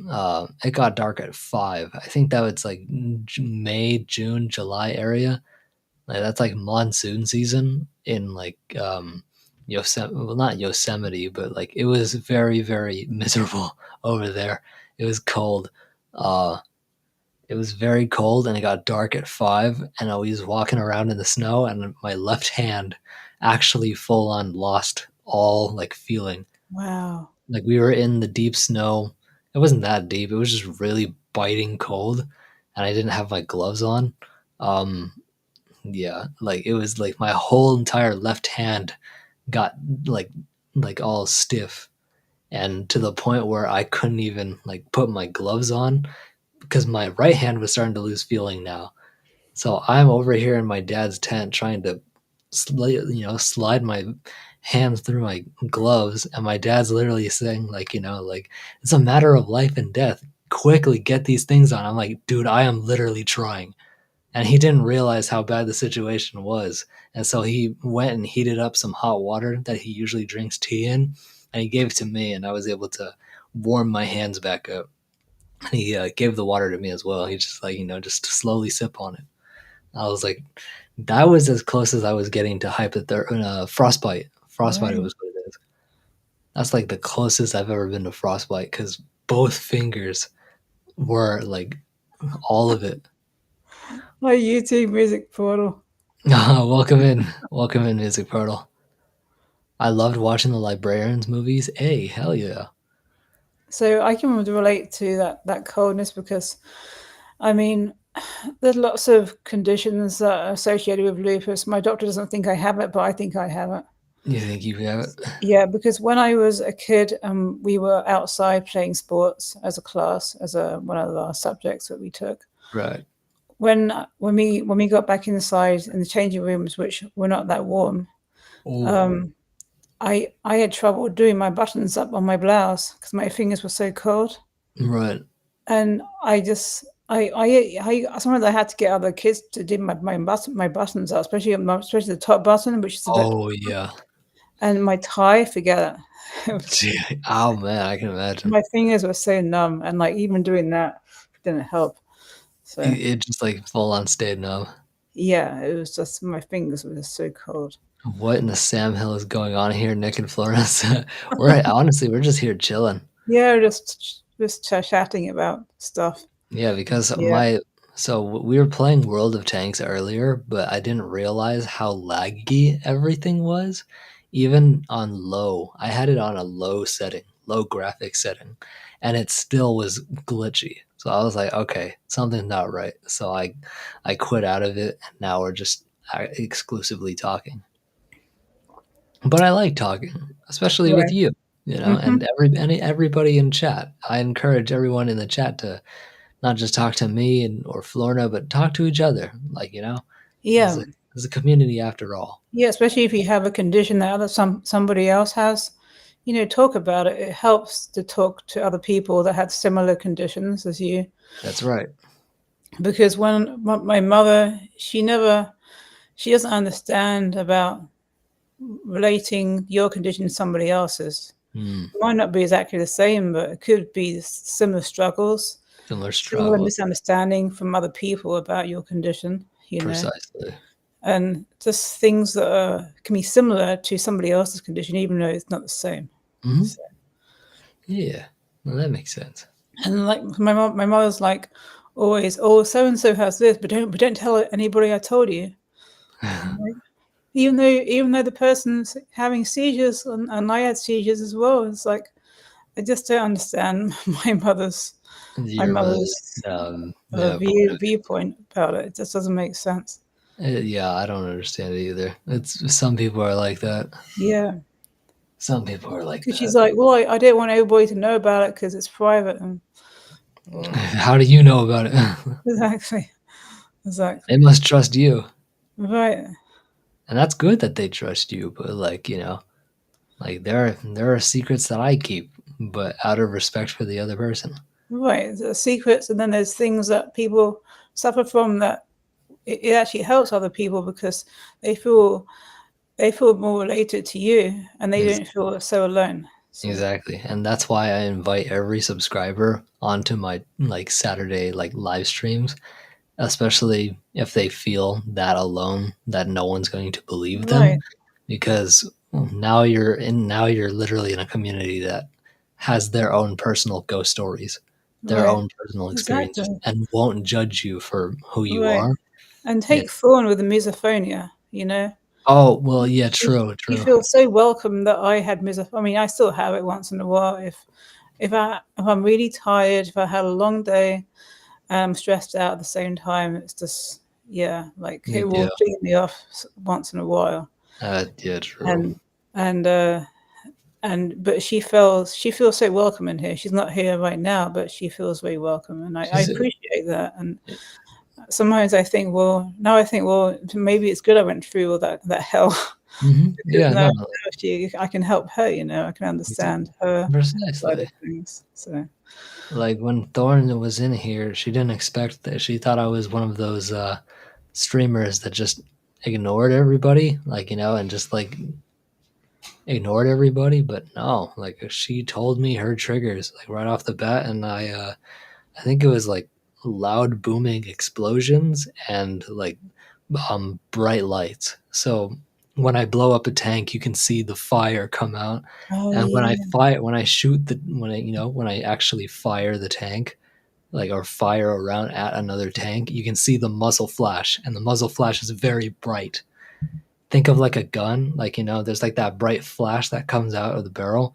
it got dark at 5. I think that was like May, June, July area. Like that's like monsoon season in like Yosemite, well not Yosemite, but like it was very, very miserable over there. It was cold. Uh it was very cold and it got dark at 5 and I was walking around in the snow and my left hand actually full on lost all like feeling. Wow. Like we were in the deep snow. It wasn't that deep. It was just really biting cold and I didn't have my gloves on. Um yeah, like it was like my whole entire left hand got like all stiff and to the point where I couldn't even like put my gloves on because my right hand was starting to lose feeling now. So I'm over here in my dad's tent trying to slide my hands through my gloves and my dad's literally saying like, like it's a matter of life and death. Quickly get these things on. I'm like, dude, I am literally trying and he didn't realize how bad the situation was. And so he went and heated up some hot water that he usually drinks tea in, and he gave it to me, and I was able to warm my hands back up. And he gave the water to me as well. He just like just slowly sip on it. I was like, that was as close as I was getting to frostbite. Frostbite Right. was what it is. That's like the closest I've ever been to frostbite because both fingers were like all of it. My YouTube music portal. Welcome in, Music Portal. I loved watching the Librarians movies. Hey, hell yeah! So I can relate to that coldness because, I mean, there's lots of conditions that are associated with lupus. My doctor doesn't think I have it, but I think I have it. You think you have it? Yeah, because when I was a kid, we were outside playing sports as a class, as one of our subjects that we took. Right. When we got back inside in the changing rooms, which were not that warm, Oh, I had trouble doing my buttons up on my blouse because my fingers were so cold, right. and I just I sometimes I had to get other kids to do my buttons up, especially the top button, which is a bit, Oh yeah. and my tie. Forget it. It was, Gee, oh man, I can imagine. my fingers were so numb, and like even doing that didn't help. So It just like full on stayed numb. yeah, it was just my fingers were just so cold. What in the Sam Hill is going on here, Nick and Florence? We're just here chilling. Yeah, just chatting about stuff. Yeah, because Yeah. we were playing World of Tanks earlier, but I didn't realize how laggy everything was. Even on low, I had it on a low setting, low graphic setting, and it still was glitchy. So I was like, okay, something's not right. So I quit out of it, and now exclusively talking. But I like talking, especially with Right. you, Hmm. and everybody in chat. I encourage everyone in the chat to not just talk to me or Florna, but talk to each other. Like, Yeah. there's a community after all. Yeah, especially if you have a condition that somebody else has, talk about it. It helps to talk to other people that had similar conditions as you. That's right. Because when my mother, she doesn't understand about relating your condition to somebody else's. Mm, It might not be exactly the same, but it could be similar struggles, similar similar struggle, misunderstanding from other people about your condition. precisely. And just things that can be similar to somebody else's condition, even though it's not the same. Hmm. So, Yeah, well, that makes sense. and like my mother's like always, oh, so and so has this, but don't tell anybody I told you. Like, even though the person's having seizures and I had seizures as well, it's like I just don't understand my mother's Your mother's viewpoint about it. It just doesn't make sense. yeah, I don't understand it either. It's some people are like that. Yeah, Some people are like because that. she's like, well, I don't want everybody to know about it because it's private. And How do you know about it? exactly, They exactly, must trust you, right, and that's good that they trust you. But like like there are secrets that I keep, but out of respect for the other person. right. There's secrets, and then there's things that people suffer from that it actually helps other people because they feel they feel more related to you, and they Ex- don't feel so alone. So Exactly, and that's why I invite every subscriber onto my like Saturday like live streams, especially if they feel that alone that no one's going to believe them, right, because now you're literally in a community that has their own personal ghost stories, their right, own personal experiences, exactly, and won't judge you for who you right. are. And Yeah. take Thorn with the misophonia. You know, Oh well, yeah, she true, she true. feels so welcome that I had misophonia. I mean, I still have it once in a while. If I'm really tired, if I had a long day, and I'm stressed out at the same time, it's just yeah, like Me it too. will clean me off once in a while. Yeah, true. And and uh but she feels so welcome in here. She's not here right now, but she feels very welcome, and I She's appreciate that. And sometimes I think, well, maybe it's good I went through all that hell because Yeah, now no, I can help her. I can it's understand her side precisely. of things. So Like when Thorn was in here, she didn't expect that. She thought I was one of those streamers that just ignored everybody, like and just like ignored everybody. But no, like she told me her triggers like right off the bat, and I think it was like loud booming explosions and like bright lights. So when I blow up a tank, you can see the fire come out. oh And yeah, when I shoot when I actually fire the tank, like or fire around at another tank, you can see the muzzle flash, and the muzzle flash is very bright. Think of like a gun, like there's like that bright flash that comes out of the barrel.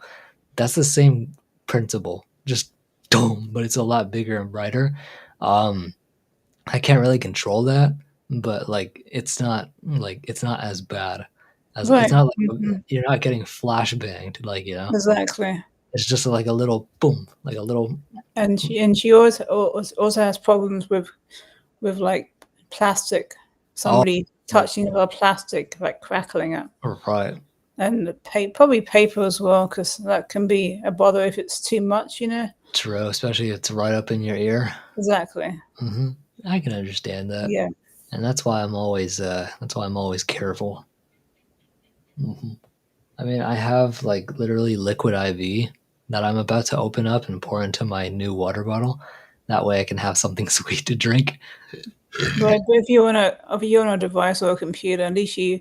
That's the same principle, just boom, but it's a lot bigger and brighter. Um, I can't really control that, but like it's not as bad as it's right, not like mhm, you're not getting flashbanged, like exactly. it's just like a little boom, like a little And she also has problems with like plastic, oh somebody right, touching a plastic like crackling it. right. And probably paper as well, because that can be a bother if it's too much. True, especially if it's right up in your ear. Exactly. hmm I can understand that, Yeah. and that's why I'm always careful. hmm I mean, I have like literally liquid IV that I'm about to open up and pour into my new water bottle. That way, I can have something sweet to drink. Right. But if you're on a device or a computer, at least you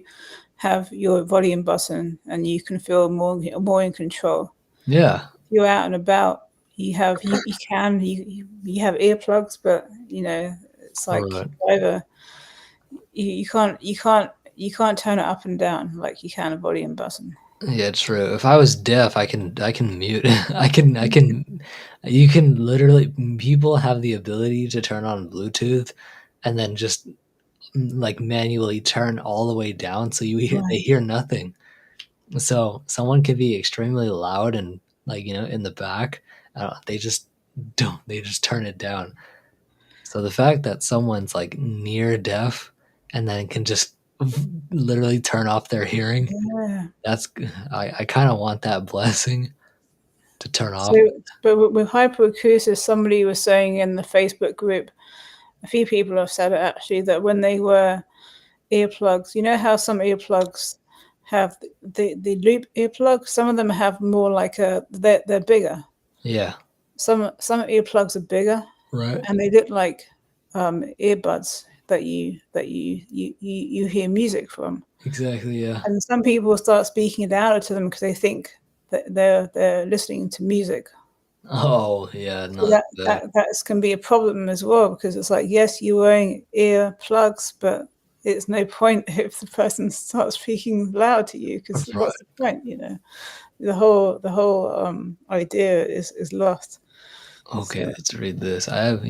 have your volume button and you can feel more in control. Yeah, If you're out and about, you have earplugs, but it's all like right. either you can't turn it up and down like you can a volume button. Yeah, true. If I was deaf, I can mute. I can. You can literally. People have the ability to turn on Bluetooth, and then just like manually turn all the way down so they Right. hear nothing. So someone could be extremely loud and like in the back. They just don't. They just turn it down. So the fact that someone's like near deaf and then can just literally turn off their hearing, Yeah. that's I kind of want that blessing to turn So, off. but with hyperacusis, somebody was saying in the Facebook group, a few people have said it actually, that when they wear earplugs, you know how some earplugs have the loop earplugs? Some of them have more like they're bigger. Yeah. Some earplugs are bigger, Right. and they look like earbuds that you hear music from. Exactly. Yeah. And some people start speaking louder to them because they think that they're listening to music. Oh yeah. So No, that's that can be a problem as well, because it's like, yes, you're wearing ear plugs, but it's no point if the person starts speaking loud to you, because bad. Right. what's the point? The whole idea is lost. Okay, So let's read this. I have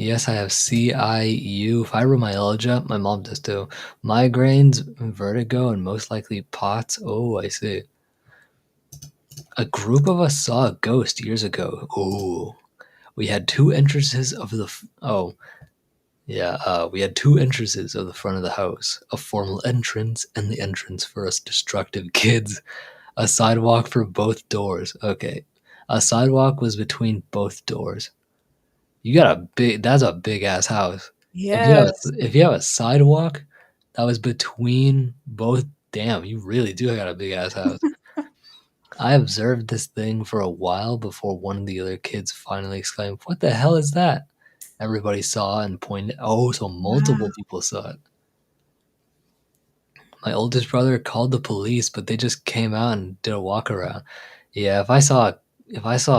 CIU, fibromyalgia. My mom does too. Migraines, vertigo, and most likely POTS. Oh, I see. A group of us saw a ghost years ago. Oh, we had two entrances of the. Oh, yeah. We had two entrances of the front of the house: a formal entrance and the entrance for us destructive kids. A sidewalk for both doors. Okay, a sidewalk was between both doors. You got a big. That's a big ass house. yes, If you have a sidewalk that was between both, damn, you really do got a big ass house. I observed this thing for a while before one of the other kids finally exclaimed, "What the hell is that?" Everybody saw and pointed. Oh, so multiple wow, people saw it. My oldest brother called the police, but they just came out and did a walk around. Yeah, if I saw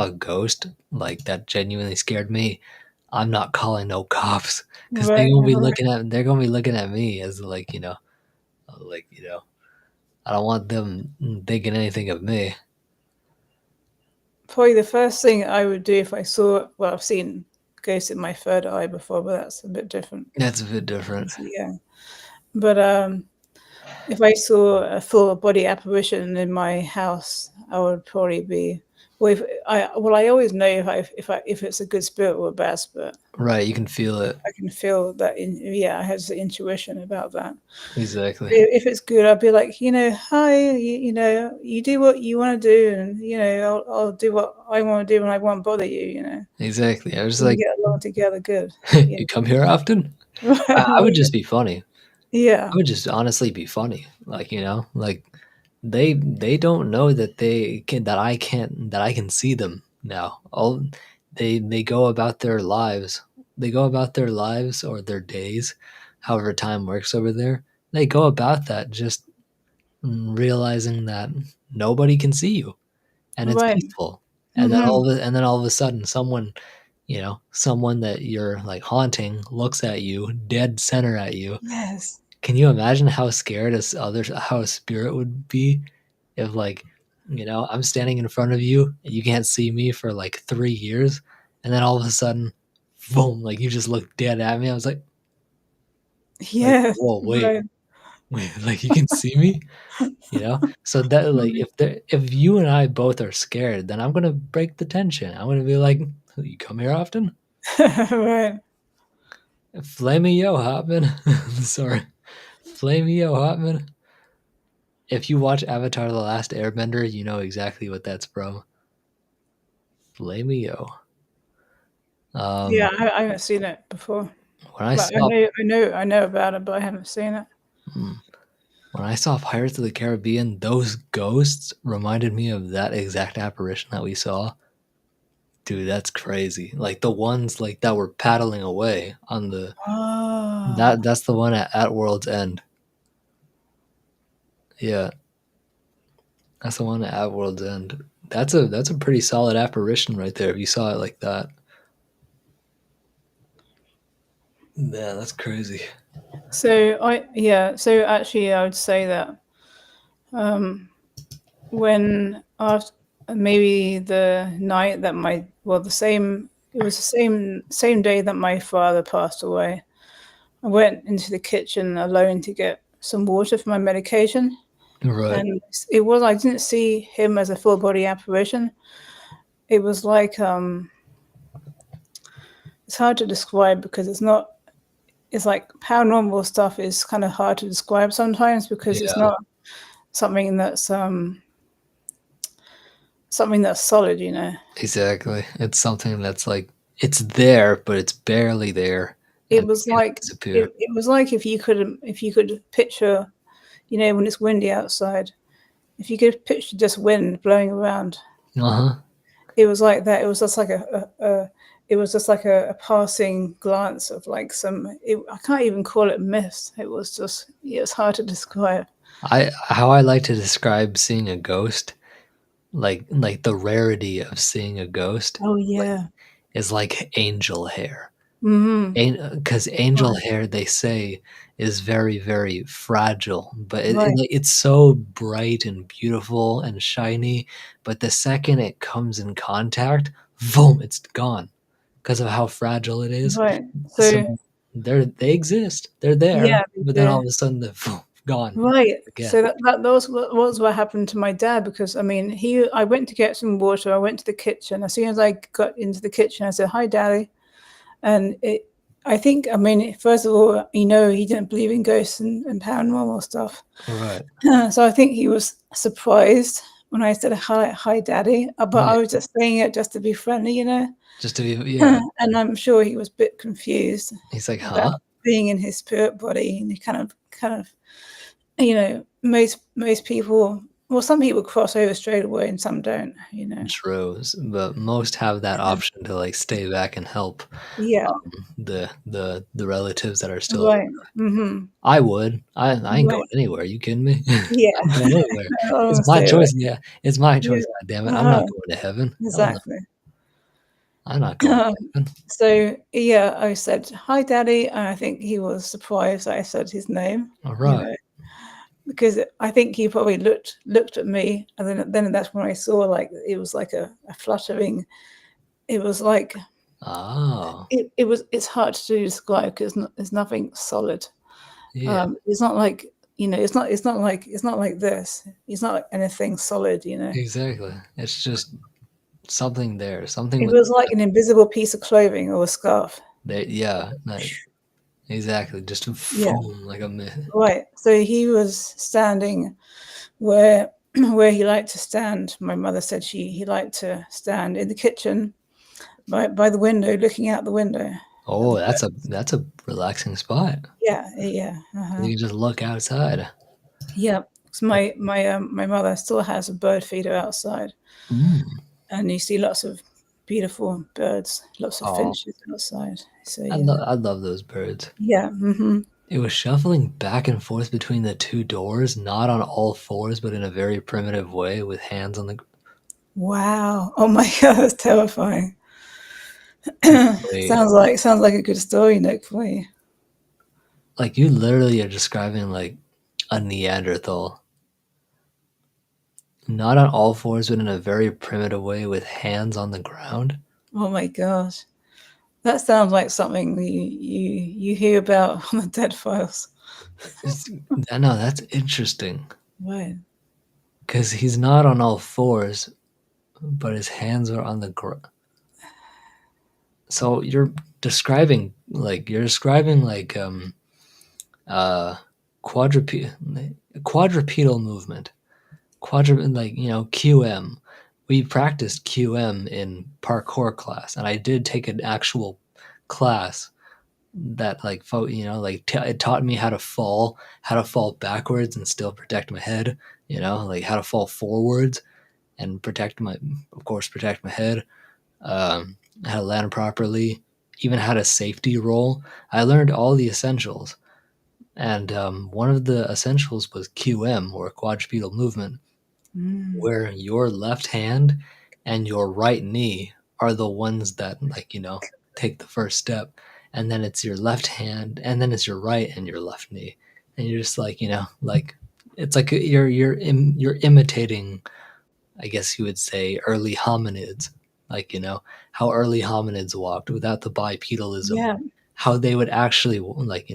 a ghost like that genuinely scared me, I'm not calling no cops because right, right. they're gonna be looking at me as like I don't want them thinking anything of me. Probably the first thing I would do if I saw, well, I've seen ghosts in my third eye before, but that's a bit different. That's a bit different. Yeah, but if I saw a full body apparition in my house, I would probably be. I always know if it's a good spirit or a bad spirit. Right, you can feel it. I can feel that. Yeah, I have the intuition about that. Exactly. If it's good, I'll be like, hi, you do what you want to do, and I'll do what I want to do, and I won't bother you. Exactly. I was We can like, get along together, good. you come here often? I would just be funny. I Yeah, would just honestly be funny. Like, like they don't know that that I can see them now. All they go about their lives. They go about their lives or their days, however time works over there. They go about that just realizing that nobody can see you and it's right. peaceful. Hmm. And then all of a sudden someone, someone that you're like haunting looks at you, dead center at you. Yes. Can you imagine how scared how a spirit would be if like, I'm standing in front of you and you can't see me for like 3 years, and then all of a sudden, boom, like you just look dead at me. I was like, Yes. whoa, Right. wait, like you can see me, So that like Right. if you and I both are scared, then I'm gonna break the tension. I'm gonna be like, you come here often? Right. Flamey Hotman. Sorry. Flamey Hotman. If you watch Avatar The Last Airbender, you know exactly what that's from. Flamey. Um Yeah, I haven't seen it before. when I Like, saw I know about it, but I haven't seen it. hmm, when I saw Pirates of the Caribbean, those ghosts reminded me of that exact apparition that we saw. Dude, that's crazy. Like the ones like that were paddling away on the Oh, that's the one at World's End. Yeah, that's the one at World's End. That's a pretty solid apparition right there if you saw it like that. Yeah, that's crazy. so actually, I would say that um, when after maybe the night that the same it was the same day that my father passed away. I went into the kitchen alone to get some water for my medication, Right. and it was I didn't see him as a full body apparition. It was like it's hard to describe because it's not. It's like paranormal stuff is kind of hard to describe sometimes because it's Yeah. not something that's something that's solid, you know. Exactly. It's something that's like it's there, but it's barely there, It and was can like disappear. it was like if you could picture, you know, when it's windy outside, if you could picture just wind blowing around. Uh-huh. It was like that. It was just like it was just like a passing glance of like I can't even call it mist. It was just it's hard to describe. How I like to describe seeing a ghost, like the rarity of seeing a ghost, Oh like yeah. is like angel hair. Mm-hmm. Because angel Right. hair, they say, is very, very fragile, but Right. it's so bright and beautiful and shiny. But the second it comes in contact, boom, it's gone because of how fragile it is. Right. So So they exist, they're there, yeah, but then all the of a sudden they're boom, gone right. again. So that was what happened to my dad because I mean I went to get some water. I went to the kitchen. As soon as I got into the kitchen, I said, "Hi, Daddy," and I think I mean first of all, you know, he didn't believe in ghosts and paranormal stuff. Right. So I think he was surprised when I said hi, Daddy. But Yeah. I was just saying it just to be friendly, you know. Just to be, yeah. And I'm sure he was a bit confused He's like, huh? about being in his spirit body, and he kind of, you know, most people. Well, some people cross over straight away, and some don't. You know. True, but most have that option to like stay back and help Yeah. the relatives that are still. Right. Mm-hmm. I would. I ain't going Right. anywhere. You kidding me? Yeah. I'm going anywhere. I It's want to my stay away. choice. Yeah, it's my Yeah. choice. God damn it! I'm Uh-huh. not going to heaven. Hell no. Exactly. I'm not going to heaven. So yeah, I said hi, Daddy, and I think he was surprised that I said his name. All You right. know, because I think he probably looked at me, and then that's when I saw like it was like a fluttering. It was like Oh, it's hard to describe because there's nothing solid. yeah. It's not like you know, it's not like this. It's not like anything solid. You know, Exactly. It's just something there. Something it with was like an invisible piece of clothing or a scarf. that. Yeah. Exactly. Just Yeah, foam like a myth. right. So he was standing where where he liked to stand. My mother said he liked to stand in the kitchen by the window, looking out the window at Oh, the bird. that's a relaxing spot. Yeah, yeah, uh-huh. You can just look outside. Yeah. So my mother still has a bird feeder outside, Mm. and you see lots of beautiful birds, lots of Oh, finches outside. So yeah, I love those birds. yeah. It was shuffling back and forth between the two doors, not on all fours, but in a very primitive way, with hands on the. Wow. Oh my God, that's terrifying. Wait, Sounds like a good story, Nick, for you. like you literally are describing like a Neanderthal, not on all fours, but in a very primitive way, with hands on the ground. Oh my gosh. That sounds like something you hear about on the Dead Files. No, that's interesting Right. because he's not on all fours, but his hands are on the ground. So you're describing like uh quadrupedal movement, like QM. We practiced QM in parkour class, and I did take an actual class that it taught me how to fall backwards and still protect my head, like how to fall forwards and protect my head, how to land properly, even how to safety roll. I learned all the essentials. And one of the essentials was QM, or quadrupedal movement, Mm. where your left hand and your right knee are the ones that, take the first step. And then it's your left hand, and then it's your right and your left knee. And you're just like it's like you're imitating, I guess you would say, early hominids, like how early hominids walked without the bipedalism, Yeah. how they would actually like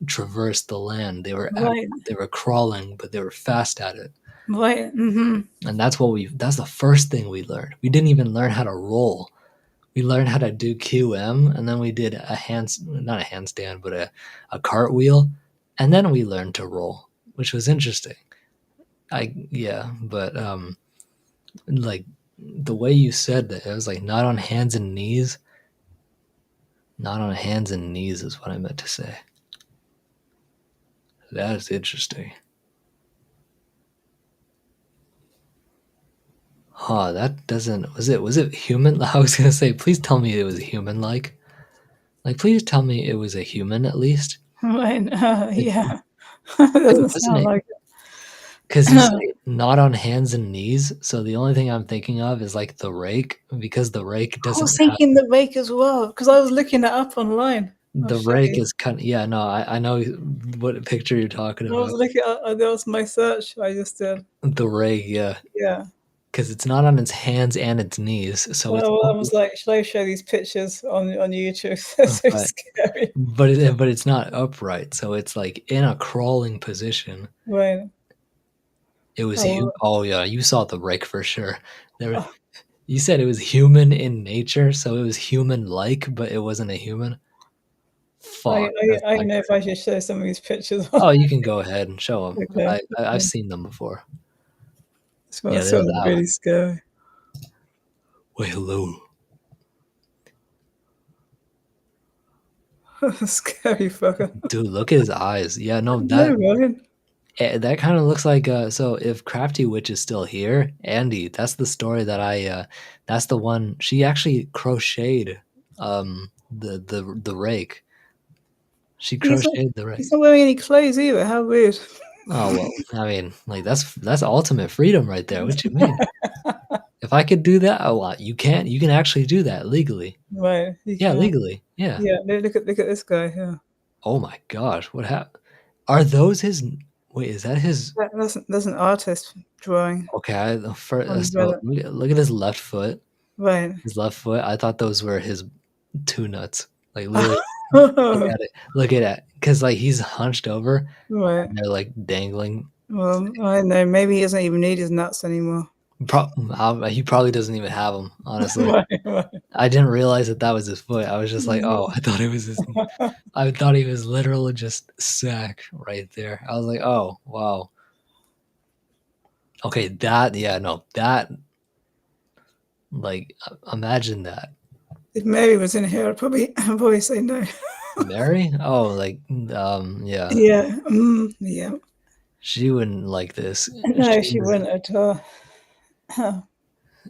traverse the land. They were crawling, but they were fast at it. Right. Mm-hmm. And that's the first thing we learned. We didn't even learn how to roll. We learned how to do QM, and then we did not a handstand, but a cartwheel, and then we learned to roll, which was interesting. But like the way you said that, it was like not on hands and knees. Not on hands and knees is what I meant to say. That is interesting. Huh, that doesn't was it human? I was gonna say, please tell me it was human like. Like please tell me it was a human at least. Right. Like, Yeah. it Doesn't wasn't sound it like because you it. say not on hands and knees, so the only thing I'm thinking of is like the rake, because the rake I doesn't was have thinking the rake as well because I was looking it up online. I'll the show rake you. is kind of, yeah, no, I know what picture you're talking I was about. looking. That was my search I just did. The rake, yeah, Yeah. because it's not on its hands and its knees, so it's Well, I was like, should I show these pictures on YouTube? They're so but scary. but it's not upright, so it's like in a crawling position. Right. It was Oh, oh yeah, you saw the rake for sure. There, oh, you said it was human in nature, so it was human like, but it wasn't a human. I, Fuck, that's I don't like, know if I should show some of these pictures. oh, you can go ahead and show them. Okay. I've seen them before. This one Yeah, there's sounds that one. really scary. Wait, hello. Scary fucker. Dude, look at his eyes. Yeah, no, No, right? that kind of looks like so if Crafty Witch is still here, Andy, that's the story that that's the one she actually crocheted the rake. She crocheted the rake. He's not wearing any clothes either. How weird. Oh well, I mean, like that's ultimate freedom right there. What you mean? If I could do that, oh well, you can actually do that legally. Right. You Yeah, can. legally. Yeah. Yeah. Look at this guy here. Oh my gosh, what happened? Are those his? Wait, is that his? That's an artist drawing Okay, on his so brother. look at his left foot. Right. His left foot. I thought those were his two nuts. Like literally, look at it. Look at it, because like he's hunched over Right. and they're like dangling. Well, I don't know. Maybe he doesn't even need his nuts anymore. He probably doesn't even have them. Honestly, Right. Right. I didn't realize that was his foot. I was just like, oh, I thought it was his. I thought he was literally just sack right there. I was like, oh wow. Okay, that like imagine that. If Mary was in here, I'd probably say no. Mary? Oh, like yeah. Yeah. Yeah. She wouldn't like this. No, she wouldn't at all.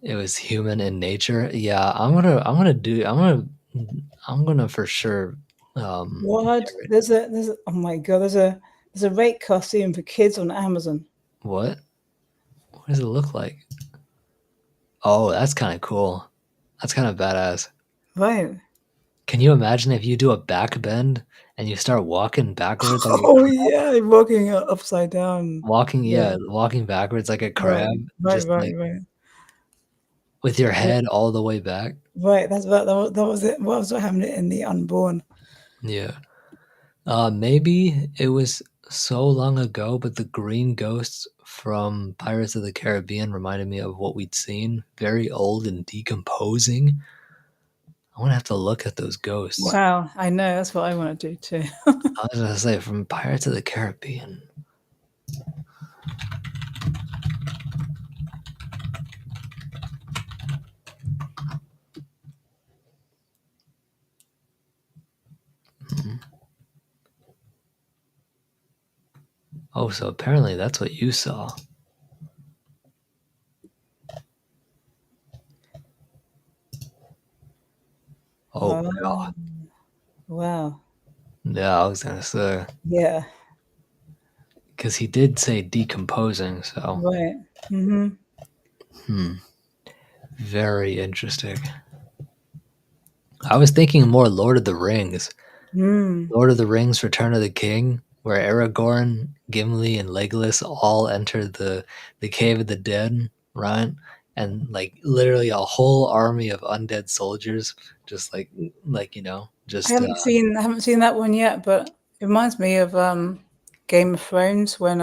It was human in nature. Yeah, I'm gonna for sure What? There's oh my god, there's a rake costume for kids on Amazon. what? What does it look like? Oh, that's kind of cool. That's kind of badass. Right. Can you imagine if you do a back bend and you start walking backwards like Oh yeah, walking upside down. Yeah. walking backwards like a Right. crab, Right. just Right. like Right. with your Yeah. head all the way back? Right. That was it. What was what happened in the Unborn? Yeah. Maybe it was so long ago, but the green ghosts from Pirates of the Caribbean reminded me of what we'd seen. Very old and decomposing. I want to have to look at those ghosts. Wow, I know. That's what I want to do too. I was gonna say from Pirates of the Caribbean. Hmm. Oh, so apparently that's what you saw. Oh god. Wow. Yeah, I was gonna say Yeah. because he did say decomposing. So Right. Mm-hmm. very interesting. I was thinking more Lord of the Rings. Mm. Lord of the Rings: Return of the King, where Aragorn, Gimli, and Legolas all enter the cave of the dead, right? and like literally a whole army of undead soldiers, just like just I haven't seen that one yet, but it reminds me of Game of Thrones when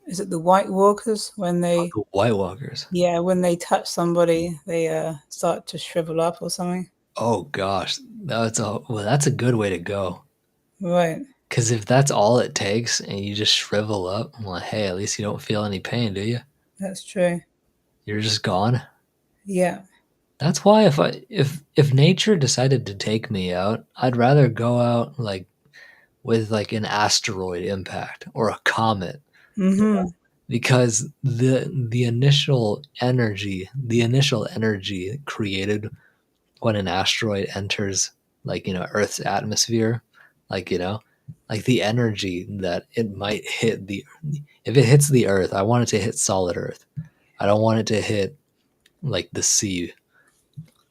is it the White Walkers when they the White Walkers. when they touch somebody they start to shrivel up or something. Oh gosh, that's a good way to go. Right. Because if that's all it takes and you just shrivel up, well, hey, at least you don't feel any pain, do you? That's true. You're just gone. Yeah. That's why if nature decided to take me out, I'd rather go out like with like an asteroid impact or a comet, Mm-hmm. because the initial energy created when an asteroid enters Earth's atmosphere, like like the energy that it might hit the if it hits the Earth, I want it to hit solid Earth. I don't want it to hit like the sea,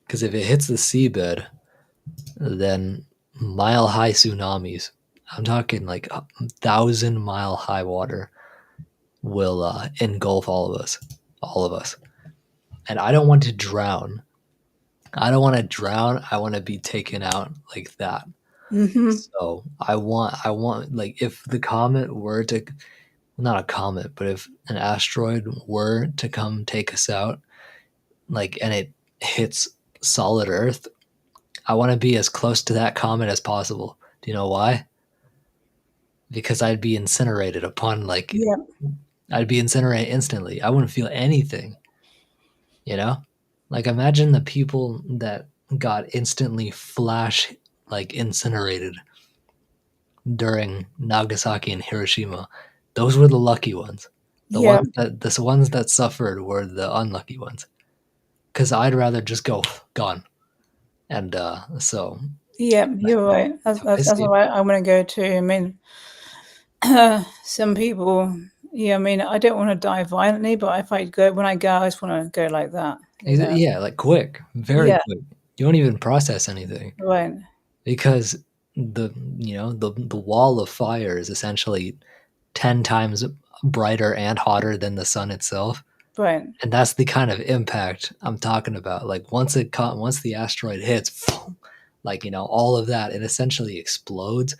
because if it hits the seabed, then mile high tsunamis. I'm talking like 1,000 mile high water will engulf all of us. And I don't want to drown. I don't want to drown. I want to be taken out like that. Mm-hmm. So I want like if the comet were to, not a comet, but if an asteroid were to come take us out, like, and it hits solid Earth, I want to be as close to that comet as possible. Do you know why? Because I'd be incinerated upon Yeah. I'd be incinerated instantly. I wouldn't feel anything, you know? Like imagine the people that got instantly flash like incinerated during Nagasaki and Hiroshima. Those were the lucky ones. Yeah. The ones that suffered were the unlucky ones. Cuz I'd rather just go gone. And so Yeah, you're right. I That's see. all right. I want to go too. I mean, some people. Yeah, I mean, I don't want to die violently, but if I go when I go, I just want to go like that. You know. Yeah, like quick, very Yeah. quick. You don't even process anything, Right. because the wall of fire is essentially 10 times brighter and hotter than the sun itself. Right. And that's the kind of impact I'm talking about. Like once the asteroid hits, like all of that, it essentially explodes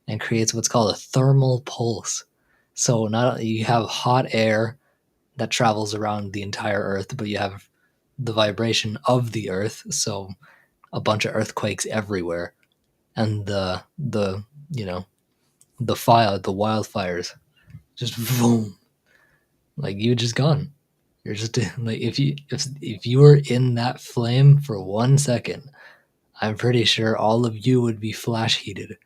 and creates what's called a thermal pulse. So not you have hot air that travels around the entire Earth, but you have the vibration of the Earth, so a bunch of earthquakes everywhere, and the wildfires, just boom, like you just gone. You're just like if you were in that flame for 1 second, I'm pretty sure all of you would be flash heated,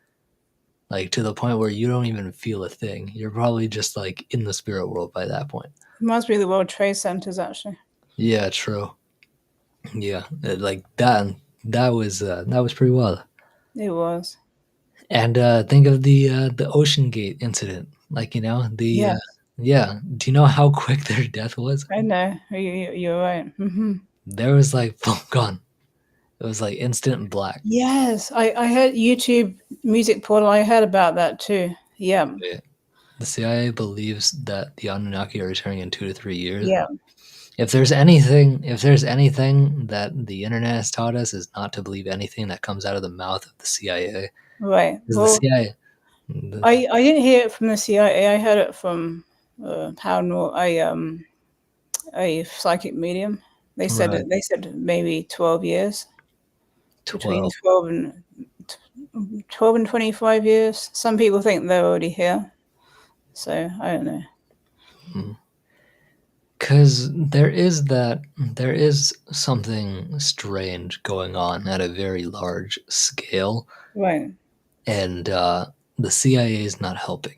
like to the point where you don't even feel a thing. You're probably just like in the spirit world by that point. Reminds me of the World Trade Centers, actually. Yeah, true. Yeah, like that was pretty wild. It was. And think of the Ocean Gate incident. Like Yeah, yeah. Do you know how quick their death was? I know. You're right. Mm-hmm. There was like boom, gone. It was like instant black. Yes, I heard YouTube Music Portal. I heard about that too. Yeah. Yeah. The CIA believes that the Anunnaki are returning in 2 to 3 years. Yeah. If there's anything that the internet has taught us, is not to believe anything that comes out of the mouth of the CIA. Right. Because Well, the CIA, I didn't hear it from the CIA. I heard it from a psychic medium. They said right, they said maybe 12 years, between 12. 12 and 25 years. Some people think they're already here. So I don't know. Because there is something strange going on at a very large scale, Right. and the CIA is not helping.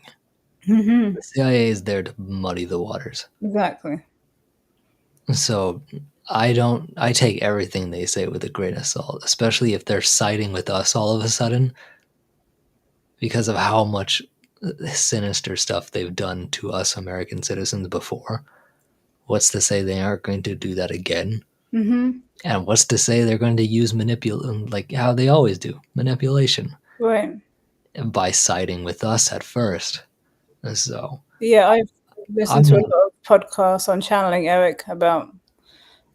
Mm-hmm. The CIA is there to muddy the waters. Exactly. So I take everything they say with a grain of salt, especially if they're siding with us all of a sudden, because of how much sinister stuff they've done to us American citizens before. What's to say they aren't going to do that again? Mm-hmm. And what's to say they're going to use like how they always do, manipulation, Right. by siding with us at first. So Yeah, I've listened I'm to a not. lot of podcasts on channeling Eric about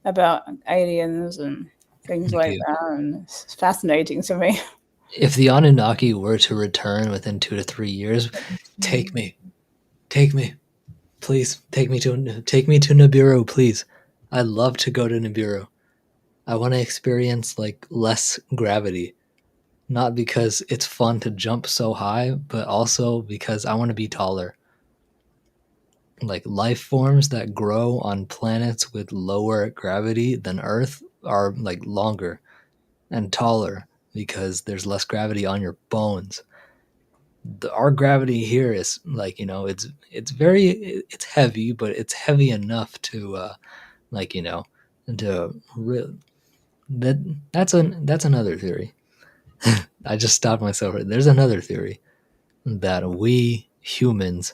about aliens and things like You- that, and it's fascinating to me. If the Anunnaki were to return within 2 to 3 years, take me, take me, please, take me to Nibiru, please. I'd love to go to Nibiru. I want to experience like less gravity, not because it's fun to jump so high, but also because I want to be taller. Like life forms that grow on planets with lower gravity than Earth are like longer and taller because there's less gravity on your bones. Our gravity here is like, it's heavy, but it's heavy enough to like, to really that that's another theory. I just stopped myself. There's another theory that we humans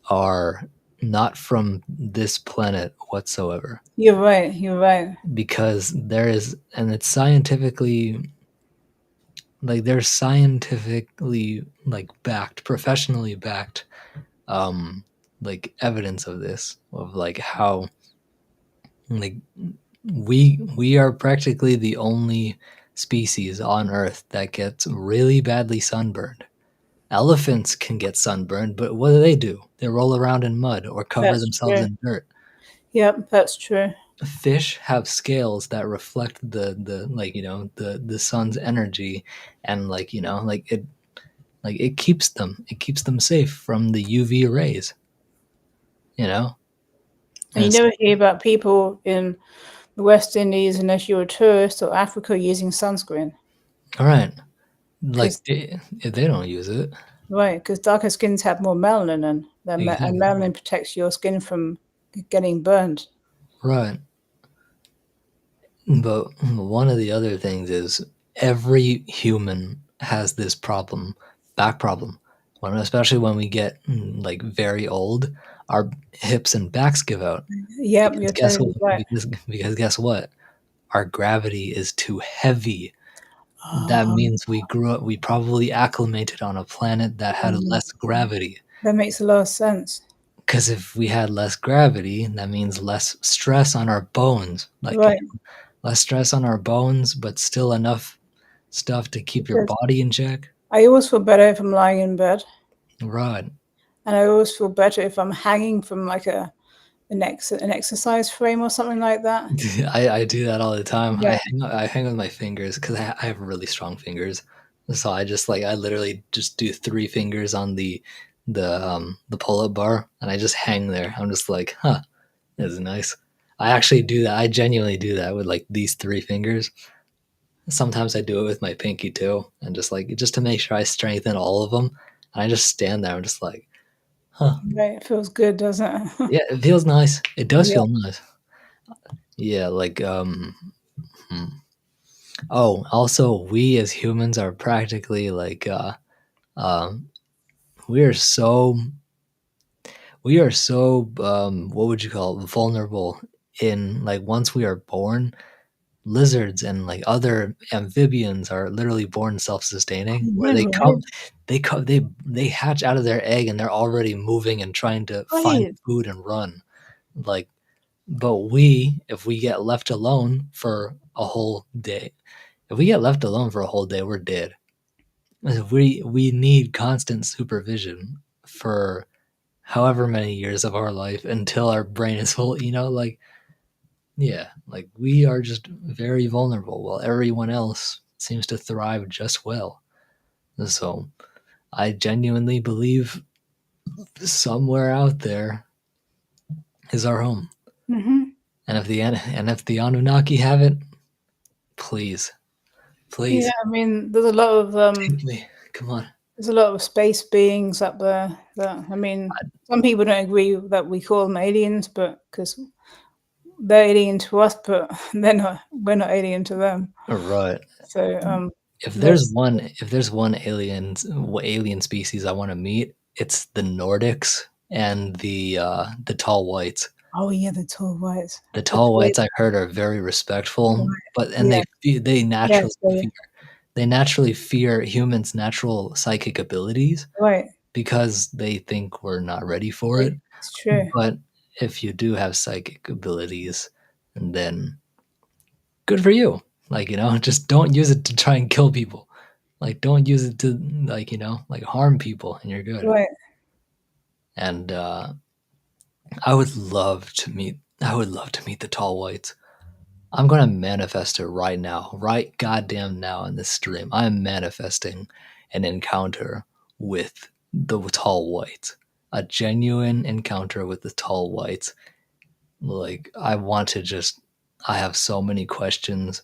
are not from this planet whatsoever, You're right. You're right. because there is, and it's scientifically, like there's scientifically like backed, professionally backed, um like evidence of this, of like how like we are practically the only species on Earth that gets really badly sunburned. Elephants can get sunburned, but what do? They roll around in mud or cover That's themselves true. in dirt. Yep, that's true. Fish have scales that reflect the like, the sun's energy, and like, it keeps them safe from the UV rays, you know? And And you it's never hear about people in the West Indies, unless you're a tourist, or Africa, using sunscreen. all right. Like Because they don't use it. right, because darker skins have more melanin, and Exactly. melanin protects your skin from getting burned. Right. But one of the other things is every human has this problem, back problem. Especially when we get like very old, our hips and backs give out. Yep, Because you're guess what? totally right. Because guess what? Our gravity is too heavy. That Oh, means we grew up. We probably acclimated on a planet that had less gravity. that makes a lot of sense. Because if we had less gravity, that means less stress on our bones. Like, Right, less stress on our bones, but still enough stuff to keep your because body in check. I always feel better if I'm lying in bed, Right. and I always feel better if I'm hanging from like an exercise frame or something like that. I do that all the time. Right, I hang with my fingers because I have really strong fingers. So I just like, I literally just do 3 fingers on the pull up bar, and I just hang there. I'm just like, huh, this is nice. I actually do that. I genuinely do that with like these 3 fingers. Sometimes I do it with my pinky too, and just to make sure I strengthen all of them. And I just stand there. I'm just like, huh. right. It feels good, doesn't it? Yeah, it feels nice. It does Yeah. feel nice. Yeah, like hmm. Oh, also, we as humans are practically like um we are so what would you call it, vulnerable. In like, once we are born, lizards and like other amphibians are literally born self-sustaining, where Yeah, right, they hatch out of their egg and they're already moving and trying to find right. food and run. Like, but we, if we get left alone for a whole day, we're dead. We need constant supervision for however many years of our life until our brain is full, like, yeah, like we are just very vulnerable while everyone else seems to thrive just well. So I genuinely believe somewhere out there is our home. Hmm. And if the Anunnaki have it, please, Yeah, please I mean, take me. Come on. there's a lot of space beings up there. That I mean, some people don't agree that we call them aliens, but because they're alien to us, but we're not alien to them. Right. So If there's there's one, alien species I want to meet, it's the Nordics and the tall whites. oh yeah, the tall whites. The The tall tall whites I heard are very respectful, white. but and Yeah, yes, they naturally fear humans' natural psychic abilities right. because they think we're not ready for it. It's true. But if you do have psychic abilities, and then good for you. Like, just don't use it to try and kill people. Like, don't use it to, like, like harm people, and you're good. Right. And I would love to meet the tall whites. I'm gonna manifest it right now, right goddamn now in this stream. I am manifesting an encounter with the tall whites, a genuine encounter with the tall whites. Like, I have so many questions,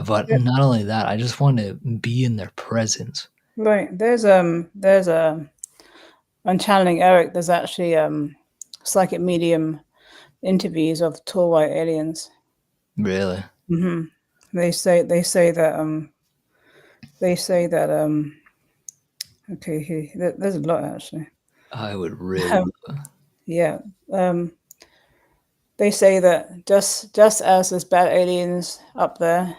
but Yep. not only that, I just want to be in their presence. Right. There's on Channeling Eric, there's actually psychic medium interviews of tall white aliens. Really, Hmm. They say that okay, there's a lot actually. I would really. Yeah. They say that just as there's bad aliens up there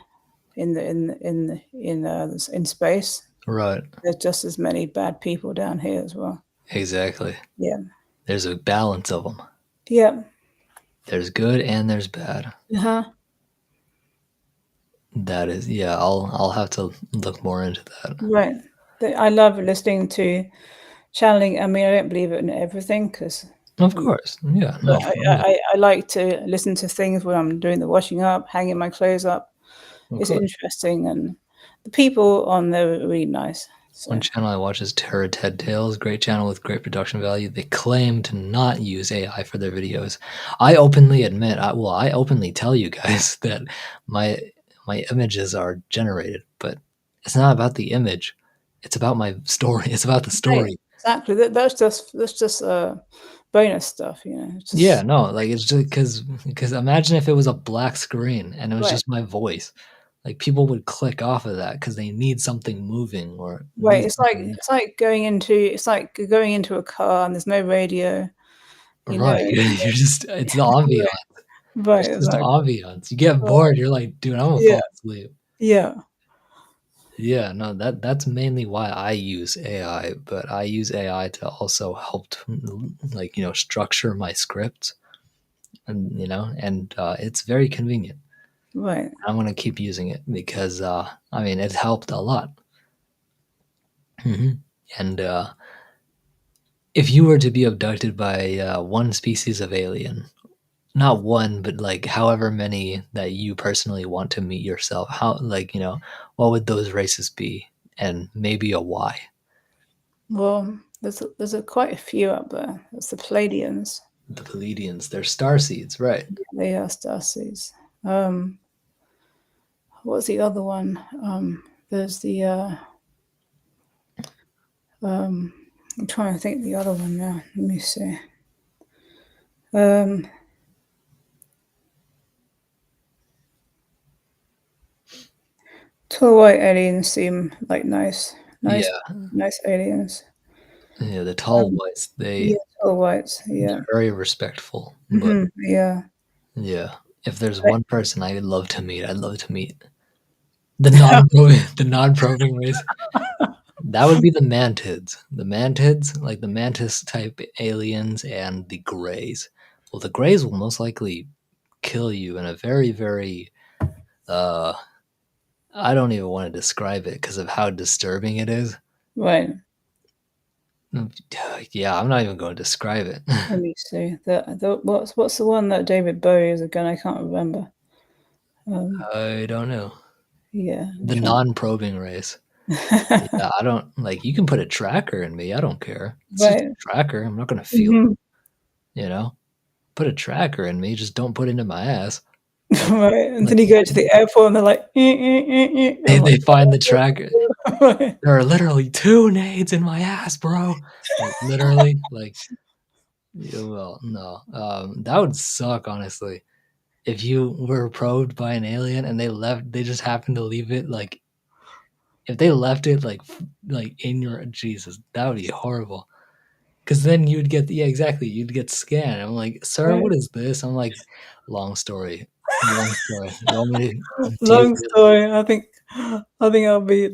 in space, Right, there's just as many bad people down here as well. exactly. Yeah. There's a balance of them. Yeah. There's good and there's bad. Uh-huh. That is, yeah. I'll have to look more into that. Right. I love listening to channeling. I mean, I don't believe it in everything because Of course, yeah. No, I, I like to listen to things when I'm doing the washing up, hanging my clothes up. of It's course. interesting, and the people on there are really nice. So. One channel I watch is Terror Ted Tales, great channel with great production value. They claim to not use AI for their videos. I openly admit, I openly tell you guys that my images are generated, but it's not about the image. It's about my story. It's about the story. Right, exactly. That's just bonus stuff, you know. Just, Yeah, no, like it's just because imagine if it was a black screen and it was right, just my voice. Like, people would click off of that because they need something moving or right. need something. It's like going into a car and there's no radio. You know. Right. You're just it's the ambiance. Right. It's just Like, ambiance. You get bored, you're like, dude, I'm gonna yeah. fall asleep. Yeah. Yeah, no, that's mainly why I use AI, but I use AI to also help like, structure my scripts, and it's very convenient. Right. I'm gonna keep using it because I mean, it helped a lot. And if you were to be abducted by one species of alien, not one, but like however many that you personally want to meet yourself, how, like, what would those races be, and maybe a why? Well, there's quite a few up there. There's the Palladians. The Palladians, they're starseeds, right? They are starseeds. What's the other one? There's the I'm trying to think the other one now. Let me see. Tall white aliens seem like nice aliens. Yeah, the tall whites, Yeah, tall whites. Yeah. they're very respectful, but Yeah. yeah, if there's Right. one person I'd love to meet the non-probing race. That would be the mantids. The mantids, like the mantis type aliens, and the greys. Well, the greys will most likely kill you in a very, very I don't even want to describe it because of how disturbing it is. Right. Yeah, I'm not even going to describe it. Let me see. What's the one that David Bowie is again? I can't remember. I don't know. Yeah. The non-probing race. Yeah, I don't like. You can put a tracker in me. I don't care. It's just Right. a tracker. I'm not going to feel it. Put a tracker in me. Just don't put it in my ass. Right. And then you go to the airport and they're like, They find the tracker. Right. There are literally 2 nades in my ass, bro. Like, literally, like, yeah, well, no. That would suck, honestly. If you were probed by an alien and they just happened to leave it, like, if they left it, like in your, Jesus, that would be horrible. Because then you'd get, yeah, exactly, you'd get scanned. I'm like, sir, Right. what is this? I'm like, long story. Long story. You want me to, Long story. I think I'll be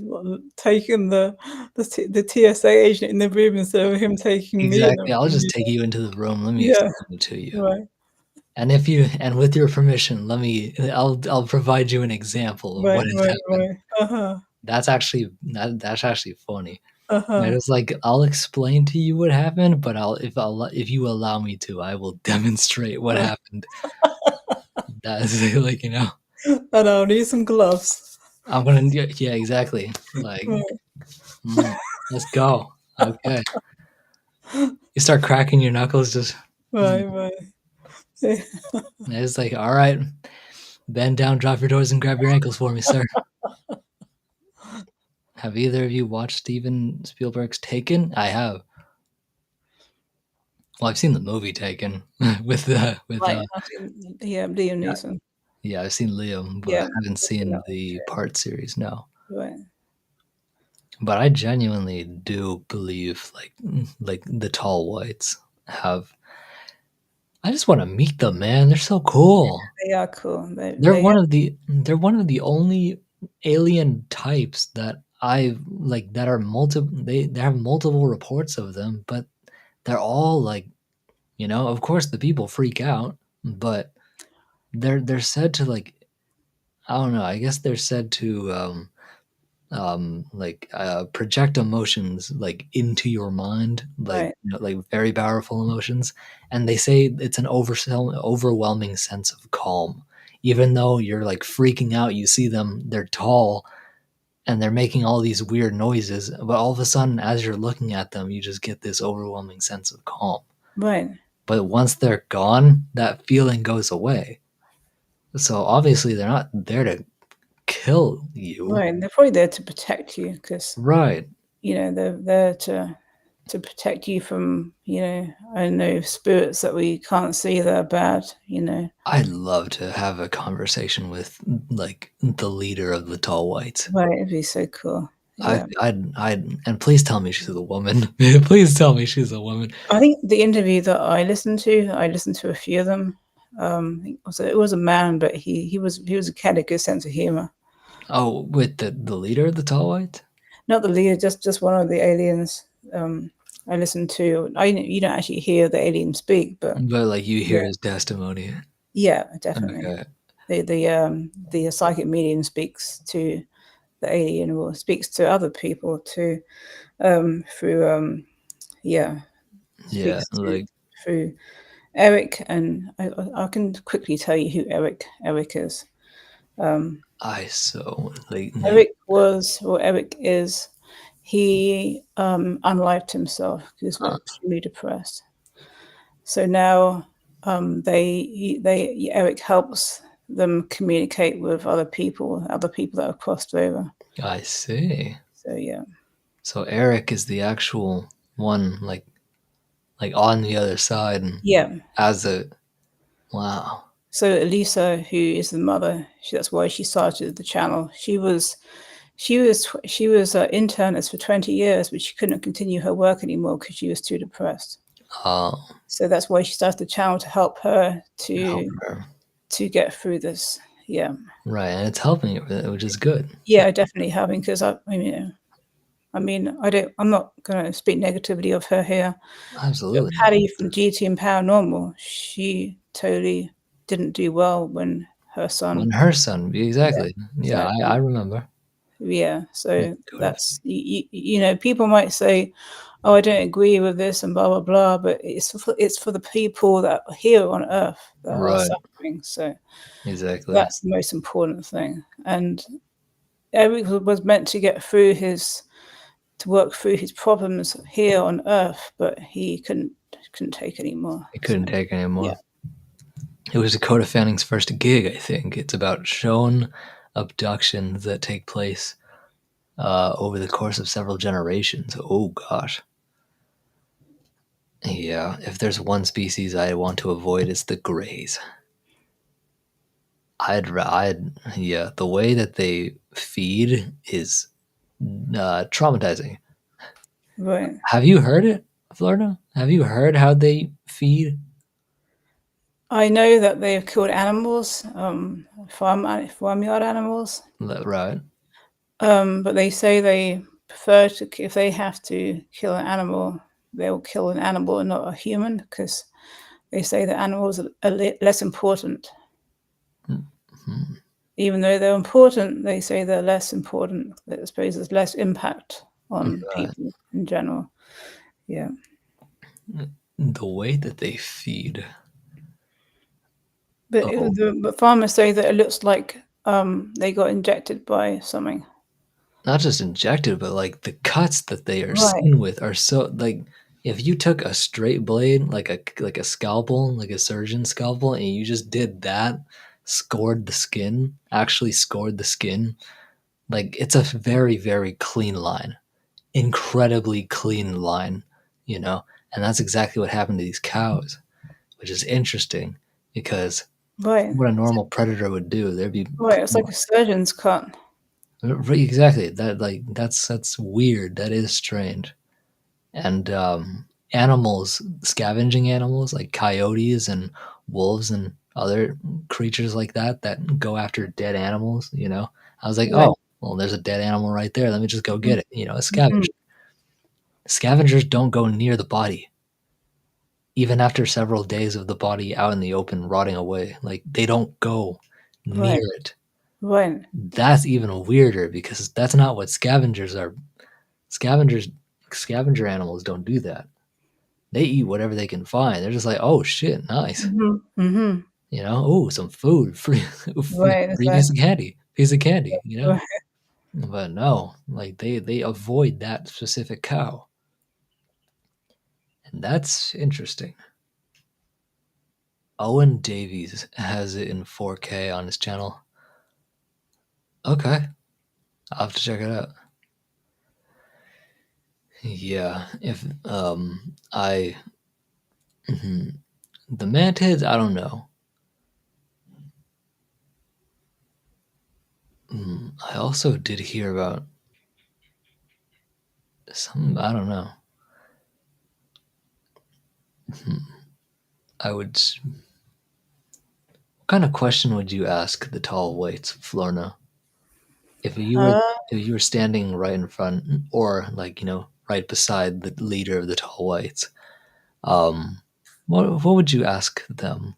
taking the TSA agent in the room instead of him taking me. exactly. I'll just take you into the room. Let me Yeah. explain it to you. Right. And with your permission, I'll provide you an example of what Right, has right, happened. right. Uh-huh. That's actually funny. Uh-huh. It's like I'll explain to you what happened, but if you allow me to, I will demonstrate what happened. That's like, And I'll need some gloves. I'm gonna yeah, exactly. Like, Right, let's go. Okay. You start cracking your knuckles, just right, right. it's like, all right, bend down, drop your toes, and grab your ankles for me, sir. Have either of you watched Steven Spielberg's Taken? I have. Well, I've seen the movie Taken with Right. I've seen, yeah, Liam yeah, Neeson. yeah, I've seen Liam, but I Yeah. haven't I've seen that seen the part series. No, one. Right. but I genuinely do believe like the tall whites have. I just want to meet them, man. They're so cool. They are cool. They're one of the only alien types that that are they have multiple reports of them, but they're all like, of course the people freak out, but they're said to like, I don't know, I guess they're said to project emotions like into your mind, like Right. like very powerful emotions, and they say it's an overwhelming sense of calm, even though you're like freaking out. You see them, they're tall and they're making all these weird noises, but all of a sudden as you're looking at them you just get this overwhelming sense of calm. Right. But once they're gone, that feeling goes away. So obviously they're not there to kill you. Right. And they're probably there to protect you because, Right. they're there to protect you from, I don't know, spirits that we can't see that are bad. I'd love to have a conversation with like the leader of the tall whites. Right. It'd be so cool. Yeah. And please tell me she's a woman. Please tell me she's a woman. I think the interview that I listened to a few of them. I think it was a man, but he was had a good sense of humor. Oh, with the leader of the tall whites? Not the leader, just one of the aliens. I listened to. You don't actually hear the alien speak, but But like you hear yeah, his testimony. yeah, definitely. Okay. The psychic medium speaks to the alien or speaks to other people too, through Yeah, speaks to like through Eric, and I can quickly tell you who Eric is. Eric is. He unlived himself because he was extremely depressed. So now Eric helps them communicate with other people that have crossed over. I see. So yeah. So Eric is the actual one, like on the other side, and Yeah. as a wow. So Elisa, who is the mother, that's why she started the channel. She was an internist for 20 years, but she couldn't continue her work anymore because she was too depressed. Oh, So that's why she started the channel to help her help her. to get through this. Yeah. Right, and it's helping you with it, which is good. Yeah, definitely helping because I'm not going to speak negatively of her here. Absolutely. Patty from GT and Paranormal, she totally didn't do well when her son. Exactly. Yeah, exactly. I remember. Yeah, so that's people might say, "Oh, I don't agree with this," and blah blah blah, but it's for the people that are here on Earth that are suffering. So exactly, that's the most important thing. And Eric was meant to work through his problems here on Earth, but he couldn't take anymore. He couldn't take anymore. Yeah. It was Dakota Fanning's first gig, I think. It's about shown abductions that take place over the course of several generations. Oh gosh. Yeah, if there's one species I want to avoid, it's the Greys. The way that they feed is traumatizing. Right. Have you heard it, Florida? Have you heard how they feed? I know that they've killed animals, farmyard animals. Right. But they say they prefer to, if they have to kill an animal, they'll kill an animal and not a human because they say that animals are less important. Mm-hmm. Even though they're important, they say they're less important. I suppose there's less impact on Right. people in general. Yeah. The way that they feed. But Oh, but farmers say that it looks like they got injected by something. not just injected, but like the cuts that they are Right. seen with are so like if you took a straight blade, like a scalpel, like a surgeon's scalpel, and you just did that, scored the skin, actually scored the skin, like it's a very, very clean line. Incredibly clean line, you know? And that's exactly what happened to these cows, which is interesting because Right. what a normal predator would do, there'd be Right. It's like a surgeon's cut. right, exactly that like that's weird. That is strange. And animals, scavenging animals like coyotes and wolves and other creatures like that go after dead animals. You know, I was like, Right. oh, well, there's a dead animal right there. Let me just go get it. You know, a Mm-hmm. scavenger. Scavengers don't go near the body, even after several days of the body out in the open rotting away. Like they don't go near Right. it. Right. That's even weirder because that's not what scavengers are. Scavengers, scavenger animals don't do that. They eat whatever they can find. They're just like, oh shit, nice. Mm-hmm. Mm-hmm. You know, oh, some food, free, Right. It's free like, piece of candy. You know, right. but no, like they avoid that specific cow, and that's interesting. Owen Davies has it in 4K on his channel. Okay, I'll have to check it out. Yeah, if I the mantids, I don't know. I also did hear about some. I don't know. I would. What kind of question would you ask the tall whites, Florna? If you were Uh, if you were standing right in front, or like right beside the leader of the tall whites, um, what would you ask them?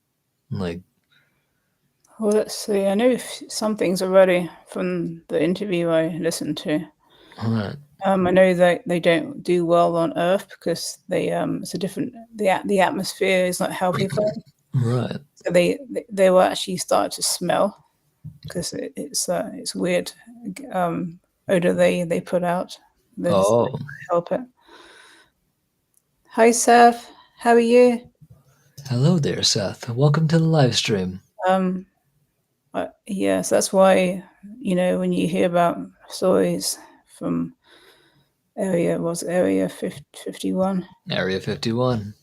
Like, well, let's see. I know some things already from the interview I listened to. right, I know that they don't do well on Earth because they it's a different the atmosphere is not healthy for them. right. So they will actually start to smell because it's weird odor they put out. They just Oh, help it. Hi Seth, how are you? hello there, Seth. Welcome to the live stream. Um, yes, that's why when you hear about stories from area 51, Area 51.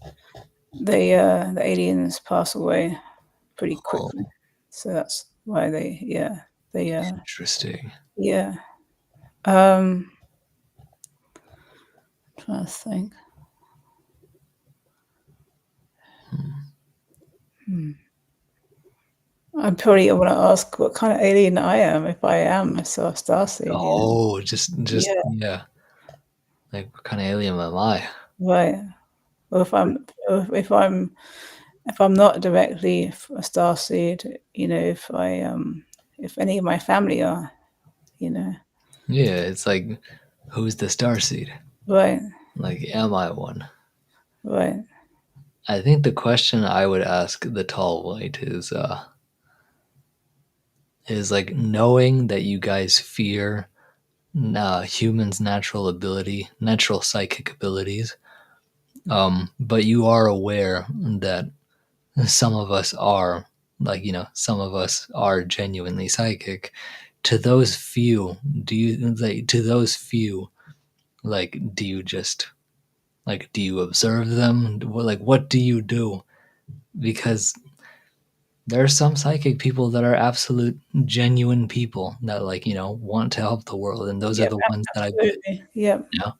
the aliens pass away pretty Oh, quickly. So that's why they interesting. yeah. Um, trying to think. I probably want to ask what kind of alien I am if I am a starseed. Oh, just Yeah, yeah. Like, what kind of alien am I? right. Or if I'm not directly a starseed, if any of my family are, you know, Yeah, it's like, who's the starseed? right, Like, am I one? right, I think the question I would ask the tall white is like knowing that you guys fear humans' natural psychic abilities, but you are aware that some of us are some of us are genuinely psychic. To those few, do you like to those few like do you just like do you observe them? Like what do you do? Because there are some psychic people that are absolute genuine people that want to help the world, and those are yep, the ones that I absolutely, yep, you know.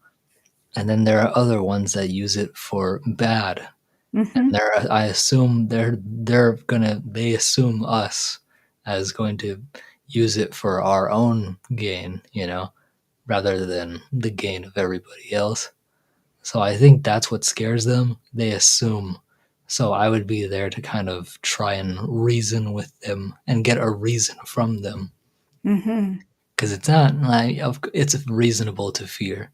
And then there are other ones that use it for bad, and mm-hmm, I assume they assume us as going to use it for our own gain, rather than the gain of everybody else. So I think that's what scares them. They assume So I would be there to kind of try and reason with them and get a reason from them. Mm-hmm. Because it's not like it's reasonable to fear.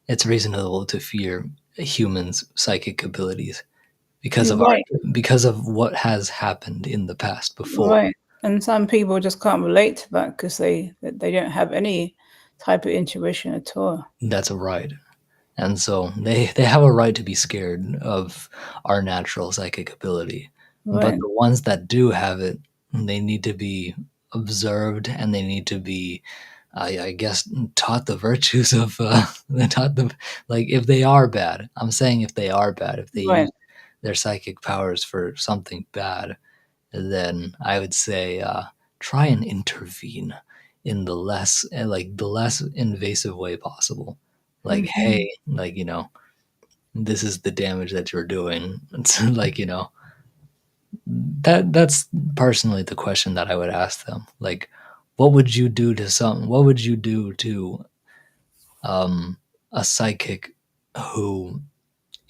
It's reasonable to fear humans' psychic abilities because You're of right. because of what has happened in the past before. Right. And some people just can't relate to that because they don't have any type of intuition at all. That's right. And so they have a right to be scared of our natural psychic ability. But Right. the ones that do have it, they need to be observed and they need to be, I guess, taught the virtues of, taught them, like, if they are bad. I'm saying if they are bad, if they Right. use their psychic powers for something bad, then I would say try and intervene in the less invasive way possible. Like, Mm-hmm. hey, like, this is the damage that you're doing. It's like, that's personally the question that I would ask them. Like, what would you do to what would you do to um a psychic who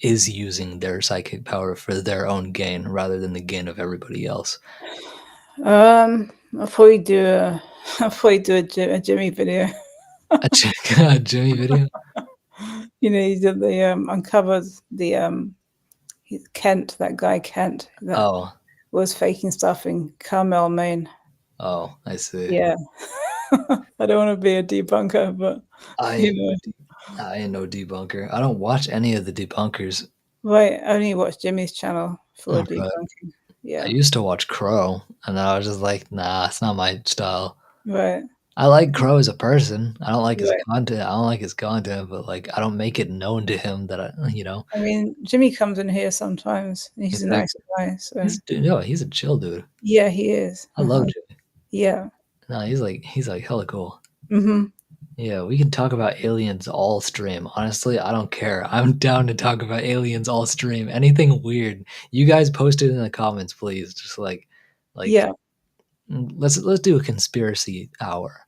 is using their psychic power for their own gain rather than the gain of everybody else? I'll probably do a I'll probably do a Jimmy video. A Jimmy video? You know, he did the uncovered the Kent, that guy Kent that Oh, was faking stuff in Carmel, Maine. oh, I see. Yeah. I don't want to be a debunker, but I you ain't know, I ain't no debunker. I don't watch any of the debunkers. right. I only watch Jimmy's channel for Okay. debunking. I Yeah. used to watch Crow, and then I was just like, nah, it's not my style. Right. I like Crow as a person. I don't like his Right. content. I don't like his content, but like, I don't make it known to him that I mean, Jimmy comes in here sometimes, and he's a exactly. nice guy. So He's a chill dude. yeah, he is. I love Jimmy. Yeah. No, he's like hella cool. Mm-hmm. Yeah, we can talk about aliens all stream. Honestly, I don't care. I'm down to talk about aliens all stream. Anything weird, you guys post it in the comments, please. Just like Yeah. let's do a conspiracy hour.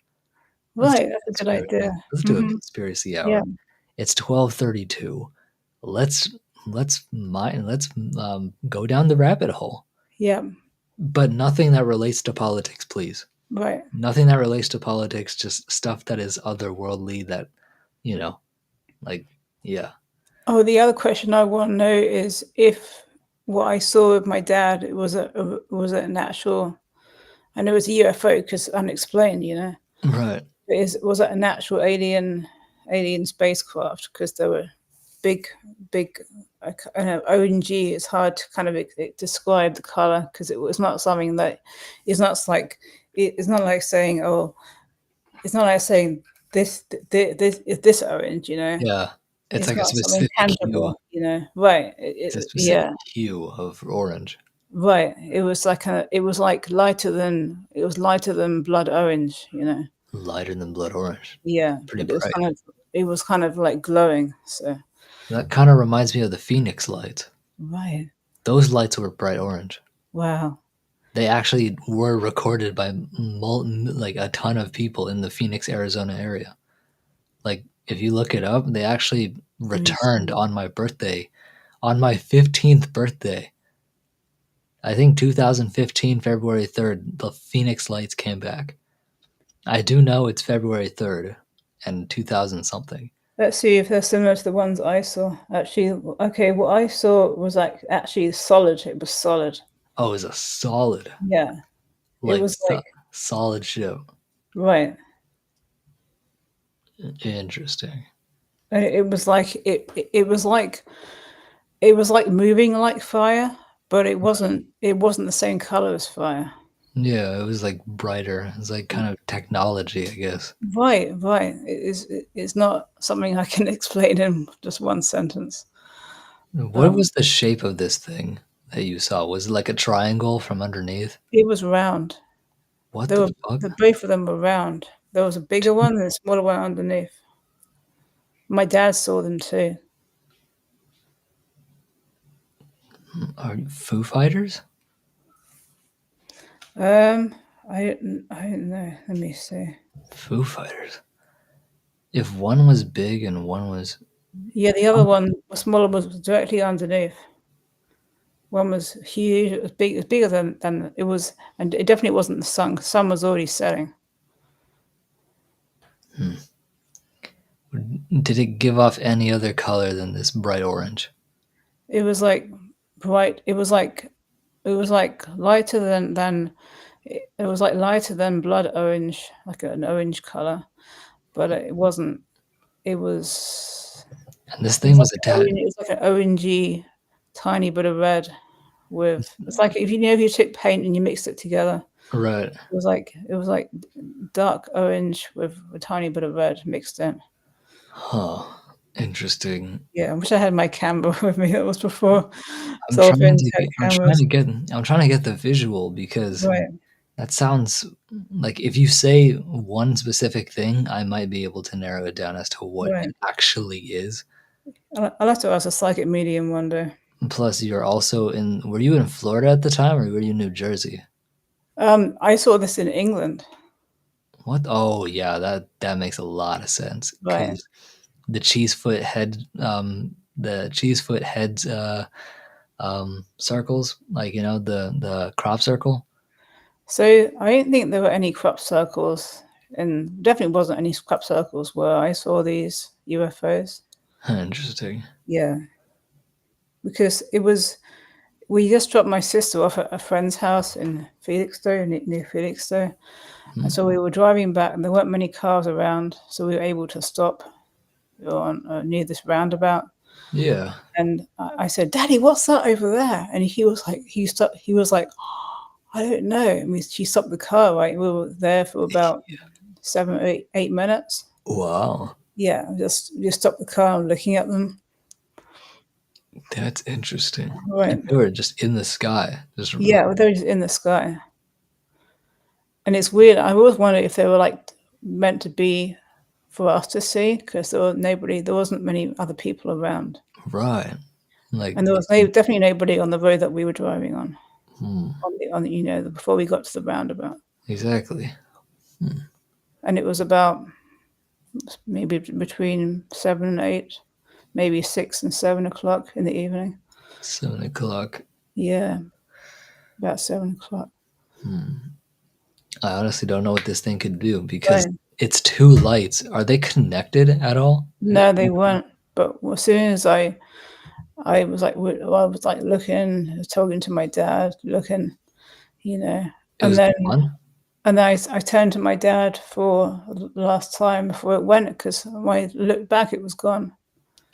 Let's do Right. a That's a good conspiracy. idea. Let's do a Mm-hmm. conspiracy hour. Yeah. It's 12:32. Let's let's go down the rabbit hole. Yeah. But nothing that relates to politics, please. Right. Nothing that relates to politics, just stuff that is otherworldly that, you know, like, yeah. Oh, the other question I want to know is if what I saw with my dad was an actual. I know it was a UFO because unexplained, you know. Right. Was it an actual alien spacecraft? Because there were big, big. I know ONG. It's hard to kind of describe the color because it was not something that. It's not like it's not like saying it's not like saying this is this orange, you know. Yeah. It's It's like a not something specific hue. tangible, you know. Right. It's a specific Yeah. hue of orange. Right. It was like lighter than blood orange, you know. Lighter than blood orange. Yeah, Pretty but bright. it was kind of like glowing. So That kind of reminds me of the Phoenix lights. right. Those lights were bright orange. Wow. They actually were recorded by like a ton of people in the Phoenix, Arizona area. Like, if you look it up, they actually returned on my birthday, on my 15th birthday. I think 2015, February 3rd, the Phoenix lights came back. I do know it's February 3rd and 2000 something. Let's see if they're similar to the ones I saw. Actually, okay, what I saw was like actually solid. It was solid. Oh, it was a solid, Yeah. It was like solid ship. right. Interesting. And it was like it was like moving like fire, but it wasn't the same color as fire. Yeah, it was like brighter. It's like kind of technology, I guess. Right, right. It's not something I can explain in just one sentence. What was the shape of this thing that you saw? Was it like a triangle from underneath? It was round. What There the were fuck? both of them were round. There was a bigger one and a smaller one underneath. My dad saw them too. Are you Foo Fighters? I don't know. Let me see. Foo Fighters. If one was big and one was Yeah, the other one, the smaller, was directly underneath. One was huge. It was big. It was bigger than it was, and it definitely wasn't the sun. The sun was already setting. Did it give off any other color than this bright orange? It was like bright. It was like lighter than it was like lighter than blood orange, like an orange color, but it wasn't. It was And this thing was attached. it was like an orangey, tiny bit of red. With it's like if you took paint and you mixed it together. Right. It was like dark orange with a tiny bit of red mixed in. Huh. Interesting. Yeah, I wish I had my camera with me. That was before I'm cell trying phones to had get, cameras. I'm trying to get the visual because Right, that sounds like if you say one specific thing, I might be able to narrow it down as to what right. it actually is. I'll have to ask a psychic medium one day. Plus, you're also were you in Florida at the time or were you in New Jersey? I saw this in England. What? Oh, yeah, that makes a lot of sense Right. because the cheesefoot heads circles, like the crop circle. So I don't think there were any crop circles, and definitely wasn't any crop circles where I saw these UFOs. Interesting. Yeah, because it was we just dropped my sister off at a friend's house in Felixstowe, near Felixstowe. And so we were driving back, and there weren't many cars around, so we were able to stop on near this roundabout. Yeah. And I said, "Daddy, what's that over there?" And he was like, he stopped. He was like, "I don't know." And she stopped the car. Right, we were there for about 7 or 8 minutes. Wow. Yeah, just stopped the car and looking at them. That's interesting. Right. And they were just in the sky. Just Yeah, they're just in the sky. And it's weird. I always wondered if they were like meant to be for us to see because there wasn't many other people around, right. Like, and there was definitely nobody on the road that we were driving on. hmm, On the before we got to the roundabout, exactly. and it was about maybe between 7 and 8, maybe 6 and 7 o'clock in the evening. 7 o'clock. Yeah, about 7 o'clock. I honestly don't know what this thing could do because Right. it's two lights. Are they connected at all? No, they weren't. But as soon as I was like, looking, talking to my dad, looking, It and was then gone? I turned to my dad for the last time before it went because when I looked back, it was gone.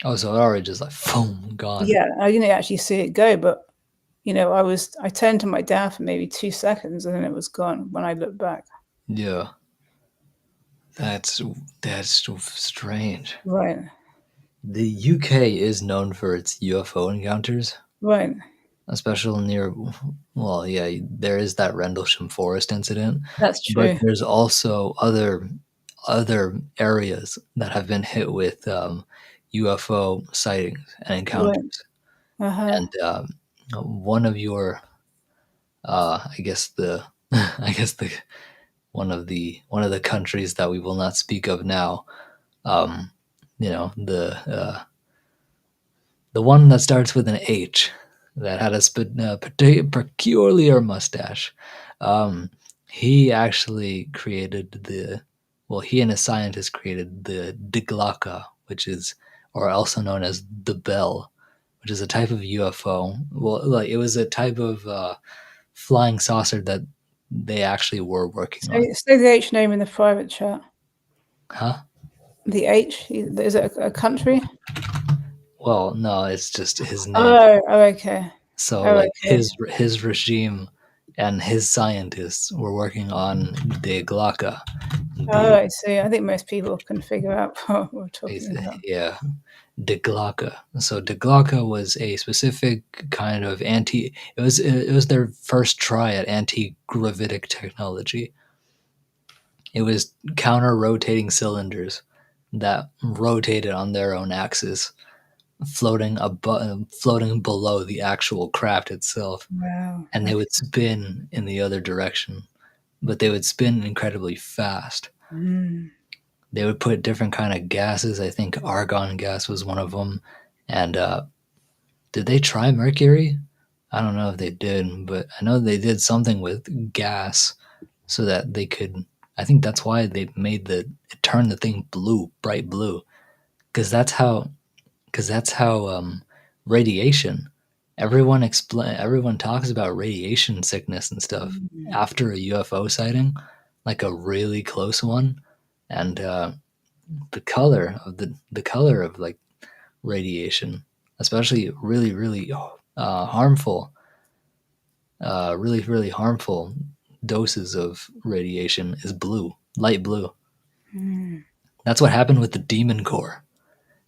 Oh, so it already just like boom, gone. Yeah, I didn't actually see it go, but I turned to my dad for maybe 2 seconds and then it was gone when I looked back. Yeah. That's strange. Right, The UK is known for its UFO encounters, right, especially near. Well, yeah, there is that Rendlesham Forest incident, that's but true. there's also other areas that have been hit with UFO sightings and Right, encounters. uh-huh, And one of your, I guess the, I guess the one of the countries that we will not speak of now. Um, the one that starts with an H that had a peculiar mustache. He actually created he and a scientist created the Diglaka, which is, or also known as the Bell, which is a type of UFO. Well, like it was a type of flying saucer that they actually were working on. say the H name in the private chat. Huh? The H, is it a country? Well, no, it's just his name. Oh, okay. So Oh, like okay. his regime and his scientists were working on the Glocka. Oh, I see. I think most people can figure out what we're talking about. Yeah, the Glocka. So the Glocka was a specific kind of It was their first try at anti-gravitic technology. It was counter-rotating cylinders that rotated on their own axis, floating below the actual craft itself, Wow. and they would spin in the other direction, but they would spin incredibly fast. Mm. They would put different kind of gases. I think argon gas was one of them. And did they try mercury? I don't know if they did, but I know they did something with gas so that they could. I think that's why they made it turn the thing blue, bright blue, because that's how radiation. Everyone talks about radiation sickness and stuff after a UFO sighting, like a really close one, and the color of like radiation, especially really harmful, really harmful doses of radiation is blue, light blue. That's what happened with the demon core.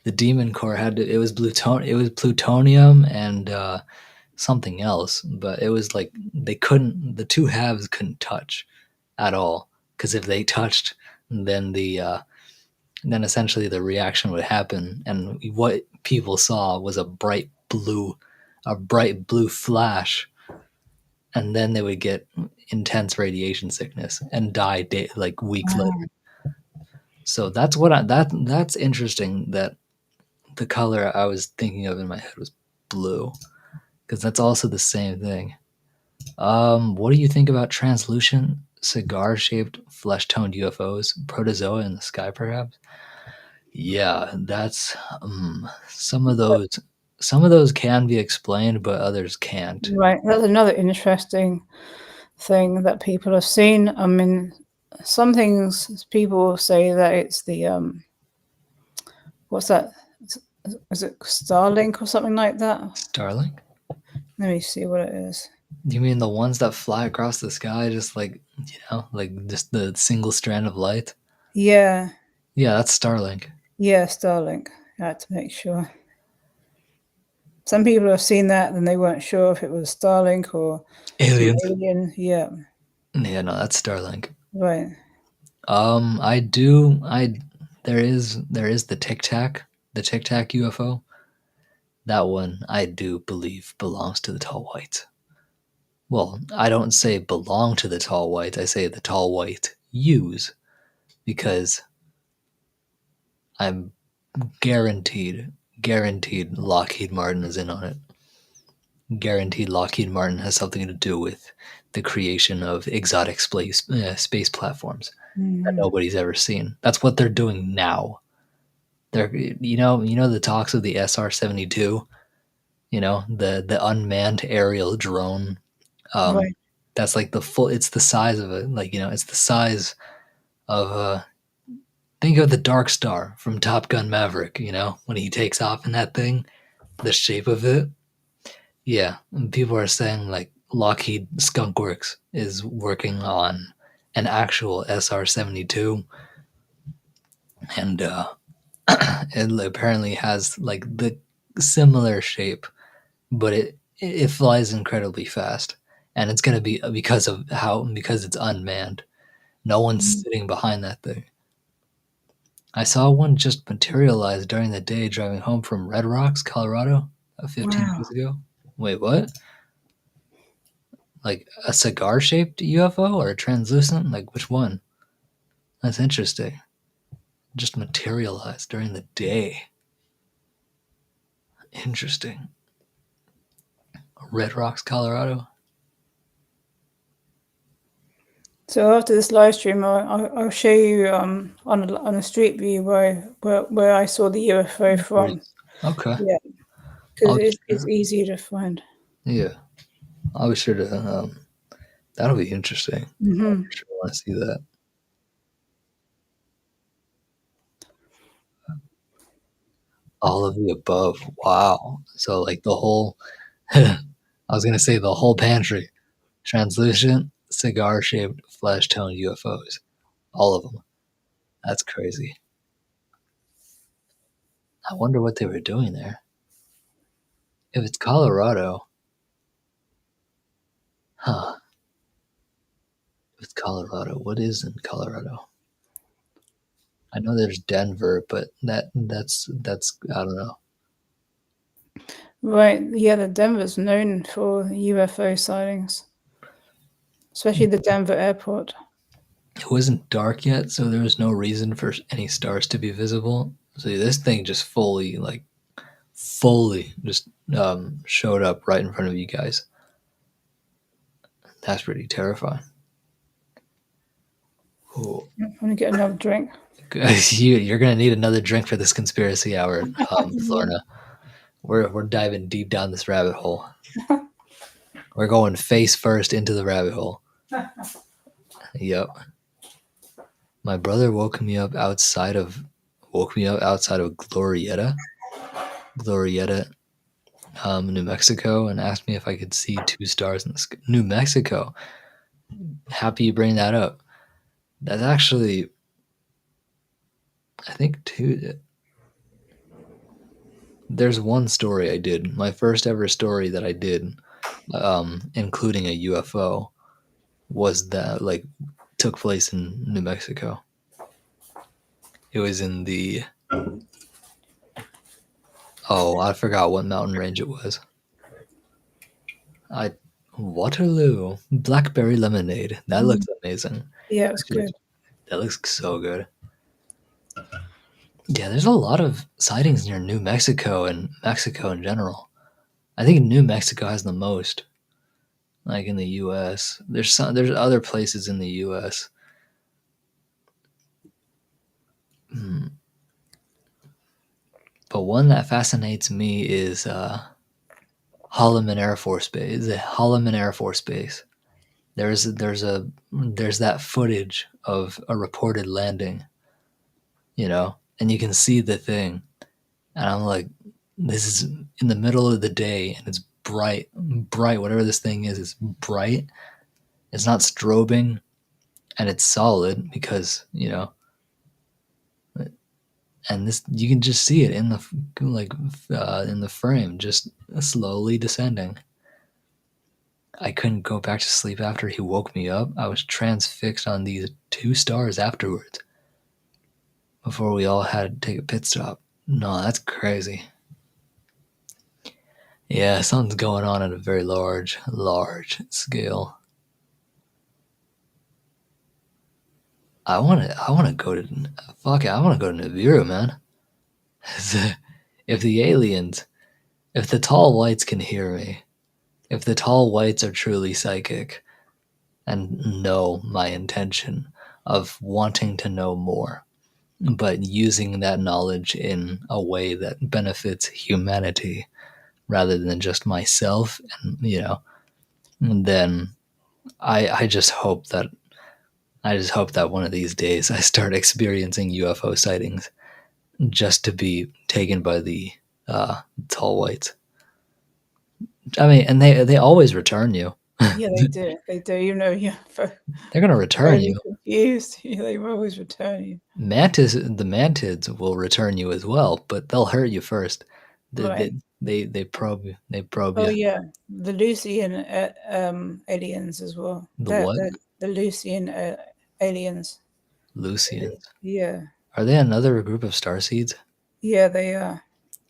The demon core it was plutonium and something else, but it was like the two halves couldn't touch at all, because if they touched, then then essentially the reaction would happen, and what people saw was a bright blue flash, and then they would get intense radiation sickness and die like weeks Wow. later. So that's interesting that the color I was thinking of in my head was blue, because that's also the same thing. What do you think about translucent, cigar-shaped, flesh-toned UFOs? Protozoa in the sky, perhaps? Yeah, that's some of those. Some of those can be explained, but others can't. Right, that's another interesting thing that people have seen. I mean, some things people say that it's the what's that? Is it Starlink or something like that? Starlink? Let me see what it is. You mean the ones that fly across the sky, just like like just the single strand of light? Yeah, Yeah, that's Starlink. yeah, Starlink. I had to make sure. Some people have seen that, and they weren't sure if it was Starlink or some Aliens. alien. Yeah, Yeah, no, that's Starlink. right. I do. There is the Tic Tac UFO. That one I do believe belongs to the tall whites. Well, I don't say belong to the tall whites. I say the tall white use, because I'm guaranteed Lockheed Martin is in on it. Guaranteed Lockheed Martin has something to do with the creation of exotic space platforms that nobody's ever seen. That's what they're doing now. They're the talks of the SR-72. The unmanned aerial drone. Right. That's like the full. It's the size of it. It's the size of think of the Dark Star from Top Gun Maverick. When he takes off in that thing, the shape of it. Yeah, and people are saying like Lockheed Skunk Works is working on an actual SR-72, and it apparently has like the similar shape, but it flies incredibly fast, and it's going to be because it's unmanned. No one's sitting behind that thing. I saw one just materialize during the day driving home from Red Rocks, Colorado, 15 Wow. years ago. Wait, what? Like a cigar-shaped UFO or a translucent? Like which one? That's interesting. Just materialized during the day. Interesting. Red Rocks, Colorado. So after this live stream, I'll show you on a street view where I saw the UFO from. Okay. Yeah, because I'll be it's sure. easy to find. Yeah, I'll be sure to. That'll be interesting. Mm-hmm. I sure want to see that. All of the above. Wow. So like the whole. I was gonna say the whole pantry. Translucent, cigar-shaped, flesh-toned UFOs. All of them. That's crazy. I wonder what they were doing there. If it's Colorado, huh? If it's Colorado, what is in Colorado? I know there's Denver, but that's I don't know. Right. Yeah, the Denver's known for UFO sightings, especially the Denver airport. It wasn't dark yet, so there was no reason for any stars to be visible. So this thing just fully just showed up right in front of you guys. That's pretty terrifying. Ooh. I'm gonna get another drink. You're gonna need another drink for this conspiracy hour, Lorna. We're diving deep down this rabbit hole. We're going face first into the rabbit hole. Yep. My brother woke me up outside of Glorieta, New Mexico, and asked me if I could see 2 stars in the sky. New Mexico. Happy you bring that up. That's actually, I think, there's one story I did. My first ever story that I did, including a UFO, was that like took place in New Mexico. It was in the I forgot what mountain range it was. Waterloo blackberry lemonade. That looks amazing. Yeah, it's good. That looks so good. Yeah, there's a lot of sightings near New Mexico and Mexico in general. I think New Mexico has the most. Like in the U.S., there's other places in the U.S. But one that fascinates me is Holloman Air Force Base. The Holloman Air Force Base. There's that footage of a reported landing, and you can see the thing, and I'm like, this is in the middle of the day, and it's bright. Whatever this thing is bright. It's not strobing, and it's solid because and this you can just see it in the in the frame, just slowly descending. I couldn't go back to sleep after he woke me up. I was transfixed on these 2 stars afterwards before we all had to take a pit stop. No, that's crazy. Yeah, something's going on at a very large scale. I want to go to Nibiru, man. If the tall whites can hear me, if the tall whites are truly psychic and know my intention of wanting to know more, but using that knowledge in a way that benefits humanity rather than just myself, and then I just hope that one of these days I start experiencing UFO sightings just to be taken by the tall whites. I mean, and they always return you. Yeah, they do. They do. They're gonna return you. Confused. Yeah, they always return you. The mantids will return you as well, but they'll hurt you first. They probe you. Oh yeah, the Lucian aliens as well. What? The Lucian aliens. Lucians. Yeah. Are they another group of starseeds? Yeah, they are.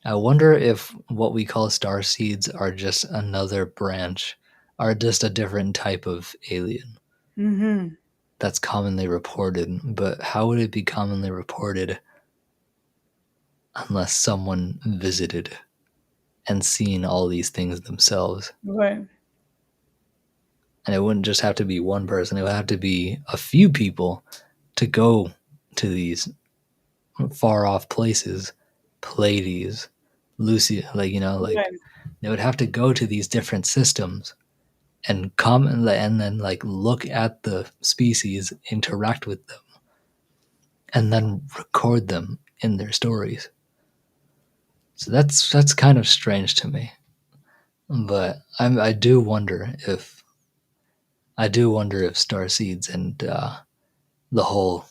I wonder if what we call starseeds are just another branch, are just a different type of alien. Mm-hmm. That's commonly reported, but how would it be commonly reported unless someone visited and seen all these things themselves? Right. And it wouldn't just have to be one person, it would have to be a few people to go to these far off places, Pleiades, Lucy, right. They would have to go to these different systems and come and then look at the species, interact with them, and then record them in their stories. So that's kind of strange to me. But I do wonder if starseeds and the whole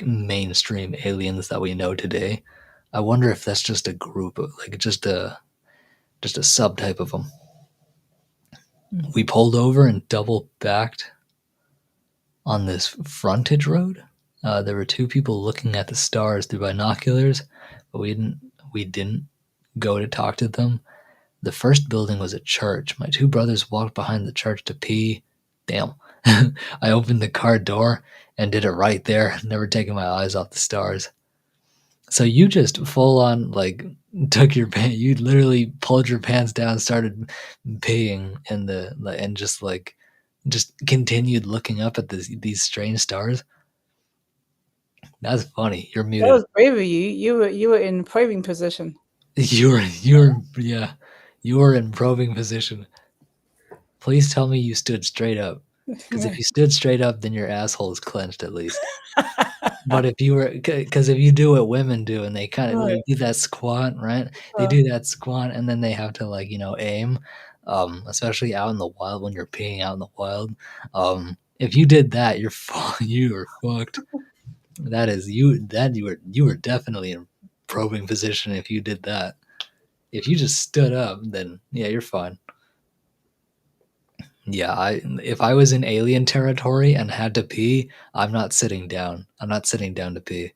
mainstream aliens that we know today, I wonder if that's just a group of just a subtype of them. We pulled over and double backed on this frontage road. There were 2 people looking at the stars through binoculars, but we didn't go to talk to them. The first building was a church. My 2 brothers walked behind the church to pee. Damn. I opened the car door and did it right there, never taking my eyes off the stars. So you just full on took your pants, you literally pulled your pants down, started peeing and just just continued looking up at these strange stars. That's funny. You're That muted. was brave of you. You were in probing position. You were in probing position. Please tell me you stood straight up. Because if you stood straight up, then your asshole is clenched at least. But if you were, because if you do what women do, and they kind of Right. do that squat, right? They do that squat, and then they have to like aim, especially out in the wild when you're peeing out in the wild. If you did that, you were fucked. That is you were definitely in probing position if you did that. If you just stood up, then yeah, you're fine. Yeah, if I was in alien territory and had to pee, I'm not sitting down. I'm not sitting down to pee.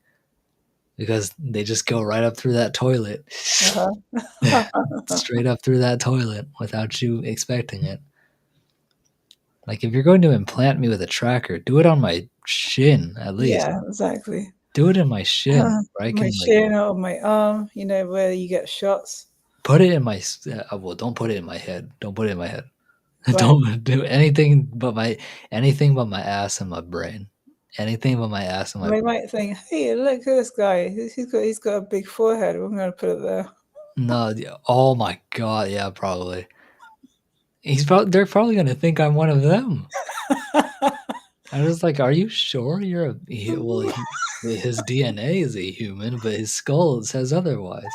Because they just go right up through that toilet. Straight up through that toilet without you expecting it. Like if you're going to implant me with a tracker, do it on my shin at least. Yeah, exactly. Do it in my shin, where I My can like shin or my arm, where you get shots. put it in my well, don't put it in my head. Don't put it in my head. Right. Don't do anything but my ass and my brain. Anything but my ass and my They might think, "Hey, look at this guy. He's got a big forehead. We're going to put it there." No, oh my god, yeah, probably. They're probably gonna think I'm one of them. I was like, "Are you sure you're his DNA is a human, but his skull says otherwise.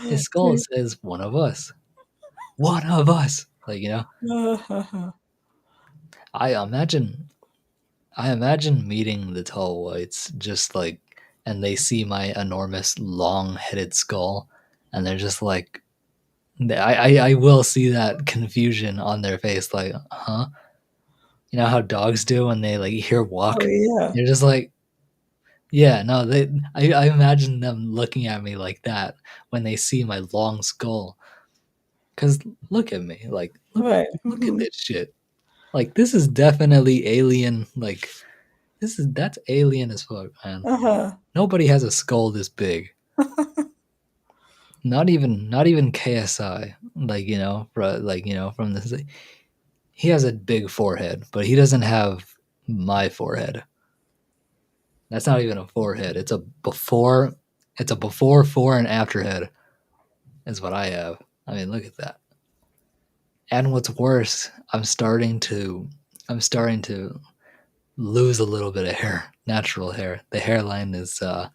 His skull says one of us, one of us." Like I imagine meeting the tall whites just like, and they see my enormous long-headed skull, and they're just like, I will see that confusion on their face, like, huh? You know how dogs do when they like hear walk? Oh yeah. They're just like, yeah, no, I imagine them looking at me like that when they see my long skull. Cause look at me, like Right. look at this shit. Like this is definitely alien. Like that's alien as fuck, man. Nobody has a skull this big. Not even KSI. Like from this. He has a big forehead, but he doesn't have my forehead. That's not even a forehead. It's a before, fore, and after head. Is what I have. I mean, look at that. And what's worse, I'm starting to lose a little bit of hair, natural hair. The hairline is a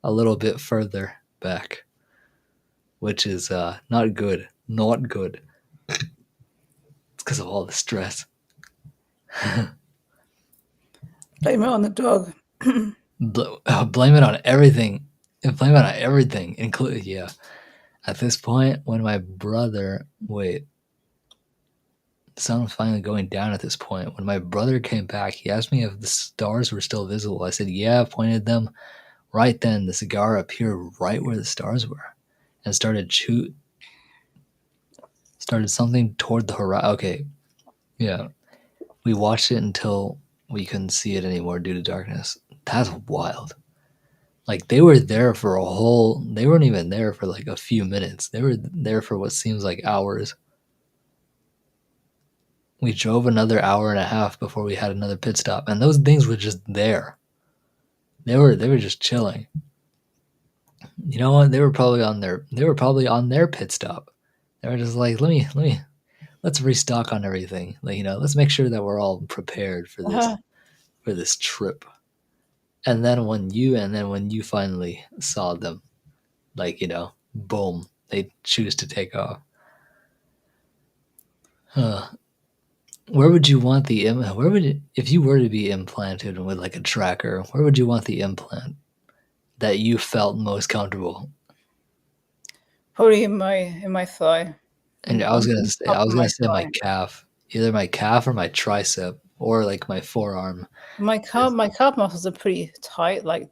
little bit further back, which is not good. Not good. It's because of all the stress. Blame it on the dog. Blame it on everything. Blame it on everything, including At this point, when my brother the sun was finally going down at this point. When my brother came back, he asked me if the stars were still visible. I said, yeah, pointed them. Right then, the cigar appeared right where the stars were and started something toward the horizon. Okay, yeah. We watched it until we couldn't see it anymore due to darkness. That's wild. Like they were there for they weren't even there for like a few minutes. They were there for what seems like hours. We drove another hour and a half before we had another pit stop, and those things were just there. They were just chilling. You know what? They were probably on their pit stop. They were just like, let's restock on everything. Like, let's make sure that we're all prepared for this trip. And then when you finally saw them, like, boom, they choose to take off. Where would you want if you were to be implanted with like a tracker, where would you want the implant that you felt most comfortable? Probably in my thigh. And I was gonna say my calf, either my calf or my tricep, or like my forearm. My calf muscles are pretty tight. Like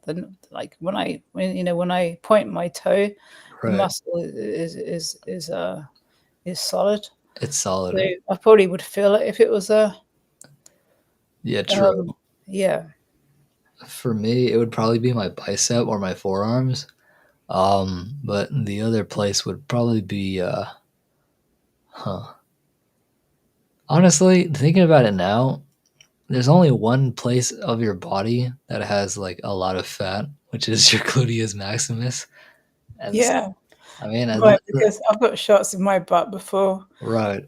when I point my toe, the muscle is solid. It's solid. So I probably would feel it if it was yeah, true. Yeah. For me, it would probably be my bicep or my forearms. But the other place would probably be Honestly, thinking about it now, there's only one place of your body that has like a lot of fat, which is your gluteus maximus. And Yeah, I mean, right. Because I've got shots in my butt before. right.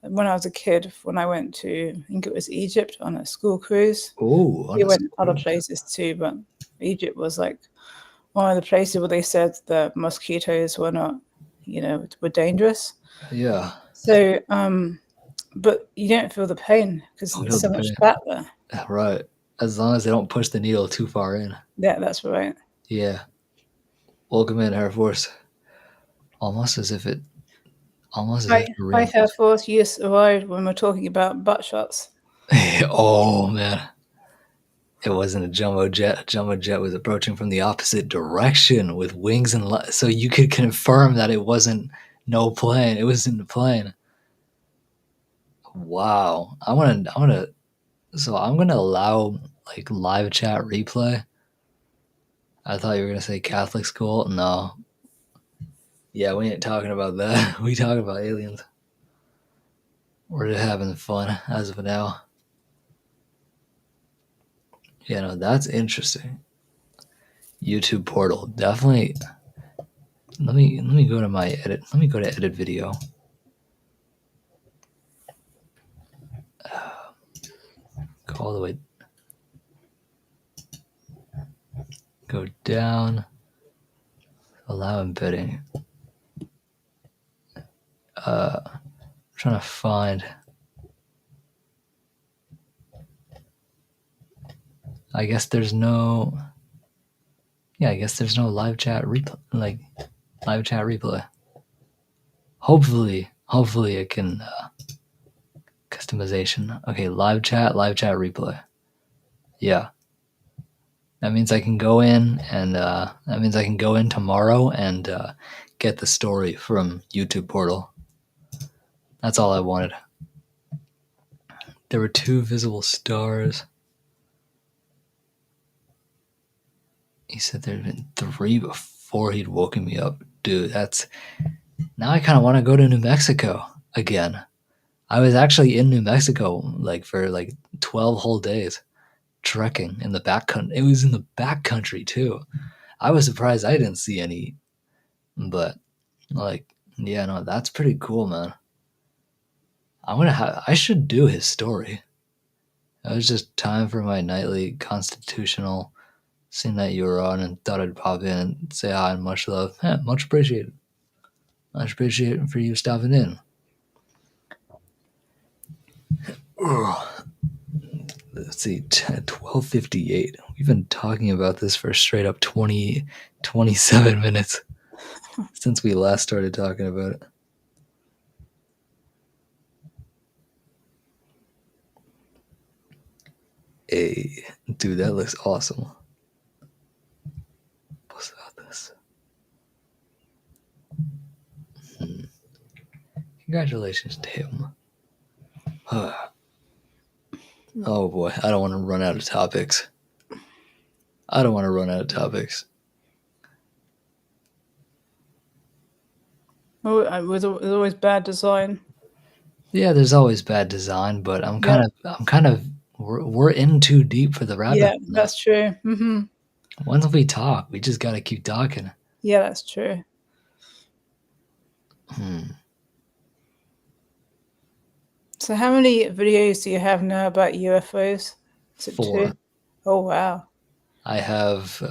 When I was a kid, when I went to, I think it was Egypt on a school cruise. Oh, We went other places too, but Egypt was like one of the places where they said the mosquitoes were not, were dangerous. yeah. So, but you don't feel the pain because Feel there's so the much pain. fat there. Right. As long as they don't push the needle too far in. Yeah, that's right. Yeah. Welcome in, Air Force. Almost as if it. Almost as if Hi, real. Air Force. You just arrived when we're talking about butt shots. Oh man. It wasn't a jumbo jet. A jumbo jet was approaching from the opposite direction with wings and so you could confirm that it wasn't no plane. It was in the plane. Wow. I'm gonna allow like live chat replay. I thought you were gonna say Catholic school. No. Yeah, we ain't talking about that. We talking about aliens. We're just having fun as of now. Yeah, no, that's interesting. YouTube portal. Definitely let me go to my edit. Let me go to edit video. Go all the way. Go down. Allow embedding. I'm trying to find. I guess there's no. Yeah, I guess there's no live chat replay. Like live chat replay. Hopefully it can customization. Okay, live chat replay. Yeah, that means I can go in and that means I can go in tomorrow and get the story from YouTube portal. That's all I wanted. There were 2 visible stars. He said there'd been 3 before he'd woken me up. Dude, that's... Now I kind of want to go to New Mexico again. I was actually in New Mexico like for like 12 whole days trekking in the back country. It was in the back country too. I was surprised I didn't see any, but like, yeah, no, that's pretty cool, man. I should do his story. It was just time for my nightly constitutional. Seen that you were on and thought I'd pop in and say hi and much love. Yeah, much appreciated. Much appreciated for you stopping in. Let's see, 12:58. We've been talking about this for straight up 27 minutes since we last started talking about it. Hey, dude, that looks awesome. What's about this? Congratulations to him. Oh boy, I don't want to run out of topics. Oh, there's always bad design. Yeah, there's always bad design, but I'm kind of we're in too deep for the rabbit. Yeah, that's true. Mm-hmm. Once we talk, we just got to keep talking. Yeah, that's true. So how many videos do you have now about UFOs? Is it 4. 2? Oh, wow. I have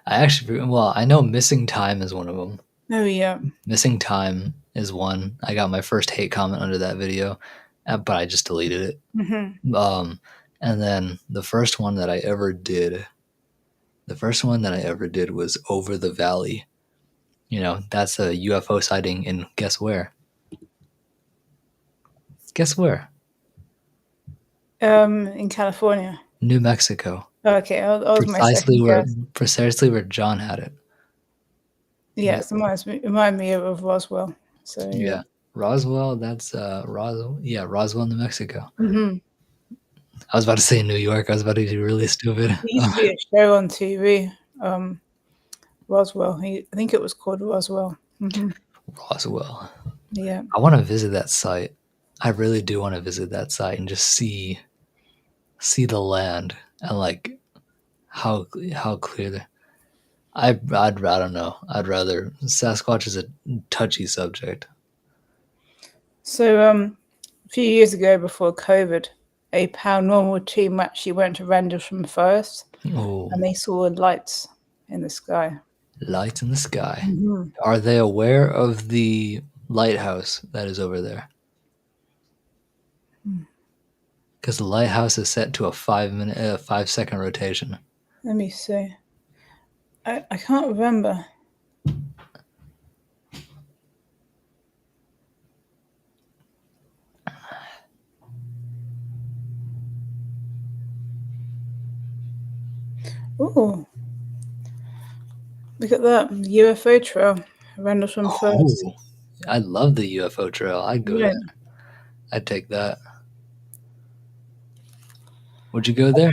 I know Missing Time is one of them. Oh, yeah. Missing Time is one. I got my first hate comment under that video, but I just deleted it. Mm-hmm. And then the first one that I ever did was Over the Valley. You know, that's a UFO sighting in guess where? Guess where? In California. New Mexico. Okay, that was my second guess. Precisely where John had it. Yes, it reminded me of Roswell. So yeah. Roswell, that's Roswell, New Mexico. Mm-hmm. I was about to say New York. I was about to be really stupid. There used to be a show on TV, Roswell. I think it was called Roswell. Mm-hmm. Roswell. Yeah. I want to visit that site. I really do want to visit that site and just see the land and like how clear the. I don't know. I'd rather Sasquatch is a touchy subject. So a few years ago, before COVID, a paranormal team actually went to Rendlesham Forest, Oh, and they saw lights in the sky. lights in the sky. Mm-hmm. Are they aware of the lighthouse that is over there? Because the lighthouse is set to a 5 second rotation. Let me see. I can't remember. Oh, look at that UFO trail, Rendlesham Forest. Oh, I love the UFO trail. I'd go Right. there. I'd take that. Would you go there?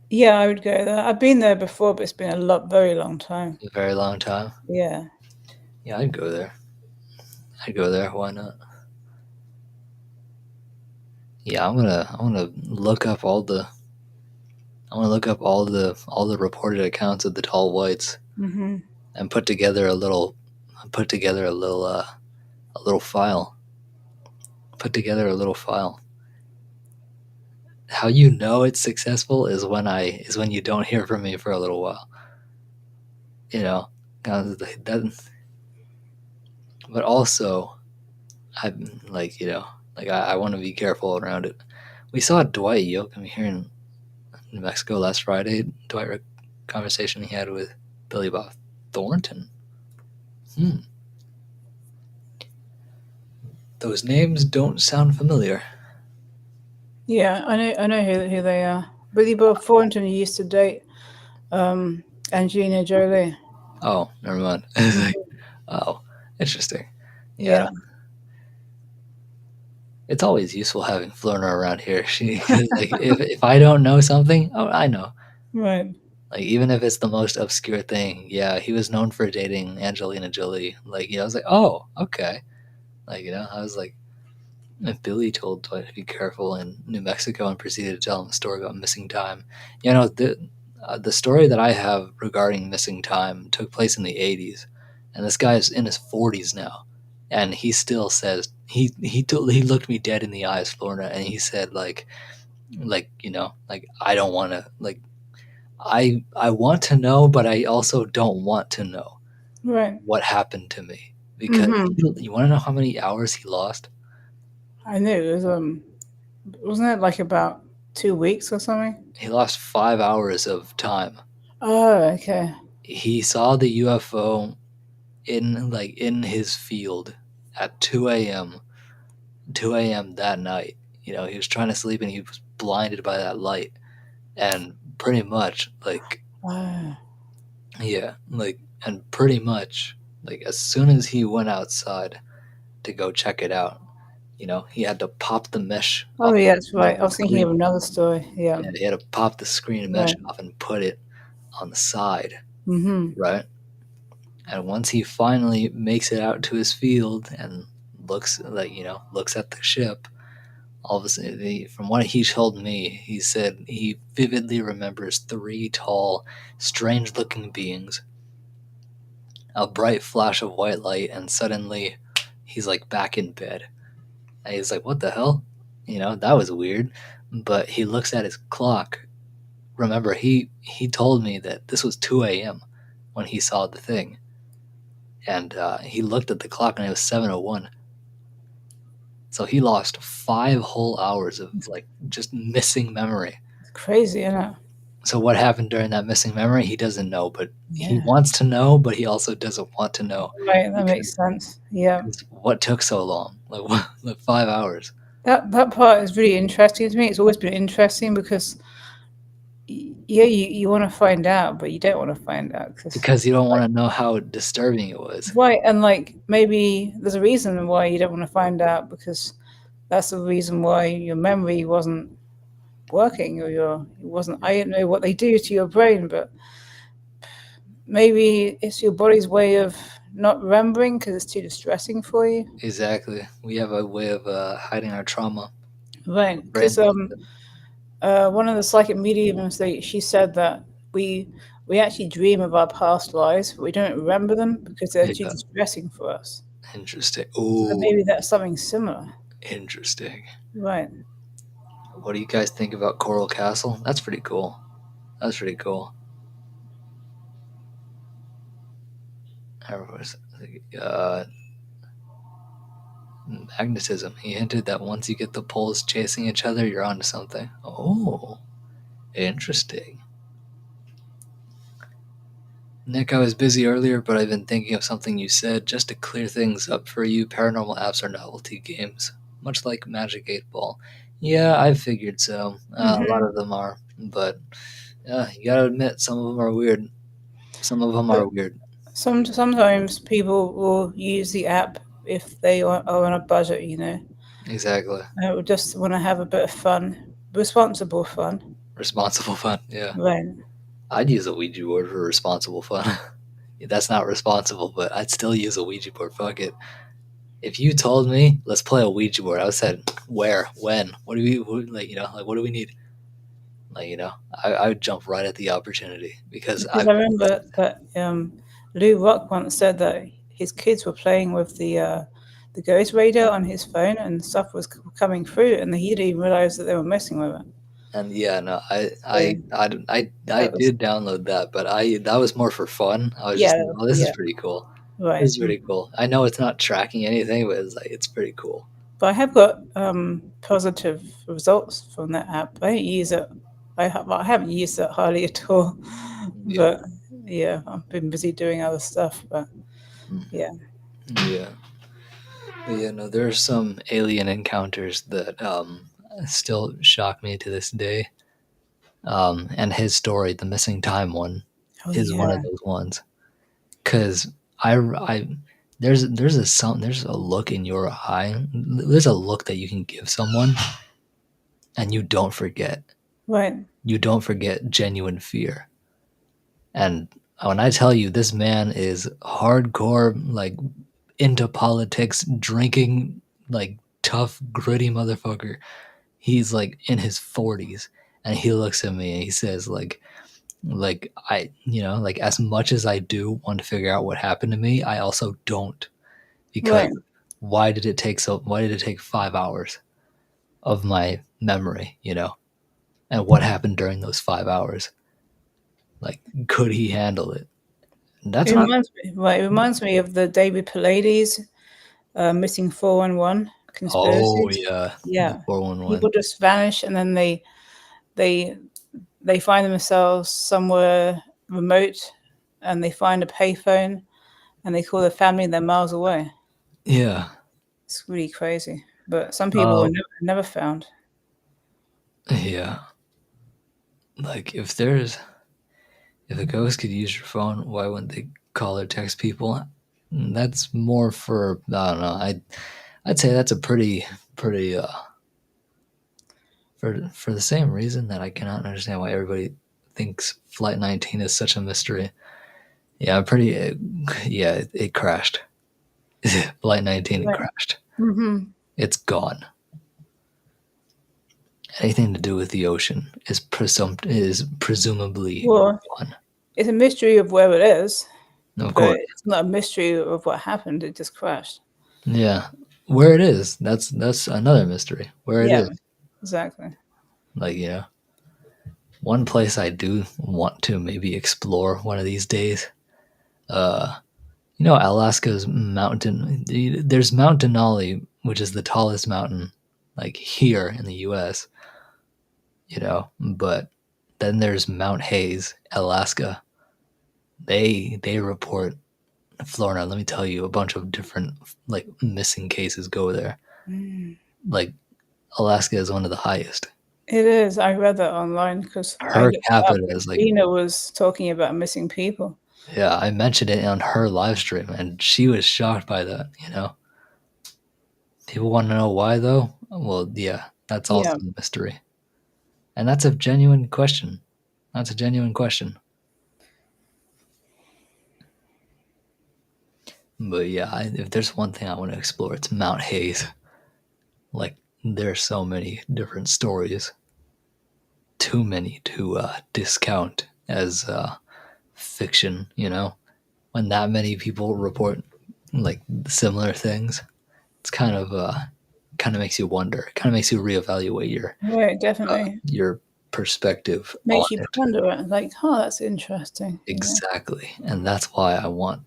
Yeah, I would go there. I've been there before, but it's been very long time. A very long time. Yeah. Yeah, I'd go there. I'd go there. Why not? Yeah, I'm gonna look up all the. I'm gonna look up all the reported accounts of the tall whites Mm-hmm. and put together a little a little file. Put together a little file. How you know it's successful is when you don't hear from me for a little while. You know, that, but also I'm like I want to be careful around it. We saw Dwight Yoakam here in New Mexico last Friday. Dwight conversation he had with Billy Bob Thornton. Those names don't sound familiar. Yeah, I know who they are. Billy Bob Thornton used to date Angelina Jolie. Oh, never mind. It's like, oh, interesting. Yeah, Yeah. it's always useful having Florna around here. She like if I don't know something, oh, I know. Right. Like even if it's the most obscure thing, yeah, he was known for dating Angelina Jolie. Like I was like, oh, okay. Like I was like, if Billy told Dwight to be careful in New Mexico and proceeded to tell him a story about missing time. The story that I have regarding missing time took place in the '80s, and this guy is in his 40s now, and he still says he looked me dead in the eyes, Florida, and he said like I don't want to like I want to know, but I also don't want to know Right. what happened to me because Mm-hmm. you want to know how many hours he lost. I knew it was wasn't it like about 2 weeks or something? He lost 5 hours of time. Oh, okay. He saw the UFO in his field at 2 a.m. 2 a.m. that night. He was trying to sleep and he was blinded by that light, and pretty much Oh. yeah, and pretty much as soon as he went outside to go check it out, he had to pop the mesh Oh, off yeah, that's right. I the was thinking of screen. another story. Yeah. Yeah, he had to pop the screen mesh Right. off and put it on the side, Mm-hmm. right? And once he finally makes it out to his field and looks looks at the ship, all of a sudden, from what he told me, he said he vividly remembers three tall, strange-looking beings, a bright flash of white light, and suddenly he's back in bed. And he's like, "What the hell?" That was weird. But he looks at his clock. Remember, he told me that this was 2 a.m. when he saw the thing. And he looked at the clock and it was 7:01. So he lost 5 whole hours of just missing memory. It's crazy, isn't it? So what happened during that missing memory, he doesn't know, but he Yeah. wants to know, but he also doesn't want to know. Right, that makes sense. Yeah. What took so long? Like 5 hours. That part is really interesting to me. It's always been interesting because yeah, you want to find out, but you don't want to find out Because you don't want to know how disturbing it was. right, and maybe there's a reason why you don't want to find out because that's the reason why your memory wasn't working or it wasn't. I don't know what they do to your brain, but maybe it's your body's way of not remembering because it's too distressing for you. Exactly. We have a way of hiding our trauma. Right. Brain. Because one of the psychic mediums, she said that we actually dream of our past lives, but we don't remember them because they're too Yeah. distressing for us. Interesting. So Ooh, maybe that's something similar. interesting. Right. What do you guys think about Coral Castle? That's pretty cool. That's pretty cool. Uh, magnetism. He hinted that once you get the poles chasing each other, you're onto something. Oh, interesting. Nick, I was busy earlier, but I've been thinking of something you said just to clear things up for you. Paranormal apps are novelty games, much like Magic 8 Ball. Yeah, I figured so. A lot of them are, but you gotta admit, some of them are weird. Some of them But are weird. sometimes people will use the app if they are on a budget, Exactly. I would just want to have a bit of fun, responsible fun. Responsible fun, yeah. Right. I'd use a Ouija board for responsible fun. That's not responsible, but I'd still use a Ouija board. Fuck it. If you told me, let's play a Ouija board, I would said, where, when, what do we, what do we need? I would jump right at the opportunity because Because I remember that Lou Rock once said that his kids were playing with the ghost radar on his phone and stuff was coming through, and he didn't even realize that they were messing with it. and yeah, no, So I that was did download that, but that was more for fun. I was just yeah, like, oh, this is yeah, pretty cool. right. This is pretty cool. I know it's not tracking anything, but it's pretty cool. But I have got positive results from that app. I don't use it. I haven't used it hardly at all. Yeah. But yeah, I've been busy doing other stuff. But yeah. Yeah. But yeah, no, there are some alien encounters that still shock me to this day. And his story, the missing time one, Oh is one of yeah. those ones. Cause I there's a look in your eye. There's a look that you can give someone, and you don't forget. Right. You don't forget genuine fear. And when I tell you this man is hardcore, like into politics, drinking, like tough, gritty motherfucker. He's like in his 40s, and he looks at me and he says, like I, like as much as I do want to figure out what happened to me, I also don't, because Right. why did it take 5 hours of my memory, and what happened during those 5 hours? Like, could he handle it? That's It not. reminds me. Right. It reminds me of the David Pallades missing 411 Oh conspiracies. yeah, the Yeah. 411. People just vanish and then they they find themselves somewhere remote and they find a payphone and they call their family and they're miles away. Yeah. It's really crazy. But some people were Um, never found. yeah. Like, if a ghost could use your phone, why wouldn't they call or text people? That's more for, I don't know. I'd say that's a pretty for the same reason that I cannot understand why everybody thinks Flight 19 is such a mystery. Yeah, it crashed. Flight 19 Right. crashed. Mm-hmm. It's gone. Anything to do with the ocean is presumably Well, gone. it's a mystery of where it is, Of but course. it's not a mystery of what happened. It just crashed. Yeah. Where it is, that's another mystery. Where it Yeah, is. exactly. Like, one place I do want to maybe explore one of these days. Alaska's mountain. There's Mount Denali, which is the tallest mountain, like here in the U.S. But then there's Mount Hayes, Alaska. They report Florida. Let me tell you, a bunch of different like missing cases go there. Like, Alaska is one of the highest. It is. I read that online because I Her looked it up. capita is like, Gina was talking about missing people. yeah, I mentioned it on her live stream, and she was shocked by that. People want to know why, though. Well, yeah, that's also Yeah. a mystery, and that's a genuine question. That's a genuine question. But yeah, if there's one thing I want to explore, it's Mount Hayes. Like, there's so many different stories. Too many to discount as fiction, when that many people report like similar things. It's kind of makes you wonder. It kind of makes you reevaluate Right, definitely. your perspective on Makes you it. ponder it. Like, oh, that's interesting. Exactly, and that's why I want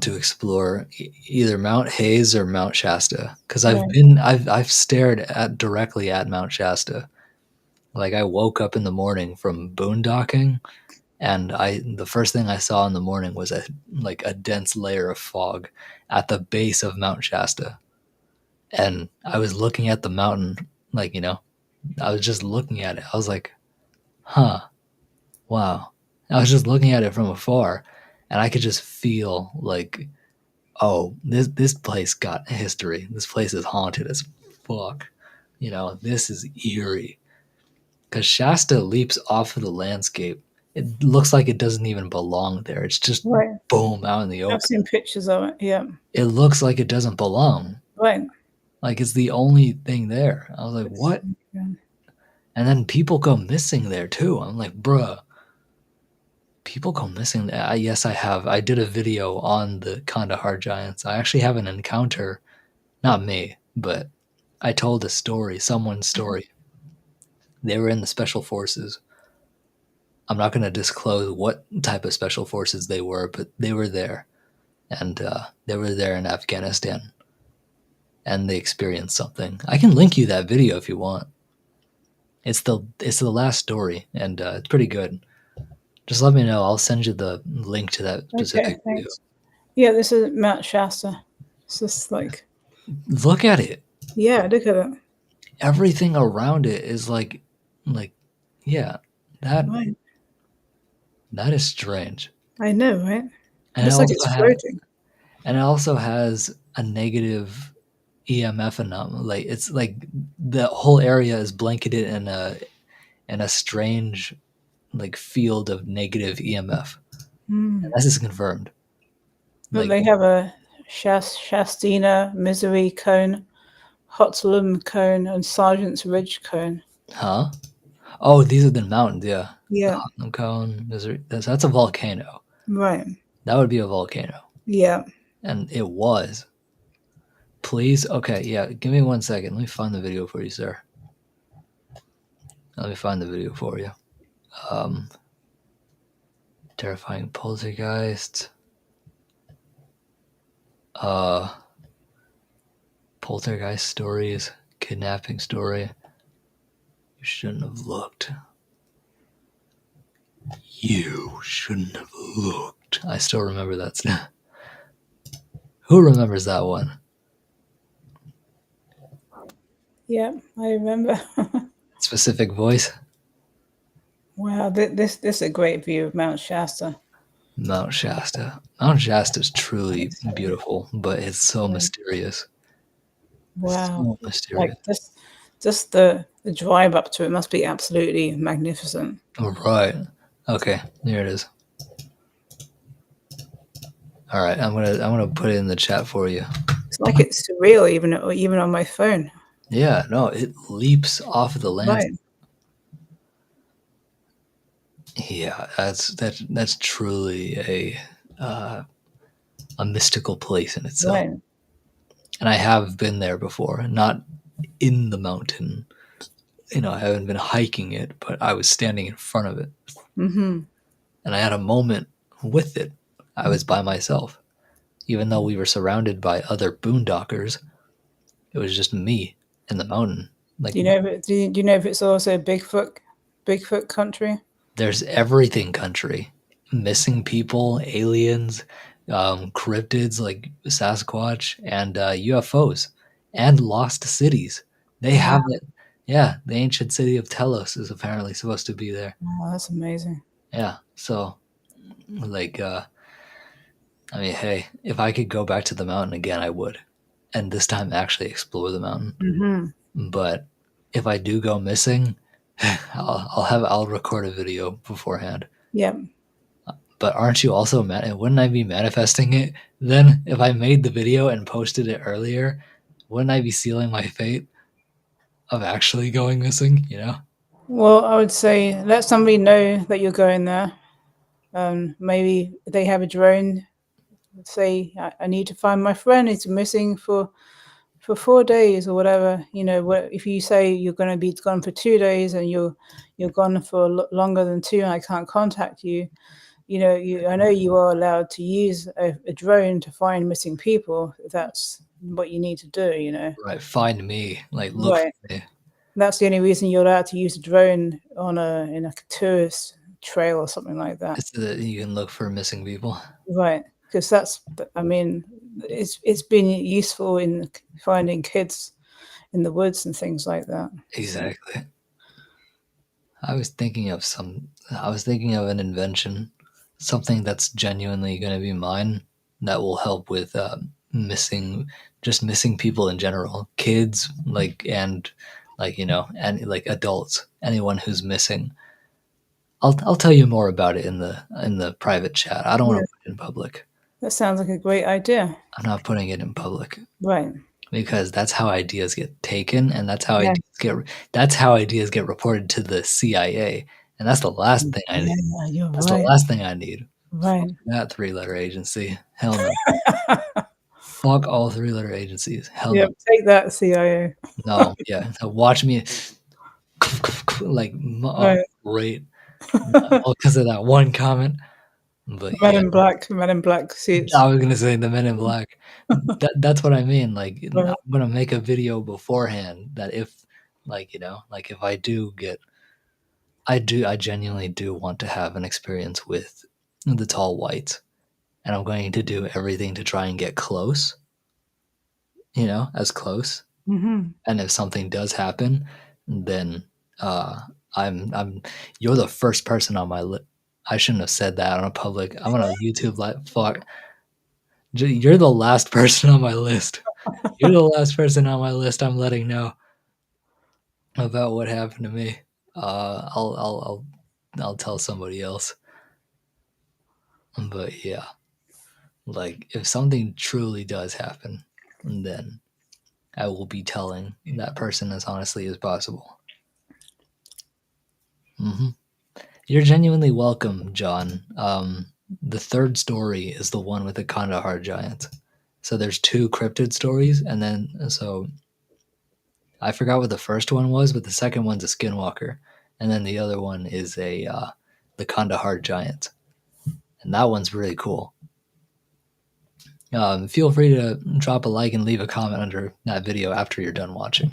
to explore either Mount Hayes or Mount Shasta, because Right. I've stared at directly at Mount Shasta. Like, I woke up in the morning from boondocking, and the first thing I saw in the morning was a dense layer of fog at the base of Mount Shasta, and I was looking at the mountain, like, I was just looking at it. I was like, huh, wow. I was just looking at it from afar, and I could just feel like, oh, this place got history. This place is haunted as fuck. This is eerie. Because Shasta leaps off of the landscape. It looks like it doesn't even belong there. It's just Right. boom out in the I've open. seen pictures of it. Yeah. It looks like it doesn't belong. Right. Like, it's the only thing there. I was like, what? Yeah. And then people go missing there too. I'm like, bruh, people go missing. Yes, I have. I did a video on the Kandahar Giants. I actually have an encounter. Not me, but I told a story, someone's story. They were in the special forces. I'm not going to disclose what type of special forces they were, but they were there. And they were there in Afghanistan. And they experienced something. I can link you that video if you want. It's the last story, and it's pretty good. Just let me know. I'll send you the link to that specific video. Thanks. Yeah, this is Mount Shasta. It's just like, Look at it. yeah, look at it. Everything around it is like, yeah, Right. that is strange. I know, right? And It's like it's floating. And it also has a negative EMF anomaly. Like, it's like the whole area is blanketed in a strange like field of negative EMF. Mm. And this is confirmed. But they have a Shastina, Misery Cone, Hotlam Cone, and Sergeant's Ridge Cone. Huh? Oh, these are the mountains, yeah. Yeah. The Cone, that's a volcano. Right. That would be a volcano. Yeah. And it was. Please? Okay, yeah, give me 1 second. Let me find the video for you, sir. Let me find the video for you. Terrifying poltergeist. Poltergeist stories. Kidnapping story. You shouldn't have looked. You shouldn't have looked. I still remember that. Who remembers that one? Yeah, I remember. Specific voice? Wow, this is a great view of Mount Shasta. Mount Shasta. Mount Shasta is truly beautiful, but it's so mysterious. Wow. So mysterious. Like just the drive up to it must be absolutely magnificent. All right. Okay, there it is. All right, I'm gonna put it in the chat for you. It's like it's surreal, even on my phone. Yeah, no, it leaps off of the landscape. Right. Yeah, that's truly a mystical place in itself. Right. And I have been there before, not in the mountain. I haven't been hiking it, but I was standing in front of it. Mm-hmm. And I had a moment with it. I was by myself. Even though we were surrounded by other boondockers, it was just me in the mountain. Like, Do you know if it's also Bigfoot country? There's everything country. Missing people, aliens, cryptids like Sasquatch, and UFOs, and lost cities. They have it. Yeah, the ancient city of Telos is apparently supposed to be there. Oh, that's amazing. Yeah, so, like, I mean, hey, if I could go back to the mountain again, I would. And this time actually explore the mountain. Mm-hmm. But if I do go missing, I'll record a video beforehand. Yeah. But but aren't you also wouldn't I be manifesting it then if I made the video and posted it earlier? Wouldn't I be sealing my fate of actually going missing? You know? Well, I would say let somebody know that you're going there. Maybe they have a drone. Say, I need to find my friend. He's missing for 4 days or whatever. You know, if you say you're going to be gone for 2 days and you're gone for longer than two, and I can't contact you. You know, I know you are allowed to use a drone to find missing people. If that's what you need to do. You know, Right. Find me. Like look right. for me. That's the only reason you're allowed to use a drone in a tourist trail or something like that. It's that you can look for missing people. Right, because I mean, it's been useful in finding kids in the woods and things like that. Exactly. I was thinking of an invention, something that's genuinely going to be mine that will help with missing people in general, kids, and and like adults, anyone who's missing. I'll tell you more about it in the private chat. I don't want Yeah, to put it in public. that sounds like a great idea. I'm not putting it in public Right. because that's how ideas get taken, and Yeah. that's how ideas get reported to the CIA, and that's the last thing I need. Yeah, you're That's the right. last thing I need. Fuck Right. that three-letter agency. Hell no. Fuck all three-letter agencies. Hell Yeah, no. take that, CIA. No. Yeah. So watch me like Right. great. All because of that one comment. But Men yeah, in black suits. I was gonna say the Men in Black. That's what I mean. Like I'm Right. gonna make a video beforehand that if like if I do get I genuinely do want to have an experience with the tall whites. And I'm going to do everything to try and get close, as close. Mm-hmm. And if something does happen, then uh, I'm you're the first person on my list. I shouldn't have said that on a public. I'm on a YouTube live. Fuck, you're the last person on my list. You're the last person on my list. I'm letting know about what happened to me. I'll tell somebody else. But yeah, like if something truly does happen, then I will be telling that person as honestly as possible. hmm You're genuinely welcome, John. The third story is the one with the Kandahar giant. So there's two cryptid stories, and then so I forgot what the first one was, but the second one's a skinwalker, and then the other one is the Kandahar giant, and that one's really cool. Feel free to drop a like and leave a comment under that video after you're done watching,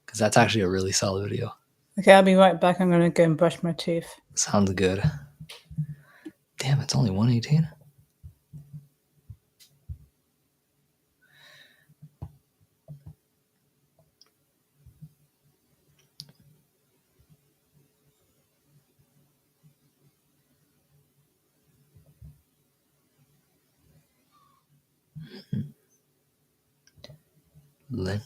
because that's actually a really solid video. Okay, I'll be right back. I'm gonna go and brush my teeth. Sounds good. Damn, it's only 118. Link.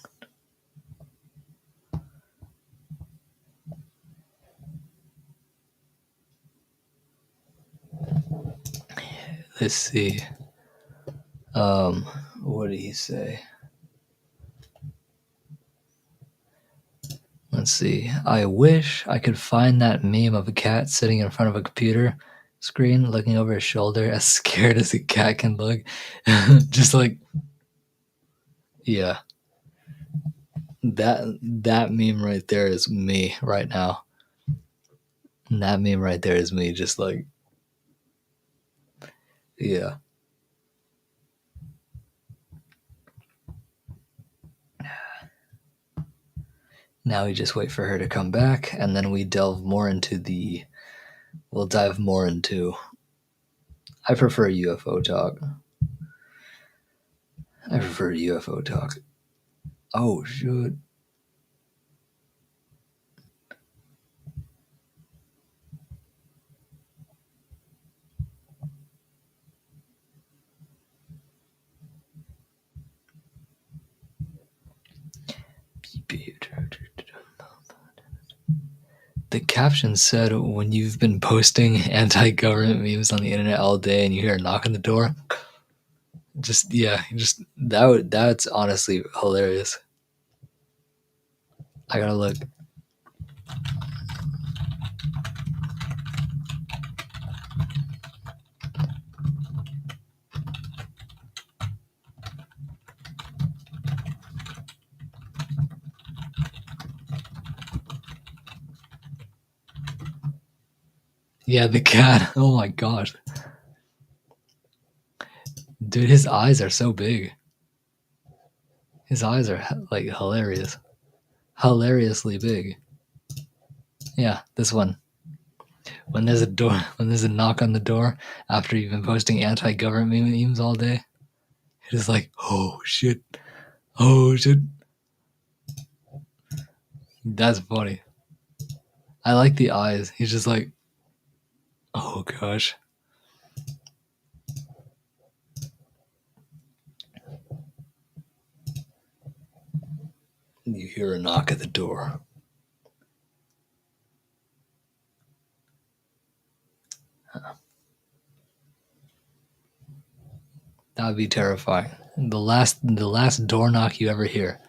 Let's see. What did he say? Let's see. I wish I could find that meme of a cat sitting in front of a computer screen looking over his shoulder as scared as a cat can look. Just like, yeah. That meme right there is me right now. And that meme right there is me just like, yeah. Now we just wait for her to come back, and then we delve more into we'll dive more into. I prefer UFO talk. I prefer UFO talk. Oh, shoot. The caption said, when you've been posting anti-government memes on the internet all day and you hear a knock on the door, that's honestly hilarious. I gotta look. Yeah, the cat. Oh my gosh. Dude, his eyes are so big. His eyes are like hilarious. Hilariously big. Yeah, this one. When there's a knock on the door after you've been posting anti-government memes all day, it is like, oh shit. Oh shit. That's funny. I like the eyes. He's just like, oh gosh. You hear a knock at the door. That would be terrifying. The last door knock you ever hear.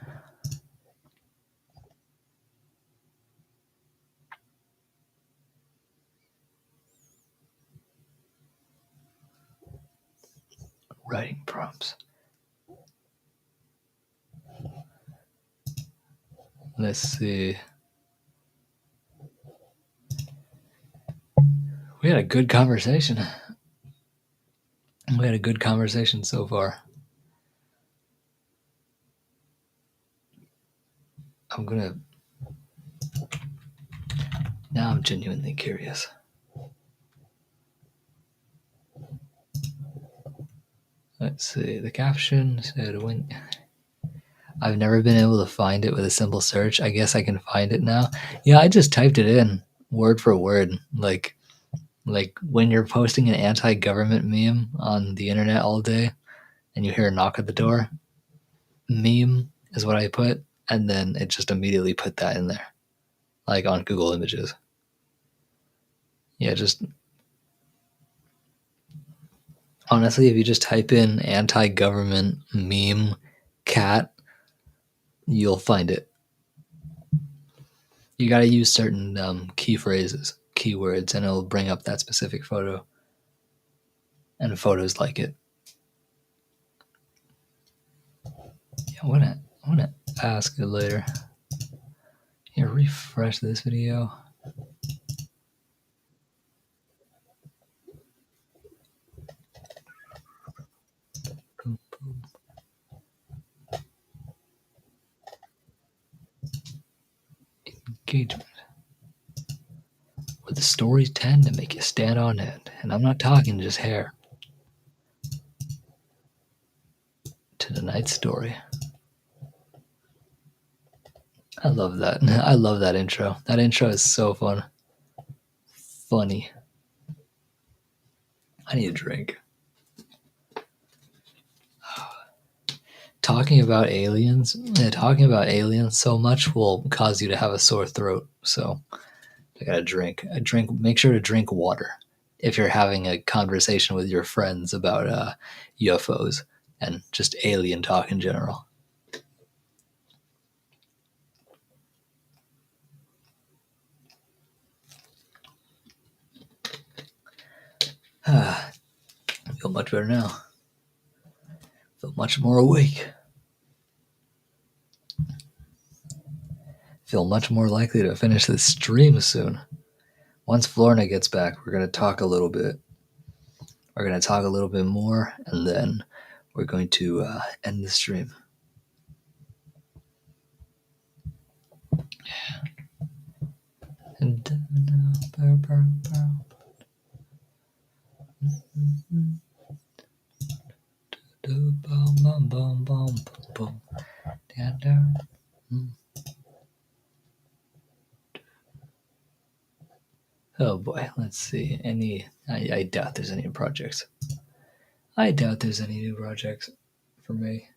Writing prompts. Let's see. We had a good conversation. We had a good conversation so far. Now I'm genuinely curious. Let's see. The caption said, when I've never been able to find it with a simple search. I guess I can find it now. Yeah, I just typed it in word for word. Like when you're posting an anti-government meme on the internet all day and you hear a knock at the door, meme is what I put, and then it just immediately put that in there, like on Google Images. Yeah, just honestly, if you just type in anti-government meme cat, you'll find it. You got to use certain key phrases, keywords, and it'll bring up that specific photo and photos like it. Yeah, I want to ask it later. Here, refresh this video. Boom, boom. Engagement. Where the stories tend to make you stand on end. And I'm not talking just hair. To tonight's story. I love that. I love that intro. That intro is so fun. Funny. I need a drink. Talking about aliens so much will cause you to have a sore throat. So I gotta drink. Make sure to drink water if you're having a conversation with your friends about UFOs and just alien talk in general. I feel much better now. Feel much more awake. Feel much more likely to finish this stream soon. Once Florina gets back, we're going to talk a little bit. We're going to talk a little bit more, and then we're going to end the stream. And oh boy, let's see. I doubt there's any projects. I doubt there's any new projects for me.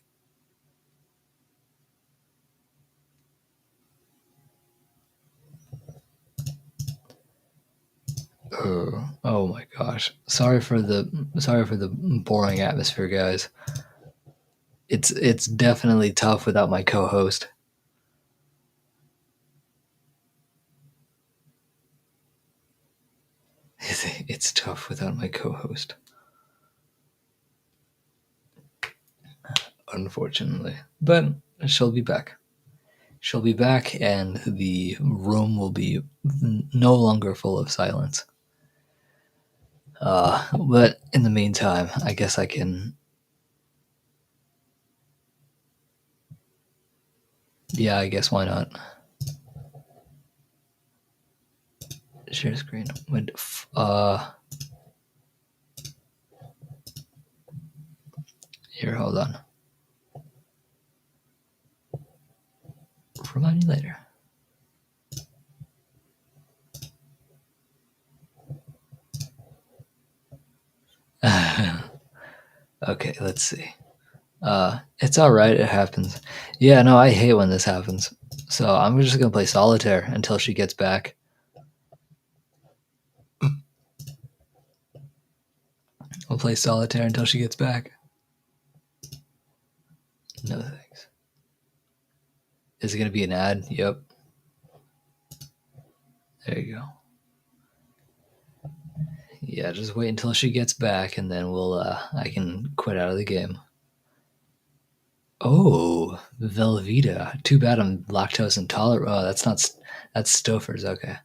Oh my gosh. Sorry for the boring atmosphere, guys. It's definitely tough without my co-host. It's tough without my co-host. Unfortunately. But she'll be back. She'll be back and the room will be no longer full of silence. But in the meantime, I guess I can. Yeah, I guess why not? Share screen. Here, hold on. Remind me later. Okay, let's see. It's all right. It happens. Yeah, no, I hate when this happens. So I'm just gonna play solitaire until she gets back. We'll play solitaire until she gets back. No thanks. Is it gonna be an ad? Yep. There you go. Yeah, just wait until she gets back, and then I can quit out of the game. Oh, Velveeta. Too bad I'm lactose intolerant. Oh, that's Stouffer's. Okay.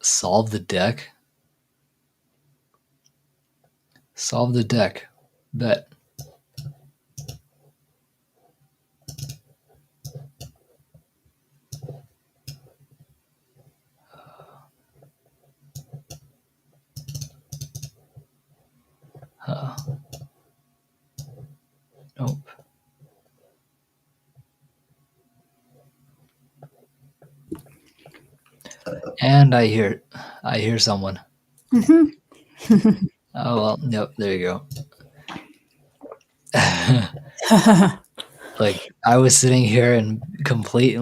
Solve the deck. Solve the deck. Bet. Nope. And I hear someone. Mm-hmm. Oh well, yep, there you go. Like I was sitting here in complete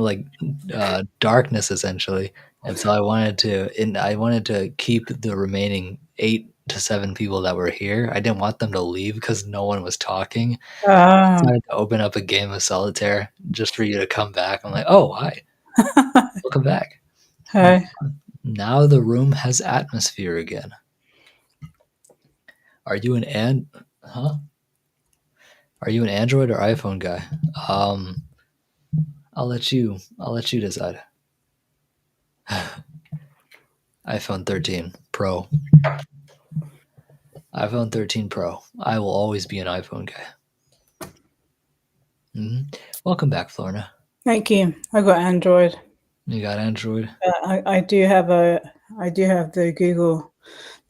darkness essentially, and so I wanted to keep the remaining 8 to 7 people that were here. I didn't want them to leave because no one was talking. I decided to open up a game of solitaire just for you to come back. I'm like, oh hi, welcome back. Hi. Now the room has atmosphere again. Are you an Are you an Android or iPhone guy? I'll let you decide. iPhone 13 Pro. iPhone 13 Pro. I will always be an iPhone guy. Welcome back, Florna. Thank you. I got Android. You got Android? I do have the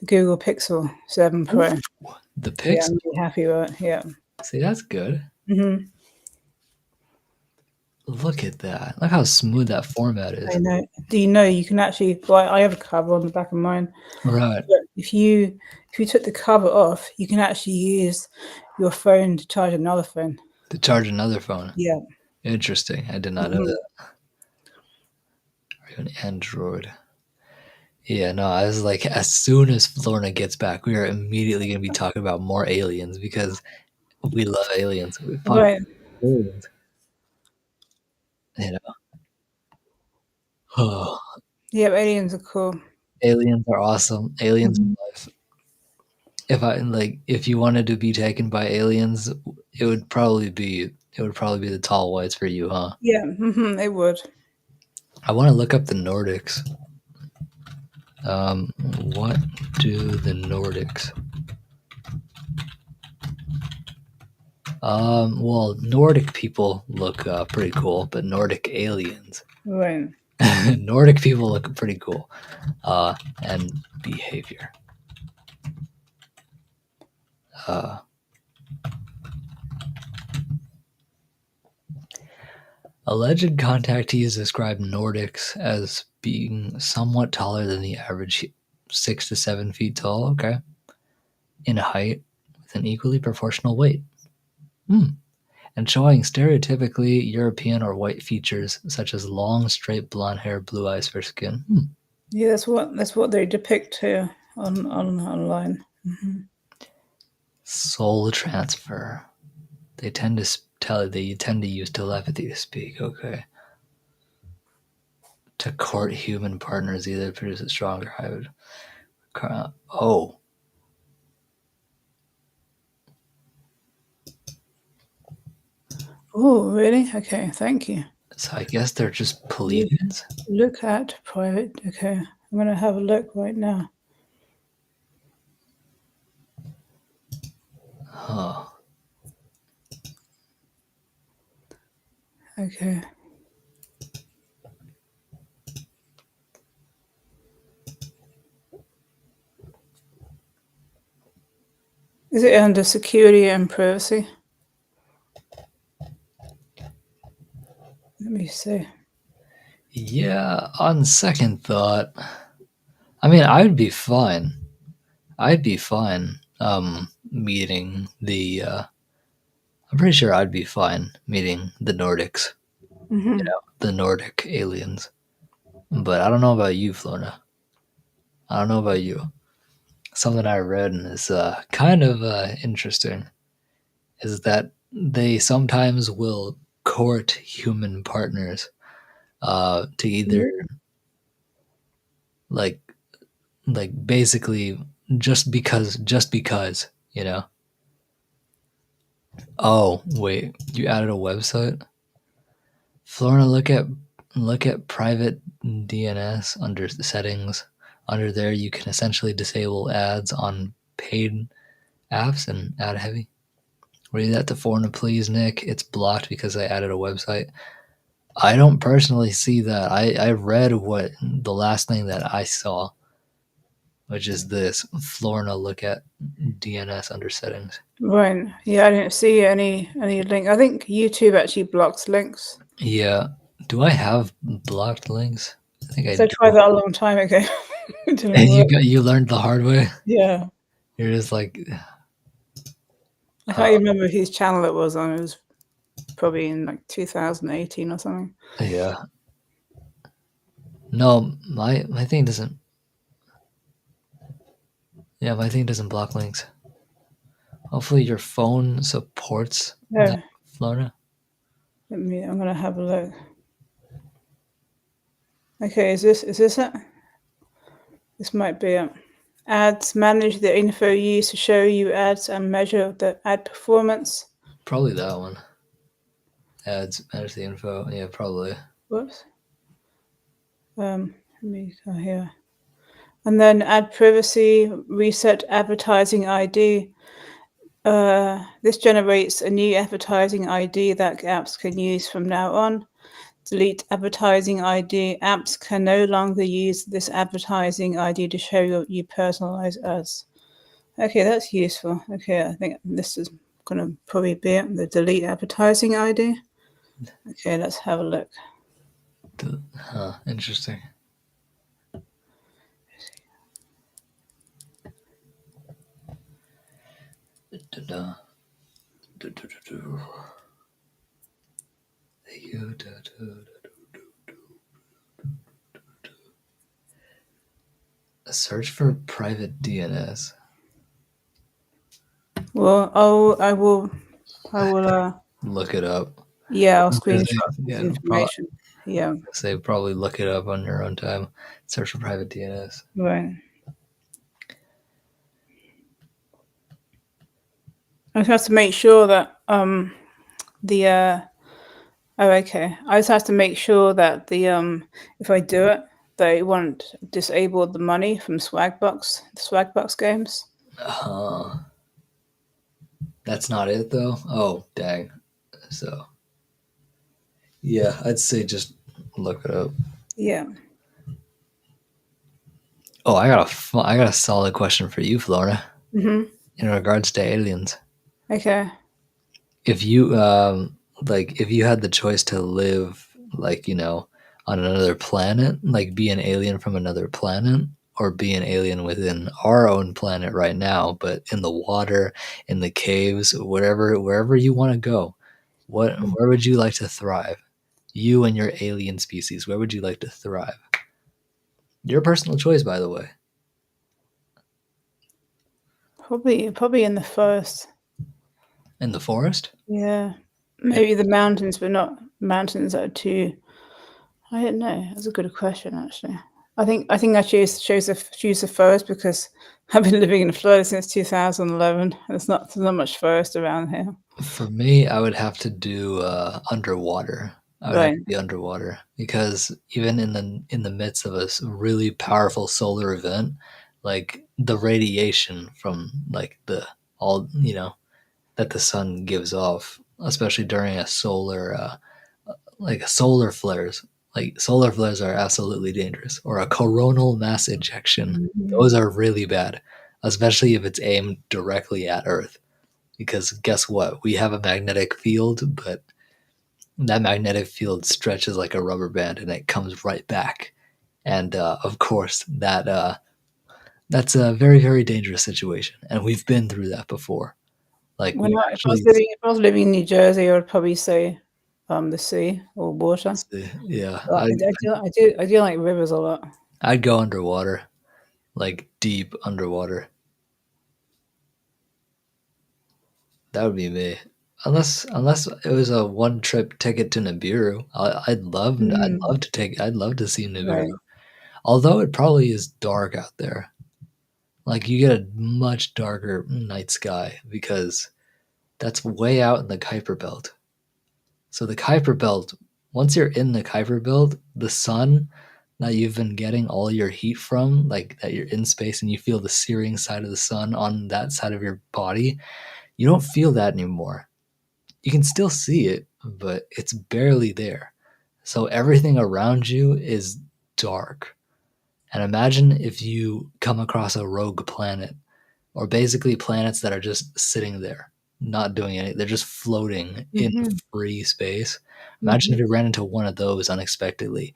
Google Pixel 7 Pro. Ooh, the Pixel. Yeah, I'm really happy with it. Yeah. See, that's good. Mm-hmm. Look at that. Look how smooth that format is. I know. Do you know you can actually? Well, I have a cover on the back of mine. Right. But if you took the cover off, you can actually use your phone to charge another phone. To charge another phone. Yeah. Interesting. I did not know that. Are you an Android? Yeah, no, I was like, as soon as Florna gets back, we are immediately going to be talking about more aliens because we love aliens. We Right. aliens. You know. Oh, Yeah, aliens are cool. aliens are awesome. Aliens in life. If you wanted to be taken by aliens, it would probably be the tall whites for you, huh? Yeah, it would. I want to look up the Nordics. What do the Nordics? Well, Nordic people look pretty cool, but Nordic aliens. Right. Nordic people look pretty cool. And behavior. Alleged contactees describe Nordics as being somewhat taller than the average 6 to 7 feet tall, okay, in height, with an equally proportional weight. And showing stereotypically European or white features, such as long, straight blonde hair, blue eyes, fair skin. Yeah, that's what they depict here on online. Soul transfer. They tend to use telepathy to speak. Okay. To court human partners, either produce a stronger hybrid. Oh. Oh, really? Okay, thank you. So I guess they're just plebeians. Look at private. Okay, I'm gonna have a look right now. Huh. Okay. Is it under security and privacy? Let me see. Yeah, on second thought, I mean, I'd be fine. Meeting the. I'm pretty sure I'd be fine meeting the Nordics. Mm-hmm. The Nordic aliens. But I don't know about you, Florna. I don't know about you. Something I read and is kind of interesting is that they sometimes will court human partners to either like basically just because you know. Oh wait, you added a website, Florina. Look at private DNS under the settings. Under there, you can essentially disable ads on paid apps and ad heavy. Read that to Florina, please, Nick. It's blocked because I added a website. I don't personally see that. I read what the last thing that I saw, which is this. Florina, look at DNS under settings. Right. Yeah, I didn't see any link. I think YouTube actually blocks links. Yeah. Do I have blocked links? I think I So I do. tried that a long time ago. It didn't And work. you learned the hard way. Yeah. You're just like, I can't even remember whose channel it was on. It was probably in like 2018 or something. yeah. No, my thing doesn't. Yeah, my thing doesn't block links. Hopefully your phone supports Yeah. that, Florina. I'm gonna have a look. Okay, is this it? This might be it. Ads manage the info used to show you ads and measure the ad performance. Probably that one. Ads, manage the info. Yeah, probably. Whoops. Let me go here. And then ad privacy, reset advertising ID. This generates a new advertising ID that apps can use from now on. Delete advertising ID. Apps can no longer use this advertising ID to show you personalized ads. Okay, that's useful. Okay, I think this is going to probably be it, the delete advertising ID. Okay, let's have a look. Huh, interesting. Search for private DNS. Well, I will. Look it up. Yeah, I'll screenshot this Yeah, information. Yeah, say probably look it up on your own time. Search for private DNS. right. I just have to make sure that the oh, okay. I just have to make sure that the if I do it, they won't disable the money from the Swagbucks games. That's not it though. Oh dang. So yeah, I'd say just look it up. Yeah. Oh, I got a solid question for you, Florina. Mm-hmm. In regards to aliens, Okay. if you if you had the choice to live on another planet, like be an alien from another planet, or be an alien within our own planet right now, but in the water, in the caves, wherever you want to go, where would you like to thrive? You and your alien species, where would you like to thrive? Your personal choice, by the way. Probably in the forest. In the forest? Yeah, maybe the mountains, but not mountains that are too. I don't know. That's a good question, actually. I choose the forest because I've been living in Florida since 2011. There's not much forest around here. For me, I would have to do underwater. I would have Right. to be underwater because even in the midst of a really powerful solar event, like the radiation from like the all that the sun gives off, especially during a solar like solar flares. Like solar flares are absolutely dangerous, or a coronal mass ejection. Mhm. Those are really bad, especially if it's aimed directly at Earth. Because guess what? We have a magnetic field, but that magnetic field stretches like a rubber band and it comes right back. And of course, that's a very, very dangerous situation. And we've been through that before. Like When we've I, actually, if I was living in New Jersey, I would probably say the sea or water. yeah, But I do like rivers a lot. I'd go underwater, like deep underwater. That would be me. Unless it was a one trip ticket to Nibiru, Mm, I'd love to see Nibiru. right. Although it probably is dark out there. Like you get a much darker night sky because that's way out in the Kuiper Belt. So the Kuiper Belt, once you're in the Kuiper Belt, the sun that you've been getting all your heat from, like that you're in space and you feel the searing side of the sun on that side of your body, you don't feel that anymore. You can still see it, but it's barely there. So everything around you is dark. And imagine if you come across a rogue planet, or basically planets that are just sitting there, not doing anything. They're just floating in Hmm. free space. Imagine Hmm. if you ran into one of those unexpectedly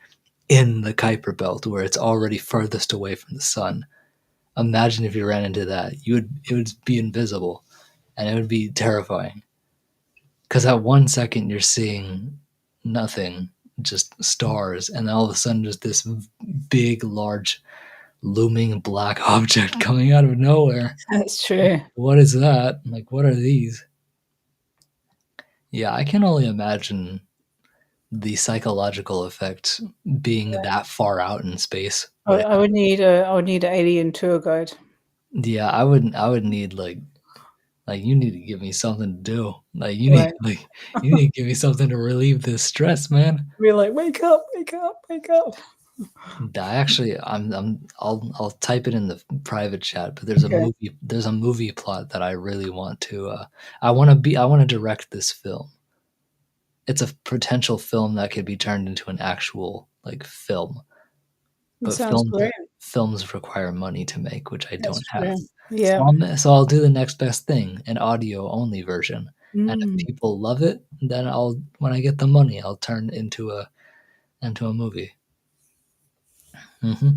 in the Kuiper Belt, where it's already furthest away from the sun. Imagine if you ran into that. It would be invisible, and it would be terrifying. Because at 1 second you're seeing nothing, just stars, and then all of a sudden just this big, large, looming black object coming out of nowhere. That's true. What is that? Like, what are these? Yeah, I can only imagine the psychological effect being that far out in space would have. I would need an alien tour guide. Yeah, I would need like you need to give me something to do. Right. Like you need to give me something to relieve this stress, man. Be like, wake up, wake up, wake up. I actually I'll type it in the private chat, but Okay. there's a movie plot that I really want to I want to direct this film. It's a potential film that could be turned into an actual like film. It But sounds great. films require money to make, which I That's don't have. true. Yeah. So I'll do the next best thing, an audio only version. And if Mm. people love it, then I'll when I get the money, I'll turn it into a movie. Hmm.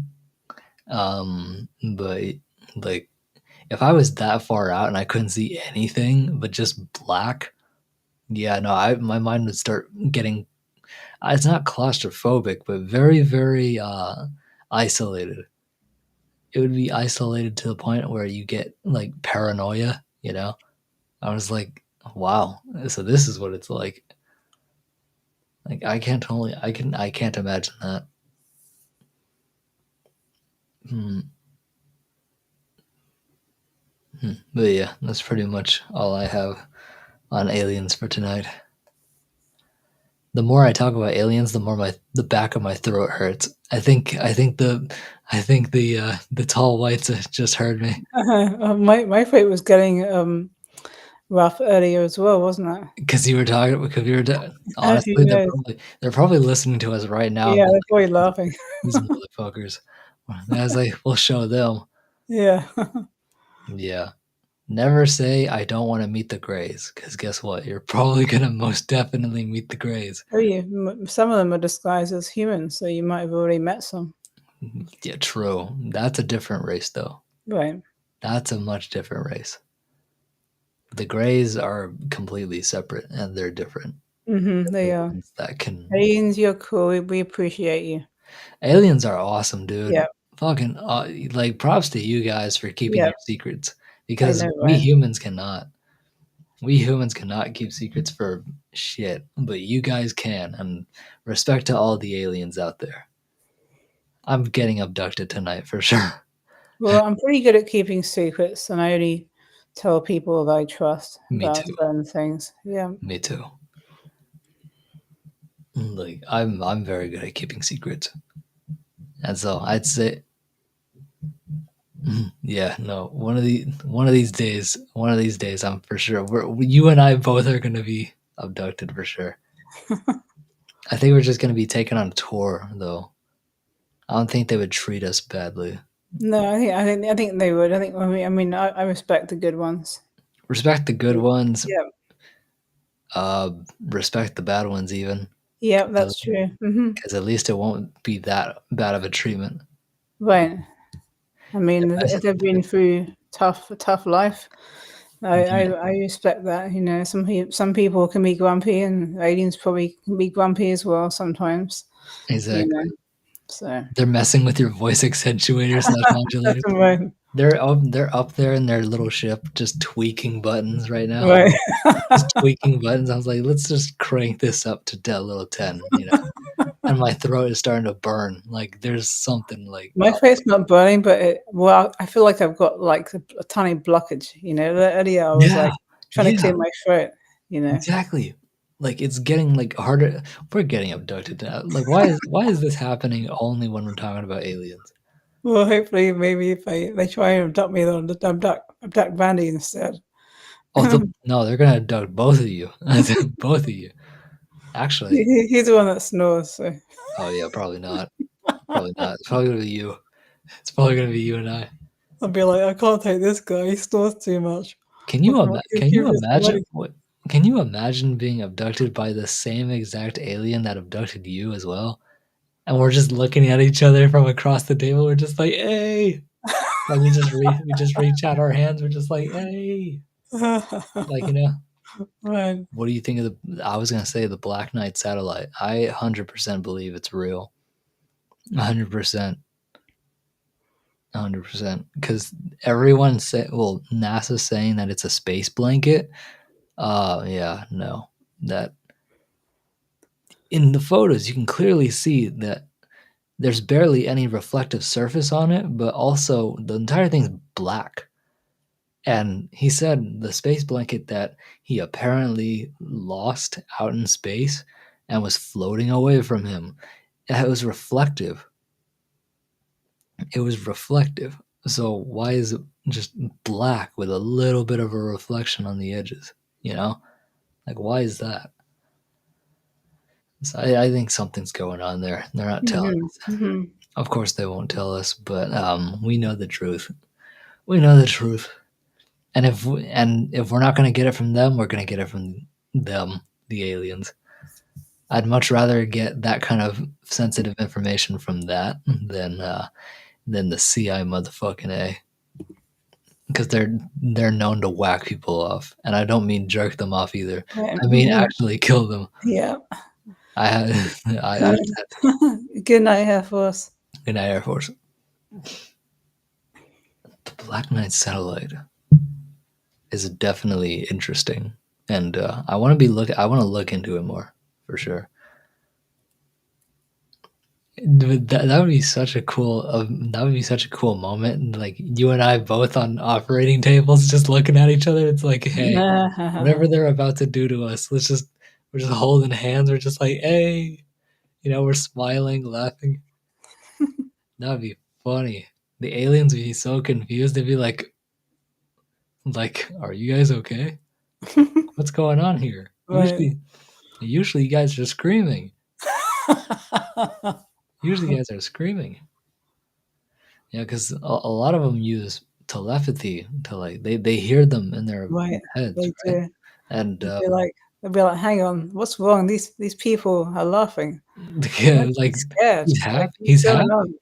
But like if I was that far out and I couldn't see anything but just black, yeah, no, I my mind would start getting it's not claustrophobic, but very, very isolated. It would be isolated to the point where you get like paranoia, you know? I was like, wow, so this is what it's like. Like I can't imagine that. Hmm. But yeah, that's pretty much all I have on aliens for tonight. The more I talk about aliens, the more the back of my throat hurts. I think the tall whites just heard me My throat was getting rough earlier as well, wasn't it? because you were talking because you were Who honestly knows? they're probably listening to us right now. Yeah, Being they're like, probably laughing. these motherfuckers. And I was like, we'll show them. Yeah. Yeah. Never say I don't want to meet the Greys, because guess what? You're probably gonna most definitely meet the Greys. Oh, yeah. Some of them are disguised as humans, so you might have already met some. Yeah, true. That's a different race, though. Right. That's a much different race. The Greys are completely separate, and they're different. Mm-hmm. The They are. ones that can Aliens, you're cool. We appreciate you. aliens are awesome, dude. Yeah. fucking like props to you guys for keeping Yeah, your secrets, I because know, we right? humans cannot. We humans cannot keep secrets for shit, but you guys can. And respect to all the aliens out there. I'm getting abducted tonight for sure. Well, I'm pretty good at keeping secrets, and I only tell people that I trust Me about too. certain things. Yeah. Me too. Like I'm very good at keeping secrets. And so I'd say yeah, no. One of these days I'm for sure you and I both are going to be abducted for sure. I think we're just going to be taken on a tour though. I don't think they would treat us badly. No, I think they would. I respect the good ones. Respect the good ones, Yeah. respect the bad ones even, Yeah, that's true. because at least it won't be that bad of a treatment. Right. I mean, If if they've been through a tough life, I- I respect that. You know, some people can be grumpy, and aliens probably can be grumpy as well sometimes. You know, exactly. so They're messing with your voice accentuator slash that's modulator. right. They're up there in their little ship just tweaking buttons right now. Right. Just tweaking buttons. I was like, let's just crank this up to a little 10, And my throat is starting to burn. Like there's something like My face not burning, but I feel like I've got like a tiny blockage. You know, earlier I was yeah, like trying to yeah, clear my throat. You know, exactly. Like it's getting like harder. We're getting abducted now. Like why is this happening only when we're talking about aliens? well, hopefully, maybe if they try and abduct me, they'll abduct Randy instead. Oh no, they're gonna abduct both of you. Both of you. Actually. He's the one that snores. So. Oh yeah, probably not. Probably not. It's probably gonna be you. It's probably gonna be you and I. I'll be like, I can't take this guy. He snores too much. Can you can Keep you this imagine away. what? Can you imagine being abducted by the same exact alien that abducted you as well? And we're just looking at each other from across the table. We're just like, "Hey!" Like we just reach out our hands. We're just like, "Hey!" Like Right. what do you think of the? I was gonna say the Black Knight satellite. I 100% believe it's real. 100%. 100%. Because everyone say, well, NASA's saying that it's a space blanket. Yeah, no. That in the photos, you can clearly see that there's barely any reflective surface on it, but also the entire thing's black. And he said the space blanket that he apparently lost out in space and was floating away from him, it was reflective. It was reflective. So why is it just black with a little bit of a reflection on the edges? Like why is that? So I think something's going on there. They're not telling us. Hmm. Of course, they won't tell us, but we know the truth. We know the truth. And if we're not going to get it from them, we're going to get it from them, the aliens. I'd much rather get that kind of sensitive information from that than the CI motherfucking A, because they're known to whack people off, and I don't mean jerk them off either. Right. I mean actually kill them. Yeah. I had I just had Good night, Air Force. in Air Force. The Black Knight satellite is definitely interesting, and I want to look into it more for sure. That would be such a cool moment. Like you and I both on operating tables, just looking at each other. It's like, hey, whatever they're about to do to us, we're just holding hands. We're just like, hey, we're smiling, laughing. That'd be funny. The aliens would be so confused. They'd be like, are you guys okay? What's going on here? Right. Usually you guys are screaming. Usually you guys are screaming. Yeah, because a lot of them use telepathy to like they hear them in their Right. heads, They right? do. And They'll be like, hang on, what's wrong? These people are laughing. yeah, I'm like scared. he's Like, happy. what's He's going happy. on?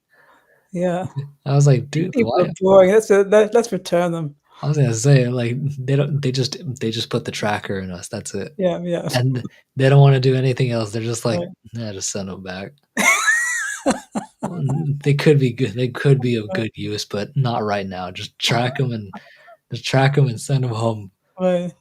Yeah. I was like, These dude, people why? are boring. Let's return them. I was gonna say like they don't. They just put the tracker in us. That's it. Yeah, yeah. And they don't want to do anything else. They're just like, Right. yeah, just send them back. They could be good. They could be of good use, but not right now. Just track them and send them home. Right.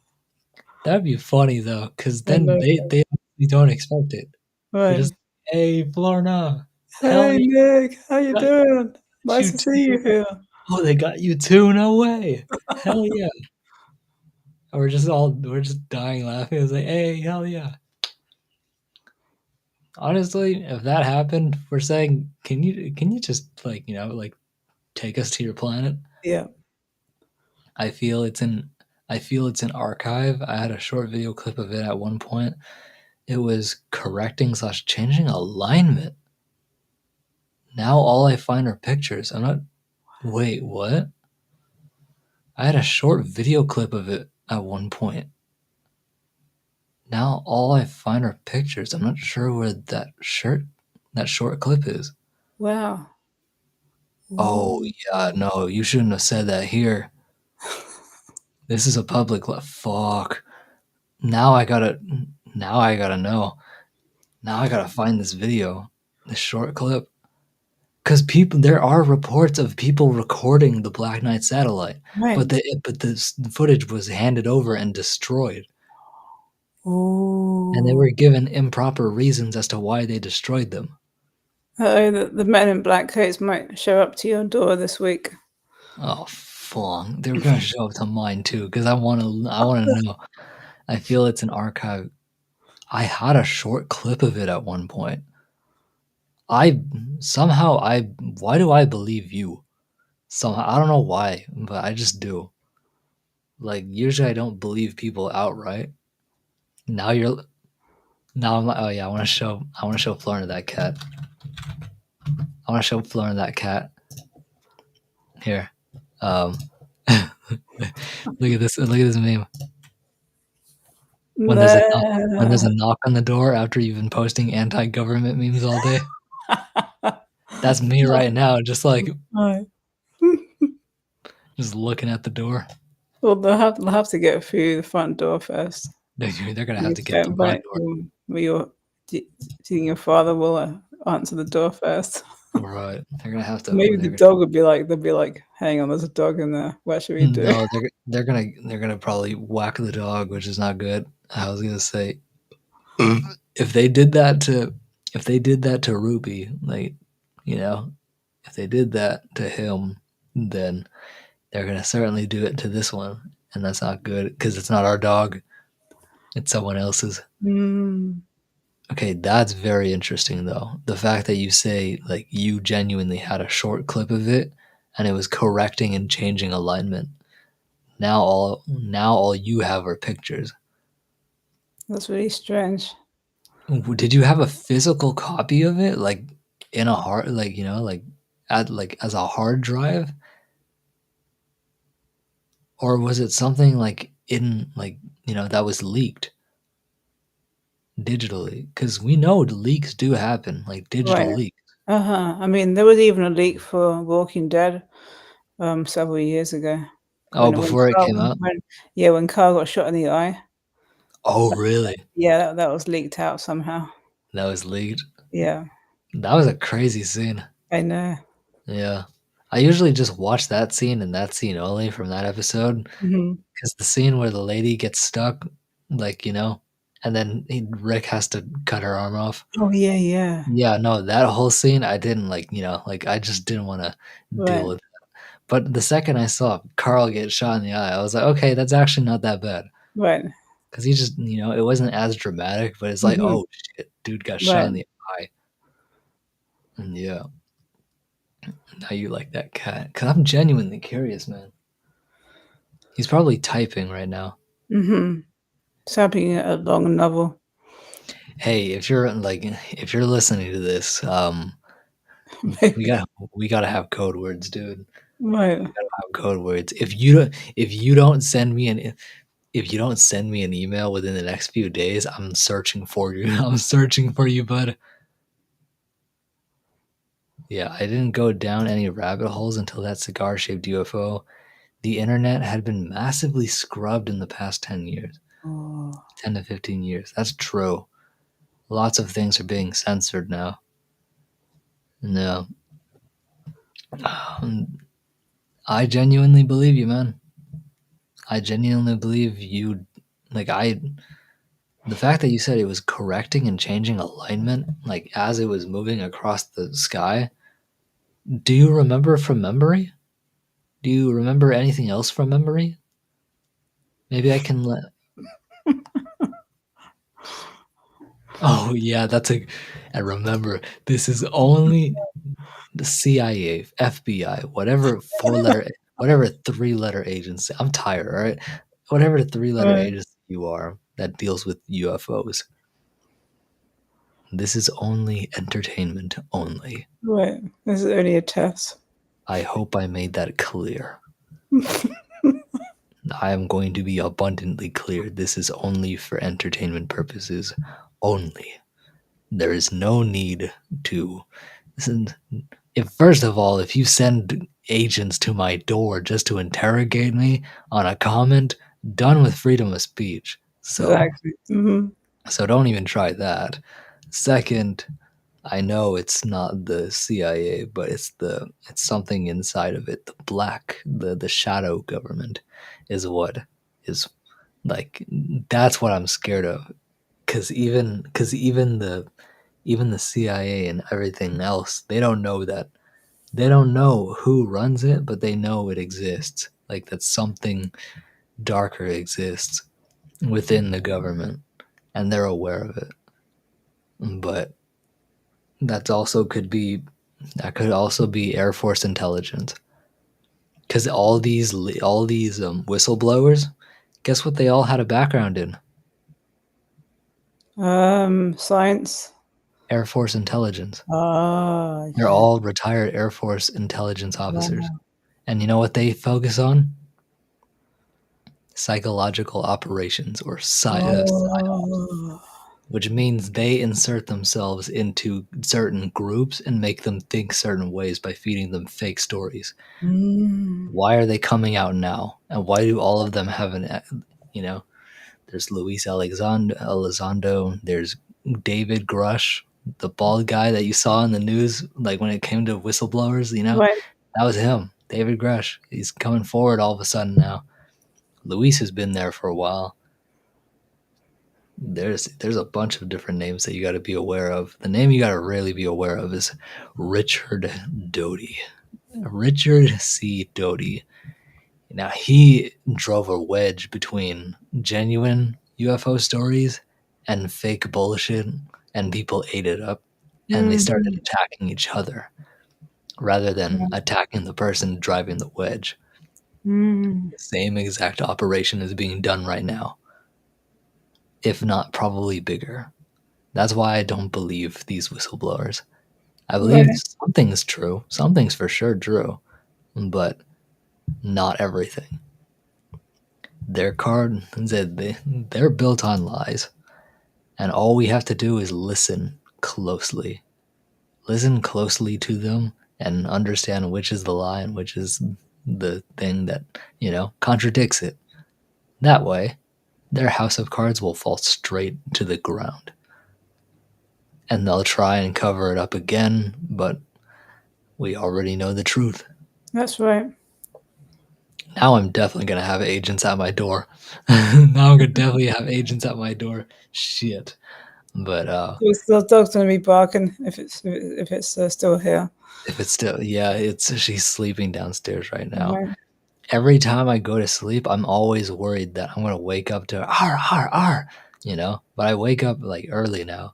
That'd be funny though, because I then know. they don't expect it. They're Right. just, hey, Florna, hell Hey yeah, Nick, how you got doing? Nice you to see you too. here. Oh, they got you too. No way. Hell yeah. We're just dying laughing. It's like, hey, hell yeah. Honestly, if that happened, we're saying, can you just like take us to your planet? Yeah. I feel it's in I feel it's an archive. I had a short video clip of it at one point. It was correcting slash changing alignment. Now all I find are pictures. I'm not. Wait, what? I had a short video clip of it at one point. Now all I find are pictures. I'm not sure where that short clip is. Wow. Oh yeah, Whoa. no, you shouldn't have said that here. This is a public. Fuck. Now I gotta. Now I gotta know. Now I gotta find this video, this short clip, because there are reports of people recording the Black Knight satellite, Right. but the footage was handed over and destroyed, and they Oh. were given improper reasons as to why they destroyed them. The men in black coats might show up to your door this week. Oh, flung! They were gonna show up to mine too, because I want to know. I feel it's an archive. I had a short clip of it at one point. I somehow I why do I believe you? Somehow I don't know why, but I just do. Like usually I don't believe people outright. Now you're now I'm like, oh yeah, I want to show Florina that cat. I want to show Florina that cat. Here. Um look at this meme. When there's Nah. a knock on the door after you've been posting anti-government memes all day. That's me right now, just like Right. just looking at the door. Well, they'll have to get through the front door first. They're gonna have You to get don't through my invite door. them. Do you think your father will answer the door first? Right. They're gonna have to Maybe the dog would be like, they'll be like, hang on, there's a dog in there. What should we do? no, they're gonna probably whack the dog, which is not good. I was gonna say if they did that to Ruby, like you know, if they did that to him, then they're gonna certainly do it to this one, and that's not good because it's not our dog; it's someone else's. Mm, Okay, that's very interesting though. The fact that you say like you genuinely had a short clip of it, and it was correcting and changing alignment. Now all you have are pictures. that's really strange. Did you have a physical copy of it, like in a hard, as a hard drive, or was it something like in that was leaked digitally? Because we know leaks do happen, like Right. digital leaks. Uh-huh. I mean, there was even a leak for Walking Dead several years ago Oh, when before it Carl came out. when Carl got shot in the eye. Oh, really? Yeah, that was leaked out somehow. That was leaked. Yeah, That was a crazy scene. I know. Yeah, I usually just watch that scene and that scene only from that episode. Hmm. Because the scene where the lady gets stuck, and then Rick has to cut her arm off. Oh yeah, yeah. Yeah, no, that whole scene I didn't I just didn't want to deal Right, with it. But the second I saw Carl get shot in the eye, I was like, okay, that's actually not that bad. right. Because he just, it wasn't as dramatic, but it's like, Hmm. oh shit, dude got shot Right. in the eye. And yeah, now you like that cat. Because I'm genuinely curious, man. He's probably typing right now. Hmm. Something a long novel. Hey, if you're listening to this, we Maybe. gotta have code words, dude. Right. We gotta have code words. If you don't send me an email within the next few days, I'm searching for you. I'm searching for you, bud. Yeah, I didn't go down any rabbit holes until that cigar-shaped UFO. The internet had been massively scrubbed in the past 10 years. Oh, 10 to 15 years. That's true. Lots of things are being censored now. No. I genuinely believe you, man. I genuinely believe you. Like, the fact that you said it was correcting and changing alignment, like, as it was moving across the sky, do you remember from memory? Do you remember anything else from memory? Maybe I can let. Oh, yeah, that's a. And remember, this is only the CIA, FBI, whatever whatever 3-letter agency. I'm tired, all right? Whatever 3-letter Right, agency you are that deals with UFOs. This is only entertainment only. right. This is only a test. I hope I made that clear. I am going to be abundantly clear. This is only for entertainment purposes only. There is no need to. If first of all, if you send agents to my door just to interrogate me on a comment, done with freedom of speech. So Exactly. Hmm. so don't even try that. Second, I know it's not the CIA, but it's something inside of it. The black, the shadow government is what is like that's what I'm scared of. Cuz even the CIA and everything else, they don't know that. They don't know who runs it, but they know it exists. Like that something darker exists within the government and they're aware of it. But That's also could be that could also be Air Force intelligence. Because all these whistleblowers, guess what? They all had a background in Science. Air Force intelligence. Ah, They're yeah. all retired Air Force intelligence officers, Wow. and you know what they focus on? Psychological operations or Oh. which means they insert themselves into certain groups and make them think certain ways by feeding them fake stories. Mm. Why are they coming out now? And why do all of them have you know, there's Luis Elizondo, there's David Grush, the bald guy that you saw in the news, like when it came to whistleblowers, Right. that was him, David Grush. He's coming forward all of a sudden now. Luis has been there for a while. There's a bunch of different names that you got to be aware of. The name you got to really be aware of is Richard Doty. Richard C. Doty. Now he drove a wedge between genuine UFO stories and fake bullshit, and people ate it up, and they started Mhm. attacking each other rather than Yeah. attacking the person driving the wedge. Mm. The same exact operation is being done right now, if not probably bigger. That's why I don't believe these whistleblowers. I believe Right. something's true. Something's for sure true, but not everything. They're built on lies, and all we have to do is listen closely. Listen closely to them and understand which is the lie and which is the thing that, contradicts it. That way, their house of cards will fall straight to the ground. And they'll try and cover it up again, but we already know the truth. That's right. Now I'm definitely gonna have agents at my door. Now I'm gonna definitely have agents at my door. Shit. But The dog's gonna be barking if it's still here. if it's still, yeah, she's sleeping downstairs right now. Right. Every time I go to sleep, I'm always worried that I'm gonna wake up to R R R, But I wake up like early now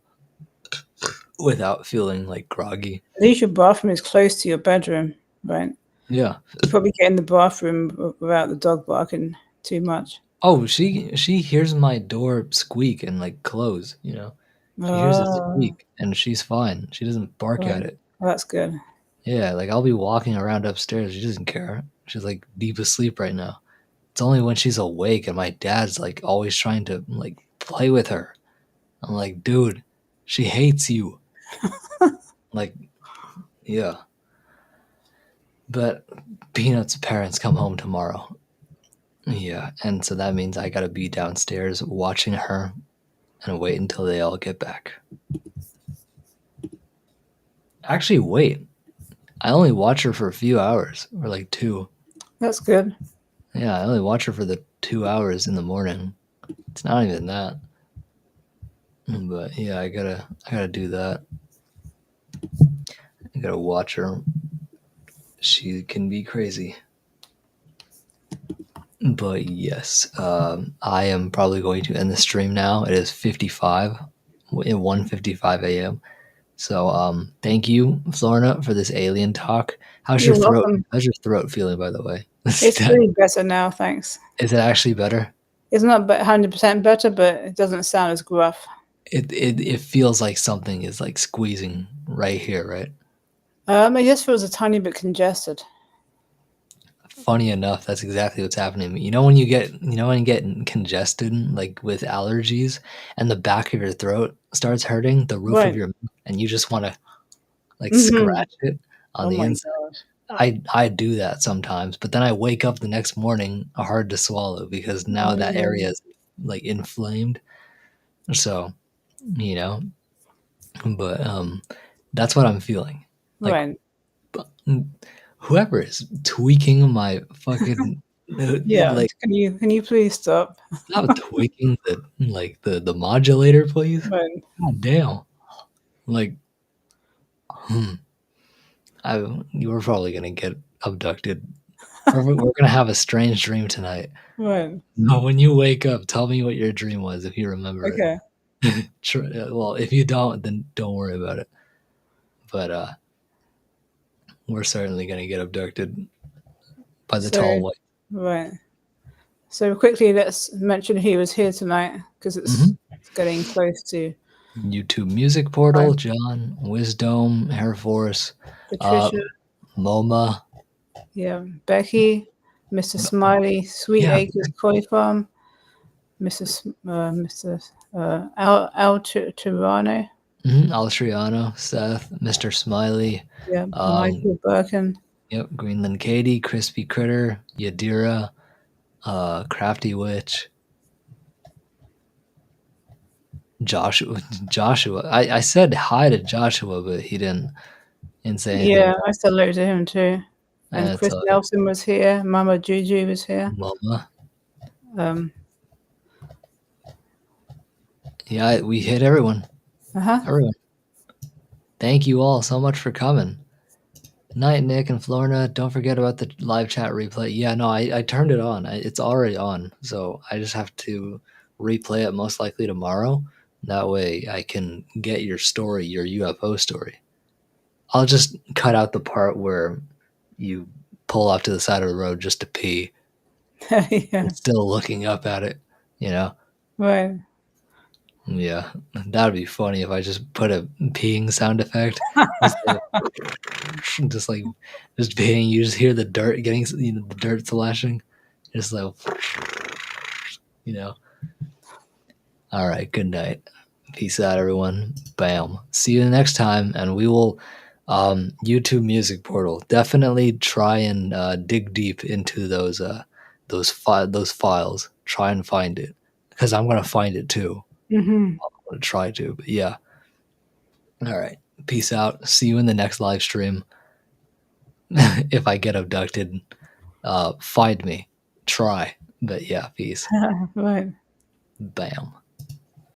without feeling like groggy. At least your bathroom is close to your bedroom, right? Yeah. You probably get in the bathroom without the dog barking too much. Oh, she hears my door squeak and like close. She hears it Oh, squeak and she's fine. She doesn't bark right. at it. Well, that's good. Yeah, like I'll be walking around upstairs. She doesn't care. She's like deep asleep right now. It's only when she's awake and my dad's like always trying to like play with her. I'm like, dude, she hates you. Like, yeah. But Peanut's parents come home tomorrow. Yeah, and so that means I gotta be downstairs watching her and wait until they all get back. Actually, wait. I only watch her for a few hours, or like 2. That's good. Yeah, I only watch her for the 2 hours in the morning. It's not even that. But yeah, I gotta do that. I gotta watch her. She can be crazy. But yes, I am probably going to end the stream now. It is 55, 1:55 a.m. So thank you, Florina, for this alien talk. How's your You're throat? welcome. How's your throat feeling, by the way? It's really better now, thanks. Is it actually better? It's not 100% better, but it doesn't sound as gruff. It feels like something is like squeezing right here, right? It just feels a tiny bit congested. Funny enough, that's exactly what's happening to me. You know when you get congested, like with allergies, and the back of your throat starts hurting, the roof of your mouth, and you just want to like scratch it on Oh the my inside. god. I do that sometimes, but then I wake up the next morning hard to swallow because now that area is like inflamed. So, you know, but that's what I'm feeling. Like Right. whoever is tweaking my fucking Yeah. like Can you please stop? stop tweaking the modulator, please. Right. God damn. Like you were probably gonna get abducted. We're gonna have a strange dream tonight. Right. No, when you wake up, tell me what your dream was if you remember Okay. it. Well, if you don't, then don't worry about it. But we're certainly gonna get abducted by the tall white. Right. So quickly, let's mention he was here tonight because it's getting close to YouTube Music Portal, John, Wisdom, Air Force, Patricia. MoMA. Yeah, Becky, Mr. Smiley, Sweet Yeah. Acres Koi Farm, Mr. Al Tirano. Alstriano, Seth, Mr. Smiley. Yeah, Michael Birkin. Yep, Greenland Katie, Crispy Critter, Yadira, Crafty Witch, Joshua. I said hi to Joshua, but he didn't say anything. Yeah, I said hello to him too. And That's Chris Nelson was here. Mama Juju was here. Mama. Um, Yeah, we hit everyone. Everyone. Thank you all so much for coming. Night, Nick and Florina. Don't forget about the live chat replay. Yeah, no, I turned it on. It's already on. So I just have to replay it most likely tomorrow. That way I can get your story, your UFO story. I'll just cut out the part where you pull off to the side of the road just to pee. Yeah. Still looking up at it, you know? Right. Yeah, that'd be funny if I just put a peeing sound effect. just peeing. You just hear the dirt getting, the dirt splashing. Just like, All right, good night. Peace out, everyone. Bam. See you next time, and we will YouTube Music Portal. Definitely try and dig deep into those files. Try and find it because I'm gonna find it too. I'm gonna try to, but yeah. All right. Peace out. See you in the next live stream. If I get abducted, find me. Try. But yeah, peace. Right. Bam.